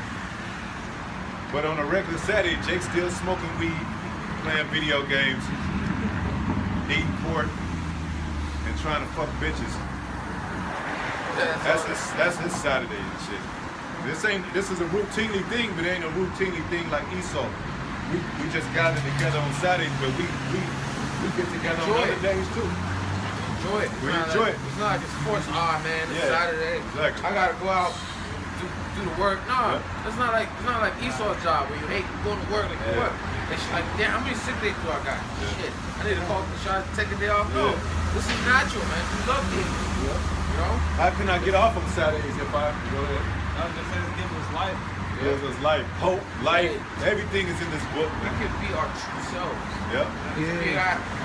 But on a regular Saturday, Jake's still smoking weed, playing video games, eating pork, and trying to fuck bitches. That's his Saturday and shit. This is a routinely thing, but it ain't a routinely thing like Esau. We just gather together on Saturdays, but we get together on other days too. Enjoy it. We enjoy it. It's not like it's forced. Man, it's Saturday. Exactly. I gotta go out, do the work. No, it's not like Esau's job where you hate going to work. Like you work. And she's like, damn, how many sick days do I got? Shit, I need to call the shot, take a day off. No, this is natural, man. We love it. You know? How can I get off on Saturdays if I go ahead? I was just saying, give us life. Gives us life, hope, life. Everything is in this book, We man. can be our true selves. Yep.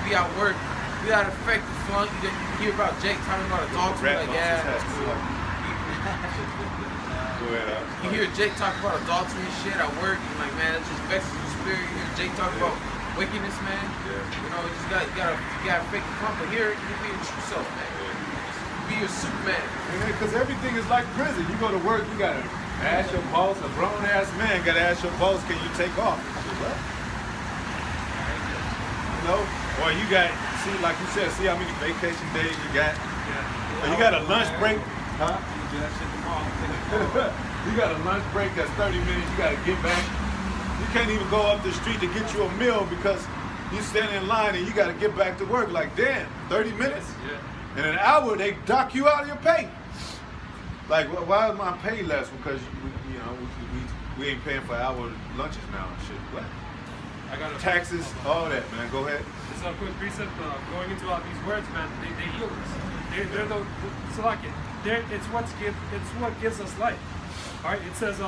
Be at work. We got to affect the flunk. You hear about Jake talking about adultery. Like, yeah, that's cool. Go ahead, You hear Jake talk about adultery and shit at work, and like, man, it just vexes your spirit. You hear Jake talk about wickedness, man. You know, you gotta fake the front, but here you can be your true self, man. Be your Superman. Because everything is like prison. You go to work, you gotta ask your boss. A grown ass man gotta ask your boss, can you take off? What? You know, or you got like you said, see how many vacation days you got. Or you got a lunch break, huh? You got a lunch break that's 30 minutes. You got to get back. You can't even go up the street to get you a meal because you stand in line and you got to get back to work. Like, damn, 30 minutes? In an hour, they dock you out of your pay. Like, why is my pay less? Because we ain't paying for hour lunches now and shit. What? I got Taxes, all that, man. Go ahead. It's a quick precept going into all these words, man. They heal us. They're it's like it's what gives us life. All right. It says,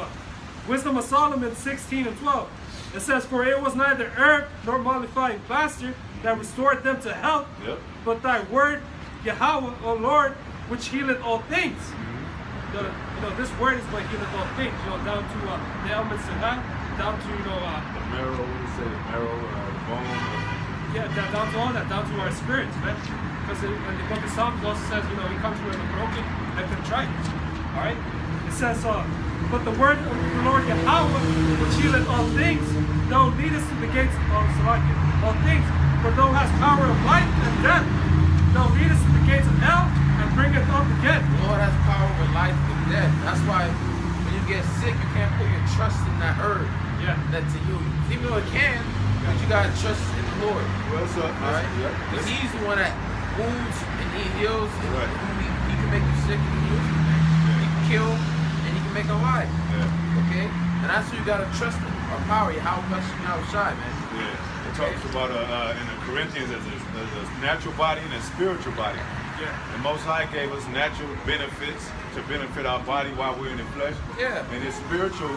Wisdom of Solomon 16:12. It says, for it was neither herb nor mollifying plaster that restored them to health, but thy word, Yahweh, O Lord, which healeth all things. This word is what healeth all things. Down to the elements in that, down to the marrow. What do you say? The marrow, the bone. Down to all that, down to our spirits, man. Because in the book of Psalms it also says, he comes to the broken and contrite. All right. It says, but the word of the Lord Yahweh, which healeth all things, thou leadest to the gates of all things. For thou hast power of life and death. Thou leadest to the gates of hell and bringeth up again. The Lord has power over life and death. That's why when you get sick, you can't put your trust in that herb that to heal you. Even though it can, but you gotta trust in the Lord. What's up? All right? Because He's the one that wounds and He heals. And he can make you sick and He heals you. He can kill and He can make alive. Okay? And that's who you gotta trust in. Our power, how much you know shine, man. It talks about in the Corinthians there's a natural body and a spiritual body. The Most High gave us natural benefits to benefit our body while we're in the flesh. And His spiritual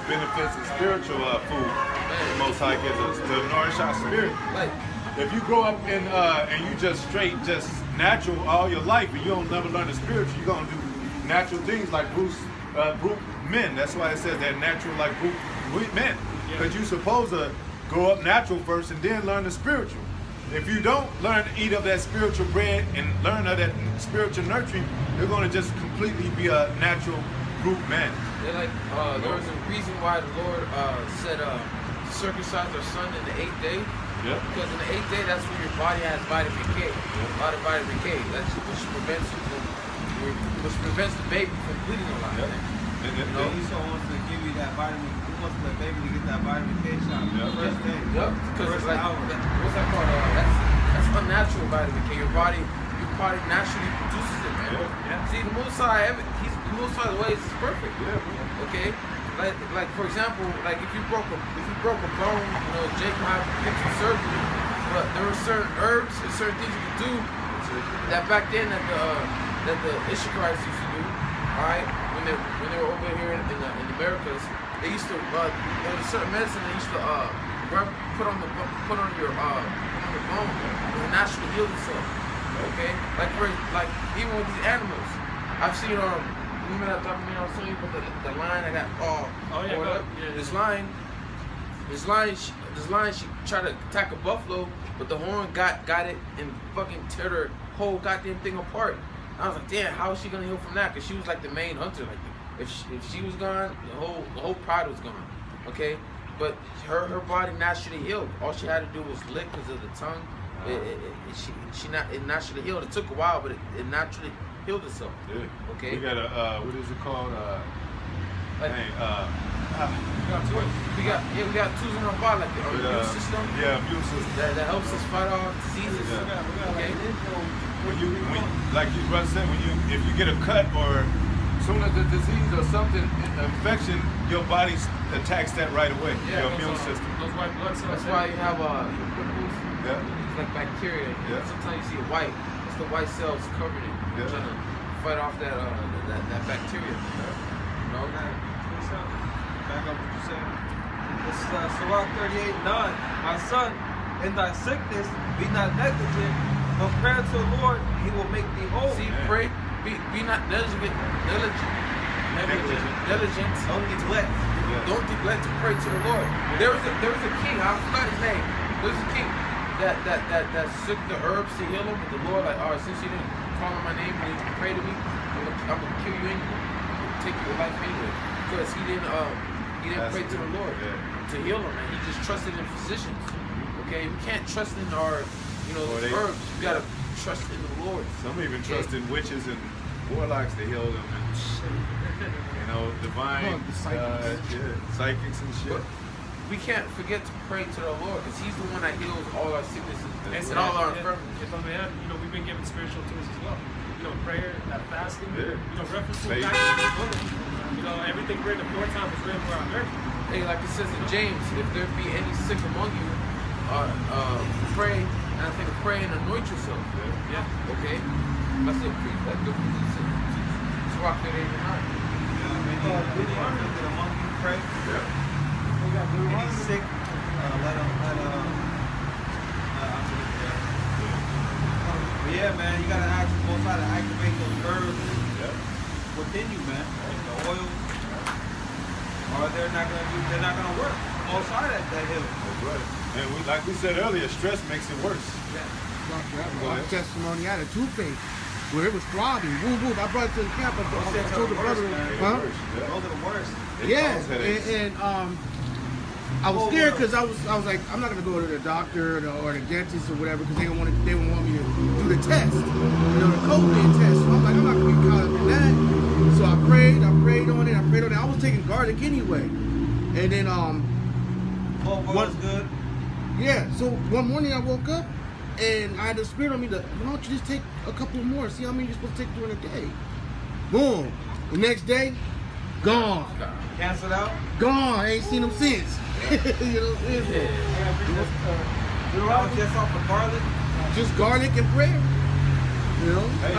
benefits and spiritual food the Most High gives us to nourish our spirit. If you grow up and you just natural all your life and you don't never learn the spiritual, you're gonna do natural things like brute men. That's why it says they're natural like brute men. Because you're supposed to grow up natural first and then learn the spiritual. If you don't learn to eat of that spiritual bread and learn of that spiritual nurturing, you're going to just completely be a natural brute man. There was a reason why the Lord said circumcise our son in the 8th day. Because in the 8th day, that's when your body has vitamin K. A lot of vitamin K. That's which prevents the baby from bleeding a lot. And Esau wants to give you that vitamin. He wants the baby to get that vitamin K shot first day. Because it's like, what's that called? That's unnatural vitamin K. Your body naturally produces it, man. See, the Most High, the Most High's ways is perfect. Okay. Like for example, like if you broke a bone, Jake might have to get some surgery. But there were certain herbs and certain things you could do that back then that the Ishakarites used to do. All right. When they were over here in the Americas, they used to there was a certain medicine they used to put on your bone to naturally heal itself. Okay, like even with these animals, I've seen remember that documentary I was telling you about the lion that got This lion she tried to attack a buffalo, but the horn got it and fucking tear her whole goddamn thing apart. I was like, damn, how is she gonna heal from that? Because she was like the main hunter. Like, if she was gone, the whole pride was gone. Okay, but her body naturally healed. All she had to do was lick because of the tongue. It naturally healed. It took a while, but it naturally healed itself. Okay. We got a what is it called? We got tools in our body, like the immune system. Immune system. That helps us fight off diseases. Okay. Like you brother said, if you get a cut or soon as the disease or something, infection, your body attacks that right away. Yeah, your immune system. Those white blood cells. That's why you have your pimples. Yeah. It's like bacteria. Yeah. Sometimes you see it white. It's the white cells covering it. Yeah. Trying to fight off that bacteria. You know? Back up what you said. This is Sirach 38:9. My son, in thy sickness, be not negligent. Compare to the Lord, he will make thee whole. See, pray. Be not diligent. Don't neglect. Don't neglect to pray to the Lord. There was a king. I forgot his name. There was a king that took the herbs to heal him. But the Lord, like, all right, since you didn't call on my name and you pray to me, I'm gonna kill you anyway. Take your life anyway. Because he didn't pray to the Lord to heal him, and he just trusted in physicians. Okay, we can't trust in our, these herbs. You gotta trust in the Lord. Some even trust in witches and warlocks to heal them, and divine psychics and shit. But we can't forget to pray to the Lord, because He's the one that heals all our sicknesses and all our infirmities. If I may add, we've been given spiritual tools as well. Prayer, fasting, reference to Faith. back to the book. Everything written aforetime was written for our benefit. Hey, like it says in James, if there be any sick among you, pray, and I think pray and anoint yourself. Yeah. Okay? That's it. That's good. It's rock that 8 and 9. Any afflicted among you, pray. Yeah. Any sick, let him. Yeah, man, you gotta ask the Most High to activate those herbs within you, man. The oil, or they're not gonna work. The Most High that heals. That's right. And like we said earlier, stress makes it worse. My testimony, I had a toothache where it was throbbing. Boom, boom. I brought it to the camp. I told the brother, huh? Those are the worst. Yeah, and I was scared because I was like, I'm not gonna go to the doctor or the dentist or whatever because they don't want me to do the test, the COVID test. So I'm like, I'm not gonna get caught up in that. So I prayed on it. I was taking garlic anyway, and then What's good? yeah. So one morning I woke up and I had the spirit on me that, why don't you just take a couple more? See how many you're supposed to take during the day. Boom. The next day, gone. Cancel out. Gone. I ain't seen them since. You know what I'm saying? I was just off of garlic. Just garlic and prayer. You know? Hey,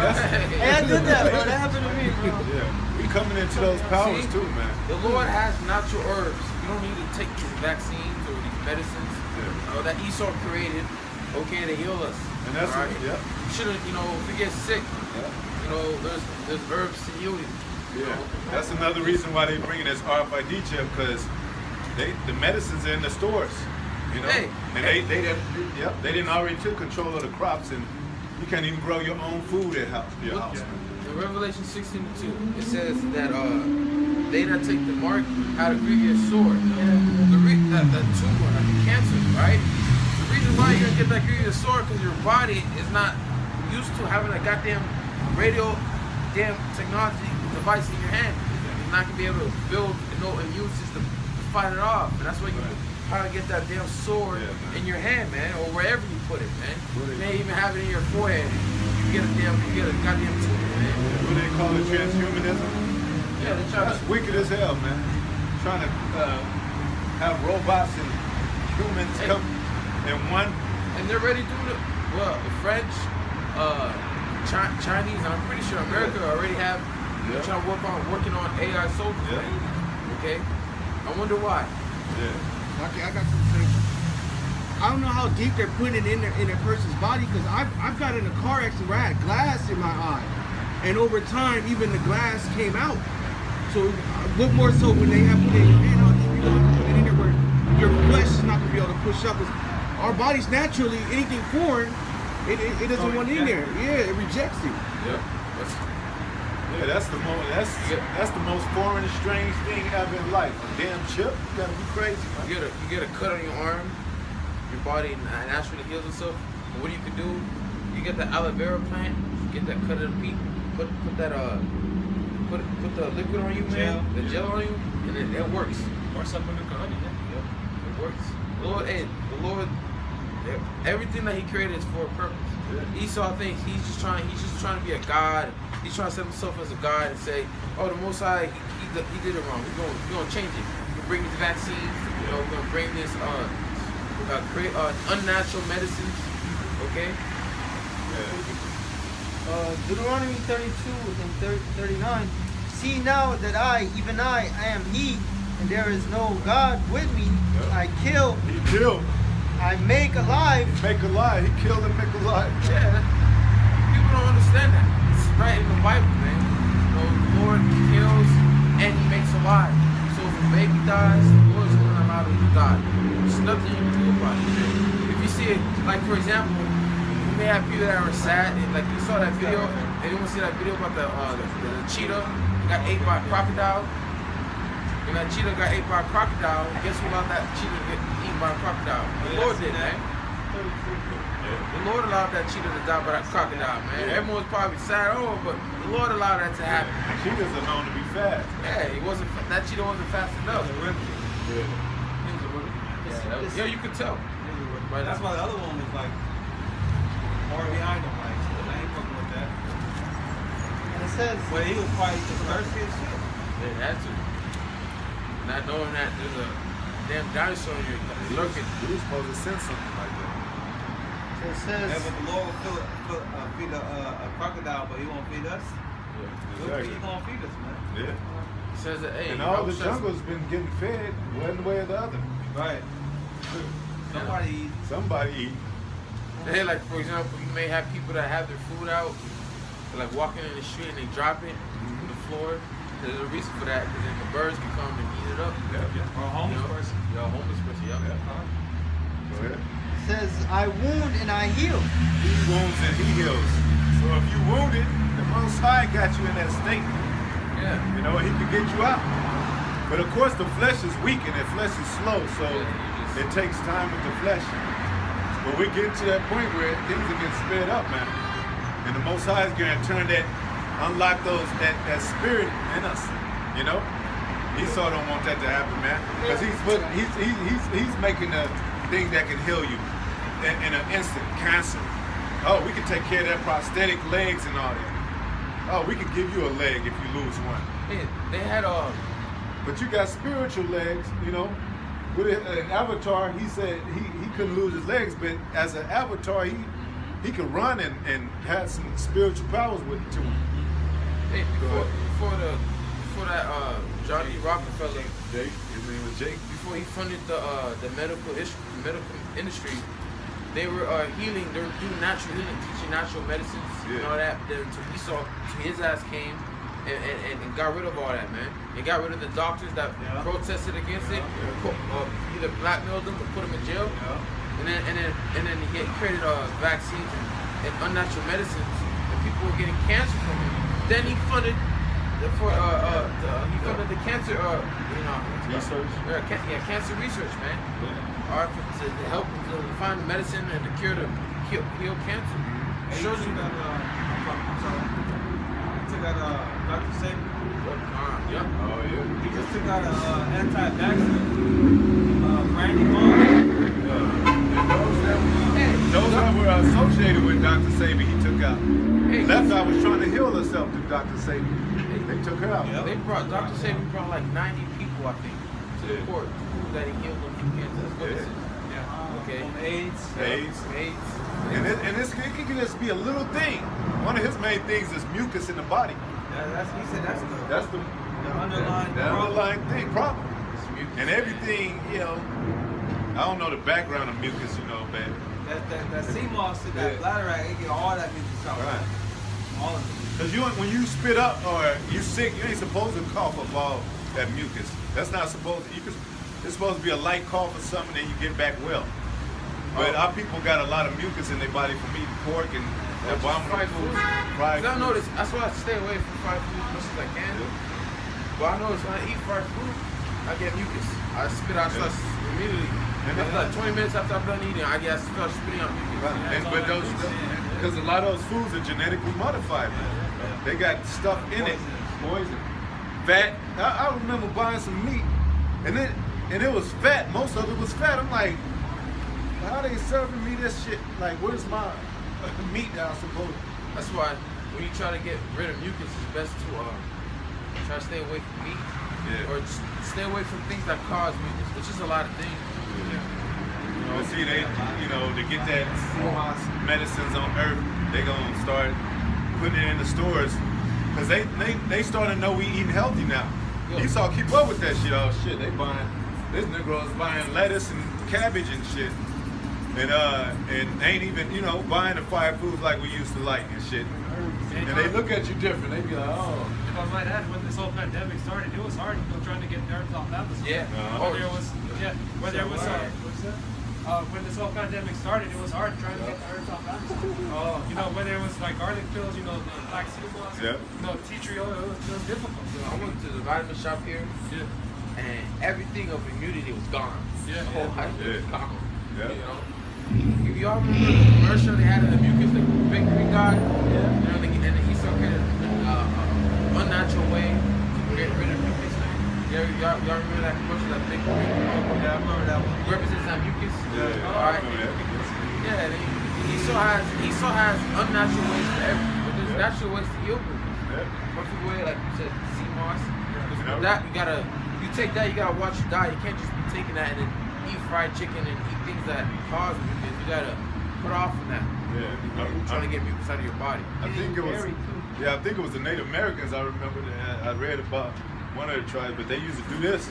I did that, bro. That happened to me, bro. Yeah. We coming into those powers too, man. The Lord has natural herbs. You don't need to take these vaccines or these medicines that Esau created, to heal us. And that's right? Yeah. You shouldn't, if you get sick, there's herbs to heal you. Yeah. That's another reason why they bringing this RFID chip, because the medicines are in the stores, Hey. And they didn't already took control of the crops, and you can't even grow your own food at your house. In Revelation 16:2, it says that they that take the mark had a grievous sword. The tumor, like the cancer, right? The reason why you're gonna get that grievous sword because your body is not used to having a goddamn technology device in your hand. You're not gonna be able to build no immune system to fight it off. And that's why you try to get that damn sword in your hand, man, or wherever you put it, man. You may even have it in your forehead. You get a goddamn tumor, man. What they call it, transhumanism? Yeah, they try That's wicked as hell, man. Trying to have robots and humans come in one. and they're ready to do it. Well, the French, Chinese, and I'm pretty sure America already have. They're trying to working on AI soldiers. Yeah. Okay, I wonder why. Yeah. Okay, I got something to say. I don't know how deep they're putting it in a person's body because I've got in a car accident where I had glass in my eye, and over time even the glass came out. So what more so when they have put it in your hand? How deep you want to put it in there where your flesh is not gonna be able to push up? 'Cause our bodies naturally, anything foreign, it doesn't want in there. Yeah, it rejects it. Yeah, that's the most foreign and strange thing ever in life. A damn chip? You gotta be crazy, man. You get a cut on your arm, your body naturally heals itself. And what you can do, you get the aloe vera plant, get that cut of the meat, put the liquid on you, man, the gel on you, and it works. Or some manuka honey, It works. The Lord, everything that He created is for a purpose. Esau thinks he's just trying to be a god he's trying to set himself as a God and say, oh, the Most High, he did it wrong. We're gonna change it. We're gonna bring these vaccines. You know, we're gonna bring this create unnatural medicines. Okay. Deuteronomy 32 and 39. See now that I, even I am He, and there is no God with me. Yep. I kill. He killed. I make alive. He make alive. He killed and make alive. Yeah, people don't understand that. It's right in the Bible, man. You know, the Lord kills and He makes alive. So if a baby dies, the Lord's going to allow them to die. There's nothing you can do about it. If you see it, like for example, you may have people that are sad, and like you saw that video, anyone see that video about the cheetah that got ate by a crocodile? When that cheetah got ate by a crocodile, guess who allowed that cheetah to get eaten by a crocodile? The Lord did, man. The Lord allowed that cheetah to die by that crocodile, man. Yeah. Everyone's probably sad, but the Lord allowed that to happen. Cheetahs are known to be fast. Yeah, that cheetah wasn't fast enough. Yeah. Yeah, you could tell. Right. That's why the other one was like far behind him. Like, so I ain't fucking with that. And it says, But he was probably just thirsty as shit. They had to. Not knowing that there's a damn dinosaur here lurking. We were supposed to send something like that. so it Yeah, says, but the Lord will feed a crocodile, but he won't feed us. Exactly. He's gonna feed us, man. Yeah. It says that, hey, And all the jungle's been getting fed one way or the other. Right. Somebody Somebody eat. Hey, like for example, you may have people that have their food out, they're like walking in the street and they drop it on the floor. There's a reason for that, because then the birds can come and eat it up. Yeah. or a homeless person. Yeah, a homeless person. Yeah. Go ahead. it says, I wound and I heal. He wounds and he heals. So if you wounded, the Most High got you in that state. Yeah. You know, He can get you out. But of course, the flesh is weak and the flesh is slow, so it takes time with the flesh. But we get to that point where things are getting sped up, man. And the Most High is going to turn that, unlock that spirit in us. You know, Esau don't want that to happen, man, because he's making a thing that can heal you in an instant. Cancer. Oh, we can take care of that prosthetic legs and all that. Oh, we can give you a leg if you lose one. Hey, they had But you got spiritual legs, you know. With an avatar, he said he couldn't lose his legs, but as an avatar, he could run and had some spiritual powers with it to him. hey, before that Johnny Rockefeller, Jake, his name was Jake. before he funded the medical industry, they were healing. They were doing natural healing, teaching natural medicines and all that. Then his ass came and got rid of all that, man. They got rid of the doctors that protested against it, either blackmailed them or put them in jail. And then he created vaccines and unnatural medicines, and people were getting cancer from it. Then he funded the cancer Research. cancer research, man. All right, to help to find the medicine and the cure to heal cancer. It shows you that. Took out Dr. Saban. Yeah. Oh yeah. He just took out an anti-vaxxer, Randy Vaughn. Those that were associated with Dr. Saban, he took out. Hey. Left eye was trying to heal herself through Dr. Saban. They took her out. They brought Dr. Saban brought like 90 people, I think, to the court to prove that he healed them from cancer. That's what it is. Okay. AIDS. And it can just be a little thing. One of his main things is mucus in the body. He said That's the underlying problem. And everything, you know, I don't know the background of mucus, you know, but that sea moss in that bladder rag, it get all that mucus out. right. All of it. Because when you spit up or you sick, you ain't supposed to cough up all that mucus. That's not supposed to. It's supposed to be a light cough or something, and you get back well. But our people got a lot of mucus in their body from eating pork and fried food. Fried I food. notice that's why I stay away from fried food as much as I can. But I notice when I eat fried food, I get mucus. I spit out stuff immediately. And after like 20 minutes after I'm done eating, I start spitting out mucus. But because a lot of those foods are genetically modified. They got stuff in it, poison, fat. I remember buying some meat, and it was fat. Most of it was fat. I'm like, how they serving me this shit? Like, where's my meat that I'm supposed? That's why when you try to get rid of mucus, it's best to try to stay away from meat. Or just stay away from things that cause mucus. It's just a lot of things. But see, they, to get that medicines on earth, they gonna start putting it in the stores, cause they starting to know we eating healthy now. Esau keep up with that shit. Oh shit, they buying, this Negro's buying lettuce and cabbage and shit, and ain't even buying the fire foods like we used to like and shit. And they look at you different. They be like, oh. If I might add, when this whole pandemic started, it was hard trying to get herbs off Amazon. Yeah. When this whole pandemic started, it was hard trying to get the herbs off Amazon. Whether it was like garlic pills, the black sea moss, tea tree oil, it was difficult. I went to the vitamin shop here, and everything of immunity was gone. Yeah. The whole vitamin was gone. Yeah. If y'all remember the commercial they had in the mucus, the big green guy, and the Esau created unnatural way to get rid of mucus. Y'all remember that commercial, that big green? Yeah, I remember that one. Represents that mucus. Yeah. All right. Esau has unnatural ways for everything, but there's natural ways to heal people. Perfect way, like you said, sea moss. With that, you take that, you gotta watch your diet. You can't just be taking that and then eat fried chicken and eat things that cause mucus. You gotta put off from that. You're trying to get mucus out of your body. I think it was the Native Americans. I remember that I read about one of the tribes, but they used to do this,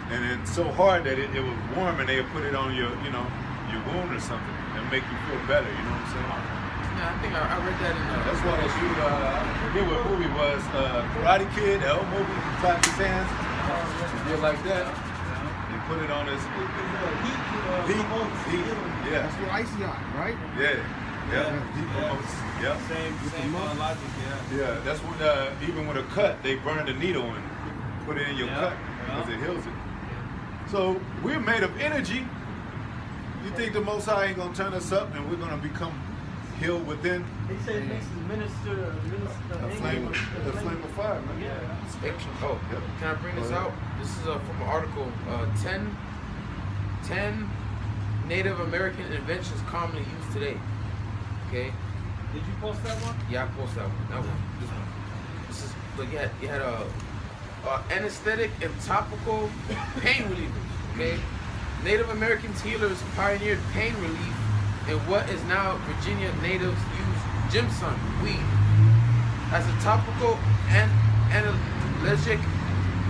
and it's so hard that it was warm, and they would put it on your wound or something and make you feel better. You know what I'm saying? Yeah, I think I read that in That's why they shoot. I forget what movie it was. Karate Kid, the old movie. Clap his hands. Did like that. They put it on his heat. Yeah. That's what icy hot, right? Yeah. Heat promotes. Yeah. Same logic, Yeah. That's when even with a cut, they burn the needle and put it in your cut because it heals it. So we're made of energy. You think the Most High ain't gonna turn us up and we're gonna become healed within? They say it makes us minister The flame of fire, man. Yeah. Oh, can I bring this out? This is from an article, 10 Native American inventions commonly used today. Okay? Did you post that one? Yeah, I posted that one. That one. This one. This is, look, you had anesthetic and topical pain relievers. Okay? Native American healers pioneered pain relief in what is now Virginia natives use Jimson weed as a topical and analgesic,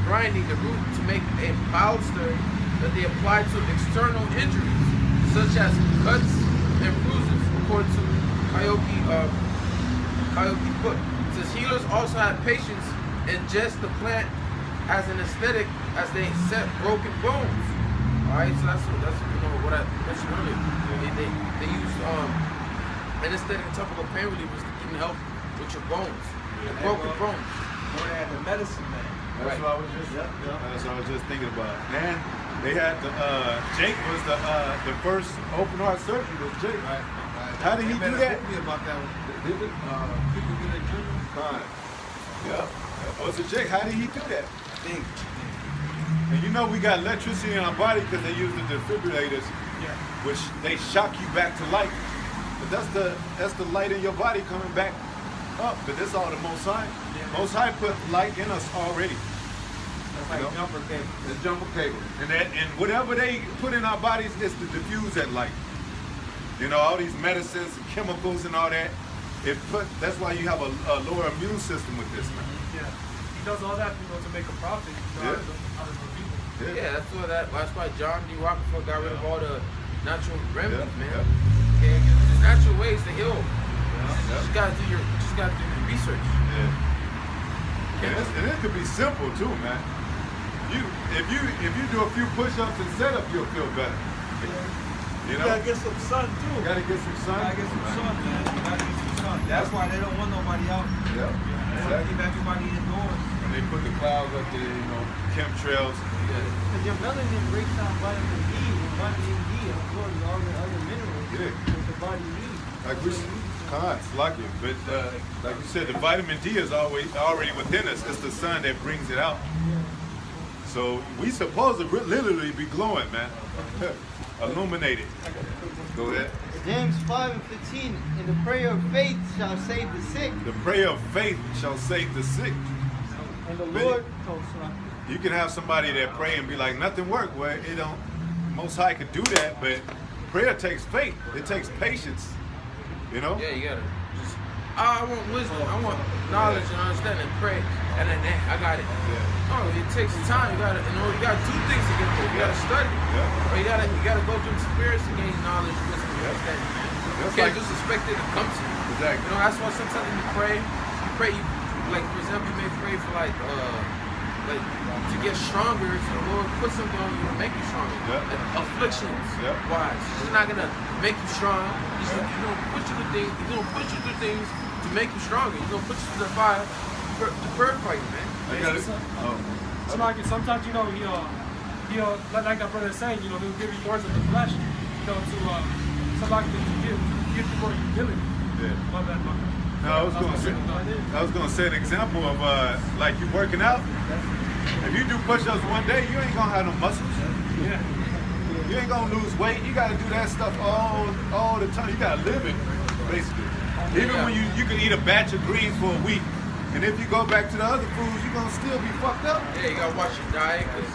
grinding the root to make a bolster that they apply to external injuries such as cuts and bruises, according to Coyote Foot. Says healers also had patients ingest the plant as an aesthetic as they set broken bones. Alright, so that's what I mentioned earlier. They use anesthetic and topical pain relievers to even help with your bones, broken bones. Or they had the medicine man. That's what I was just thinking about. And they had Jake was the first open heart surgery was Jake. Right. How did he do that? About that one. Did it? People get a journal. Fine. Yeah. Was it Jake? How did he do that? Think. And we got electricity in our body because they use the defibrillators, which they shock you back to life. But that's the light in your body coming back up. But that's all the Most High. Most High put light in us already. That's like jumper cable. The jumper cable. And whatever they put in our bodies is to diffuse that light. All these medicines and chemicals and all that. That's why you have a lower immune system with this, man. Yeah. He does all that, to make a profit out of the people. Yeah, that's why John D. Rockefeller got rid of all the natural remedies, man. Yeah. Okay, there's natural ways to heal. You just gotta do your research. Yeah. And it could be simple too, man. If you do a few push-ups and set-up, you'll feel better. You gotta get some sun too. You gotta get some sun. You gotta get some sun, man. You gotta get some sun. That's why they don't want nobody out. Yeah. They want to keep everybody indoors. And they put the clouds up there, chemtrails. Because your melanin breaks down vitamin D, and vitamin D absorbs all the other minerals that the body needs. But like you said, the vitamin D is already within us. It's the sun that brings it out. So we supposed to literally be glowing, man. Illuminated. Go ahead. James 5:15, and the prayer of faith shall save the sick. The prayer of faith shall save the sick. And the But Lord, oh, sorry. You can have somebody that pray and be like, nothing worked. Well, it don't. Most High could do that, but prayer takes faith. It takes patience. You know? Yeah, you gotta just, I want wisdom, I want knowledge and understanding, pray, and then I got it. Yeah. Oh, it takes time. You gotta, you gotta do things to get there. You gotta study. Yeah. Or you gotta go through experience to gain knowledge, wisdom, and understanding. You can't just expect it to come to you. Exactly. You know, that's why sometimes when you pray, like for example, you may pray for like to get stronger. So the Lord put something on you to make you stronger. Yeah. Like afflictions. Yeah. Why? He's not gonna make you strong. He's gonna put you through things. He's gonna put you through things to make you stronger. He's gonna put you through the fire to purify you, man. I got it. Oh. Sometimes he'll like our brother is saying, he'll give you thorns of the flesh, to somebody to give you more humility. Yeah. My bad. No, I was gonna say an example of like you working out. If you do push-ups one day, you ain't gonna have no muscles. Yeah. You ain't gonna lose weight. You gotta do that stuff all the time. You gotta live it, basically. Even when you can eat a batch of greens for a week, and if you go back to the other foods, you're gonna still be fucked up. Yeah, you gotta watch your diet, because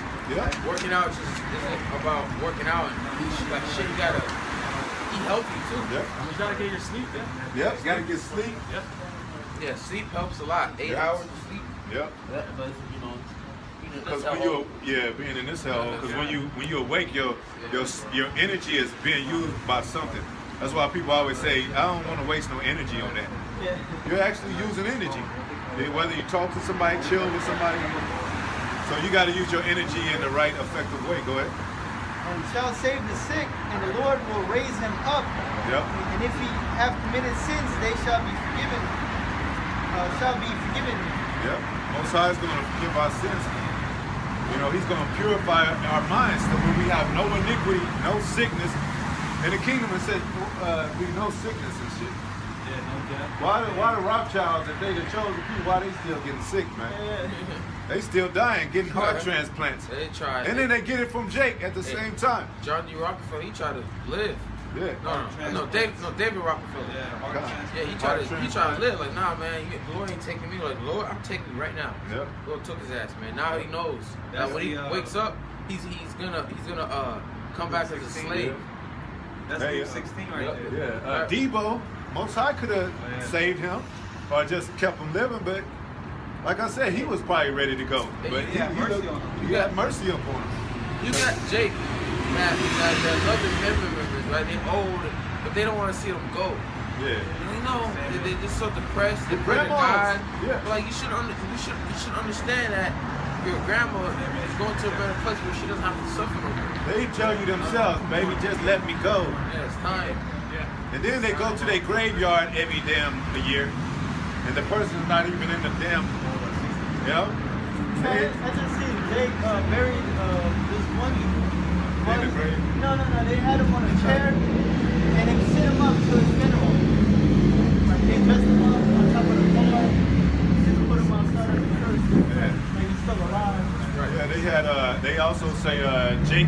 working out just isn't about working out and like shit. You gotta eat healthy too. Yeah. You gotta get your sleep. Yep. You gotta get sleep. Yeah. Yeah, sleep helps a lot. 8 hours of sleep. Yep. But Because when you're being in this hell, because when you awake, your energy is being used by something. That's why people always say, I don't want to waste no energy on that. Yeah. You're actually using energy. Whether you talk to somebody, chill with somebody. So you got to use your energy in the right, effective way. Go ahead. And shall save the sick, and the Lord will raise him up. Yep. And if he have committed sins, they shall be forgiven. Yep. Most High is going to forgive our sins. He's going to purify our minds so when we have no iniquity, no sickness. In the kingdom, it says we no sickness and shit. Yeah, no doubt. Why the Rothschilds, if they the chosen people, why they still getting sick, man? Yeah. They still dying, getting heart transplants. They try. And then they get it from Jake at the same time. John D. Rockefeller, he tried to live. Yeah. No, David Rockefeller. Yeah, he tried to live. Like, nah, man, the Lord ain't taking me. Like, Lord, I'm taking you right now. Yep. Lord took his ass, man. Now he knows that when he wakes up, he's gonna come back as a slave. That's Luke 16 right there. Yeah. Debo, Most High could have saved him or just kept him living, but like I said, he was probably ready to go. But he got mercy upon him. You got Jake, that other family members, right? They're old, but they don't want to see them go. Yeah. They're just so depressed. They pray to God. Yeah. Like you should understand that your grandma is going to a better place where she doesn't have to suffer no more. They tell you themselves, baby, just let me go. Yeah, it's time. Yeah. And then they go to their graveyard every damn year, and the person's not even in the damn, I just seen Jake buried this one. In the grave? No. They had him on a chair, and they set him up to his funeral. Like they dressed him up on top of the car, just put him outside of the church. Like he's still alive. Yeah, they also say, Jake,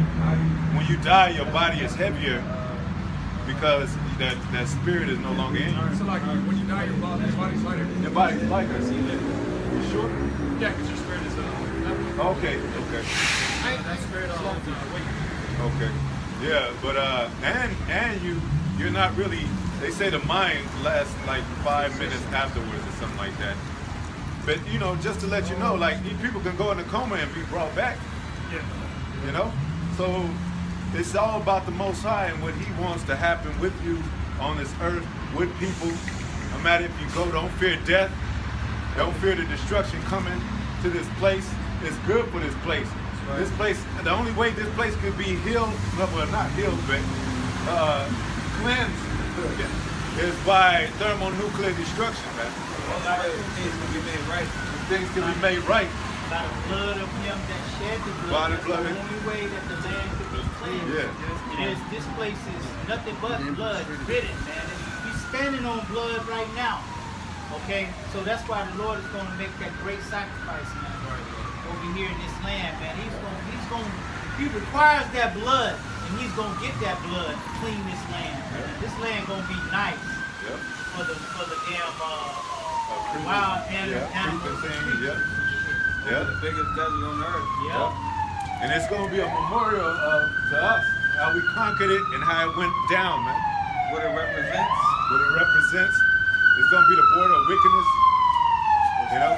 when you die, your body is heavier because that spirit is no longer in you. So like when you die, your body's lighter. Your body's lighter. You sure? Yeah, because your spirit is Okay. that spirit Okay. Yeah, but and you're not really. They say the mind lasts like 5 minutes afterwards or something like that. But just to let you know, like people can go in a coma and be brought back. Yeah. So it's all about the Most High and what He wants to happen with you on this earth, with people. No matter if you go, don't fear death. Don't fear the destruction coming to this place. It's good for this place. Right. This place, the only way this place could be healed, well, not healed, but cleansed, is by thermonuclear destruction, man. A lot of things can be made right. Things can be made right. By the blood of him that shed the blood. By the blood. That's the only way that the land could be cleansed. Yeah. This place is nothing but blood. Written, man. He's standing on blood right now. Okay? So that's why the Lord is going to make that great sacrifice, man. Over here in this land, man. He requires that blood. and he's gonna get that blood to clean this land. This land gonna be nice for the damn wild animals. The biggest desert on earth. And it's gonna be a memorial to us, how we conquered it and how it went down, man. What it represents. What it represents. It's gonna be the border of wickedness. You know?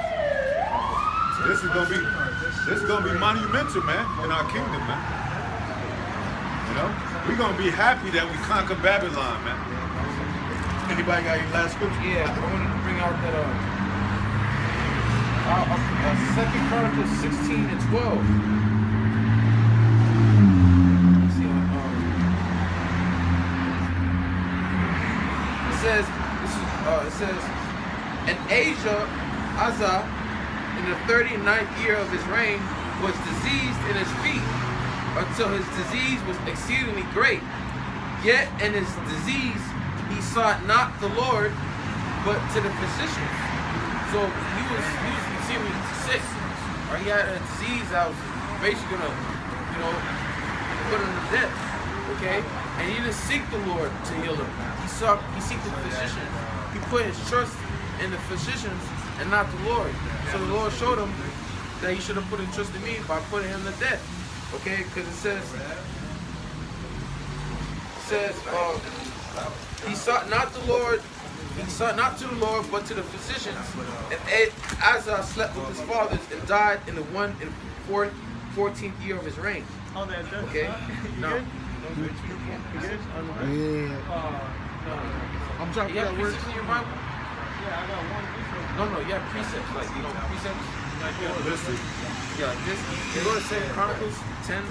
This is gonna be monumental, man, in our kingdom, man. You know? We're gonna be happy that we conquered Babylon, man. Anybody got any last scripture? Yeah, I wanted to bring out that 2 Chronicles 16 and 12. Let's see, it says, and Asa, in the 39th year of his reign, was diseased in his feet, until his disease was exceedingly great. Yet in his disease he sought not the Lord, but to the physicians. So he was exceedingly sick, or he had a disease that was basically gonna, put him to death. Okay, and he didn't seek the Lord to heal him. He sought the physicians. He put his trust in the physicians and not the Lord. So the Lord showed him that he should have put his trust in me by putting him to death. Okay, because it says he sought not the Lord. He sought not to the Lord, but to the physicians. And Asa slept with his fathers and died in the 14th year of his reign. Okay, no. I'm trying to You figure have out where. precepts in your Bible? Yeah, I got one precept. No, you have precepts, like, precepts. Listen. Yeah, like this. You go to 2 Chronicles 12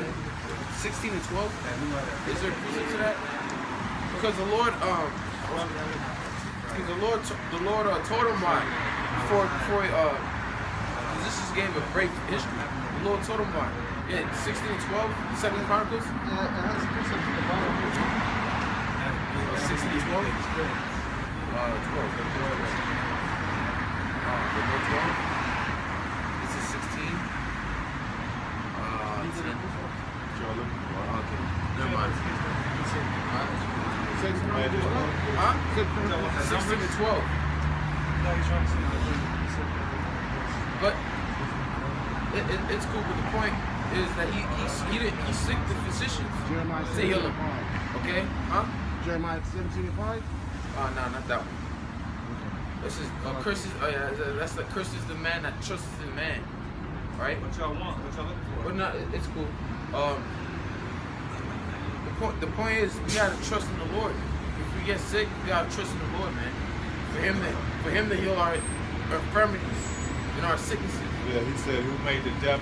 and 16 and 12. Is there a precept to that? Because the Lord, told him why. Before this just gave a great history. The Lord told him why. In 16 and 12, 2 Chronicles. Yeah, it has precepts in the Bible. 16 and 12. 12. This is 16. 10. Okay. Never mind. Huh? 16 and 12. But it's cool, but the point is that he seek the physicians Jeremiah to heal him. 17:5. Okay? Huh? Jeremiah 17:5. No, not that one. This is curses. Oh yeah, that's the curses the man that trusts in man, right? What y'all want? What y'all looking for? But no, it's cool. The point is we gotta trust in the Lord. If we get sick, we gotta trust in the Lord, man. For him to heal our infirmities and our sicknesses. Yeah, he said, who made the deaf,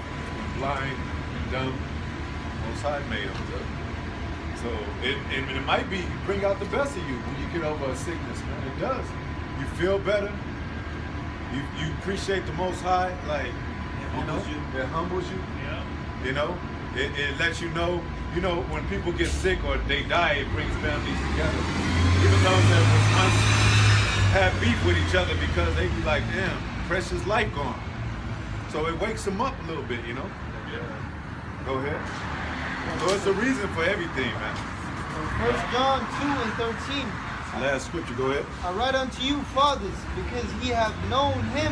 blind, and dumb? Most High made them. So it might be bring out the best of you when you get over a sickness, man. It does. You feel better. You appreciate the Most High, like it humbles you. Yeah. You know, it lets you know. You know, when people get sick or they die, it brings families together. Even those that was once had beef with each other because they be like, damn, precious life gone. So it wakes them up a little bit, you know. Yeah. Go ahead. So it's a reason for everything, man. 1 John 2 and 13. Last scripture, go ahead. I write unto you, fathers, because ye have known him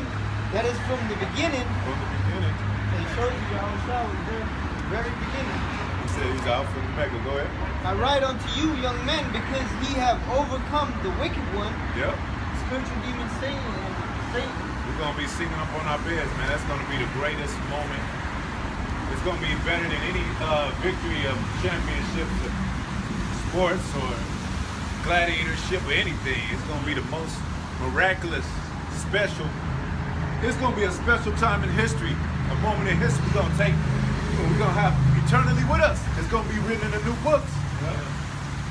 that is from the beginning. From the beginning. They showed you Yahweh was there from the very beginning. He said he's Alpha and Omega. Go ahead. I write unto you, young men, because ye have overcome the wicked one, Yep. spiritual demon Satan and Satan. We're going to be singing up on our beds, man. That's going to be the greatest moment. It's going to be better than any victory of championships of sports or gladiatorship or anything. It's going to be the most miraculous, special. It's going to be a special time in history, a moment in history we're going to take. We're going to have eternally with us. It's going to be written in the new books. Yeah.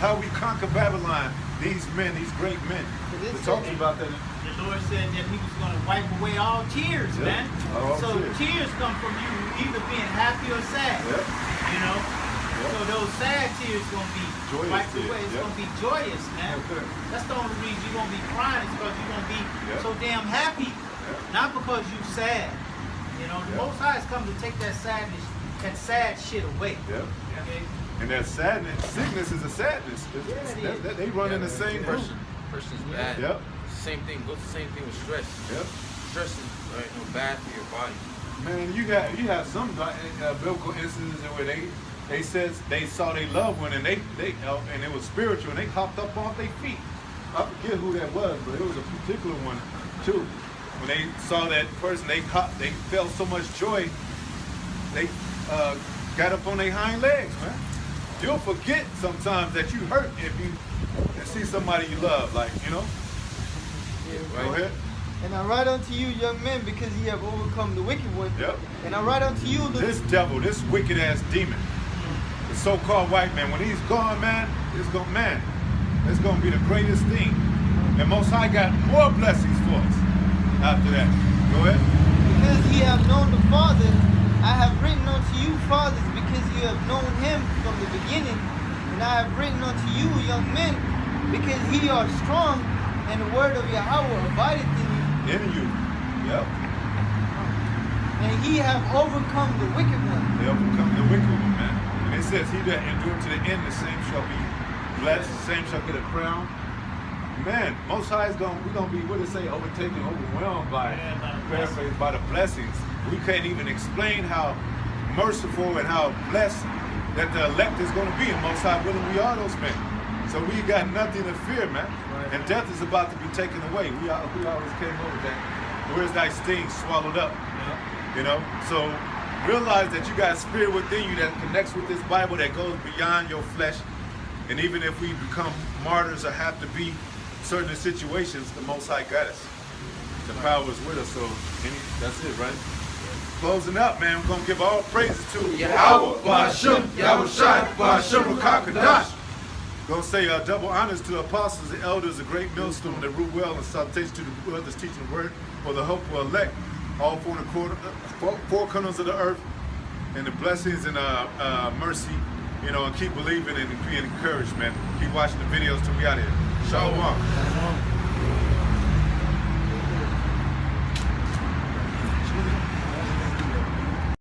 How we conquer Babylon. These men, these great men. We're talking about that. The Lord said that he was going to wipe away all tears, man. All so tears. come from you either being happy or sad. Yep. You know? Yep. So those sad tears going to be joyous wiped tears. away. It's Yep. going to be joyous, man. Okay. That's the only reason you're going to be crying is because you're going to be Yep. so damn happy. Yep. Not because you're sad. You know, the Most High has come to take that sadness that sad shit away. Yep. Okay? And that sadness, sickness is a sadness. They run in the same group. Person's bad. Yep. Same thing. Goes the same thing with stress. Yep. Stress is bad for your body. Man, you have some biblical instances where they says they saw their loved one and and it was spiritual and they hopped up off their feet. I forget who that was, but it was a particular one too. When they saw that person, they felt so much joy. They got up on their hind legs, man. You'll forget sometimes that you hurt if you see somebody you love, like, you know. Yeah, Go ahead. And I write unto you, young men, because ye have overcome the wicked one. Yep. And I write unto you, This devil, this wicked ass demon, the so-called white man, when he's gone, man, it's gonna be the greatest thing. And Most High got more blessings for us after that. Go ahead. because ye have known the Father, I have written unto you, fathers, because you have known him from the beginning. And I have written unto you, young men, because ye are strong, and the word of Yahweh abideth in you. In you. Yep. And ye have overcome the wicked one. They overcome the wicked one, man. And it says, he that endure to the end, the same shall be blessed, the same shall get a crown. Man, Most High is we're gonna be, what it say, overtaken, overwhelmed by, paraphrase, by the blessings. We can't even explain how merciful and how blessed that the elect is gonna be. And Most High willing we are those men. So we got nothing to fear, man. And death is about to be taken away. We always came over that. Where's thy sting swallowed up? You know? So realize that you got a spirit within you that connects with this Bible that goes beyond your flesh. And even if we become martyrs or have to be certain situations, the Most High got us. The power is with us. So that's it, right? Closing up, man. We're going to give all praises to Yahweh, Ba'ashem, Yahweh Shai, Ba'ashem, Rakakadash. Gonna say double honors to the apostles, the elders, a great millstone that rule well, and salutation to the brothers teaching the word for the hopeful elect, all four corners of the earth, and the blessings and mercy, you know, and keep believing and being encouraged, man. Keep watching the videos till we out here. Shalom.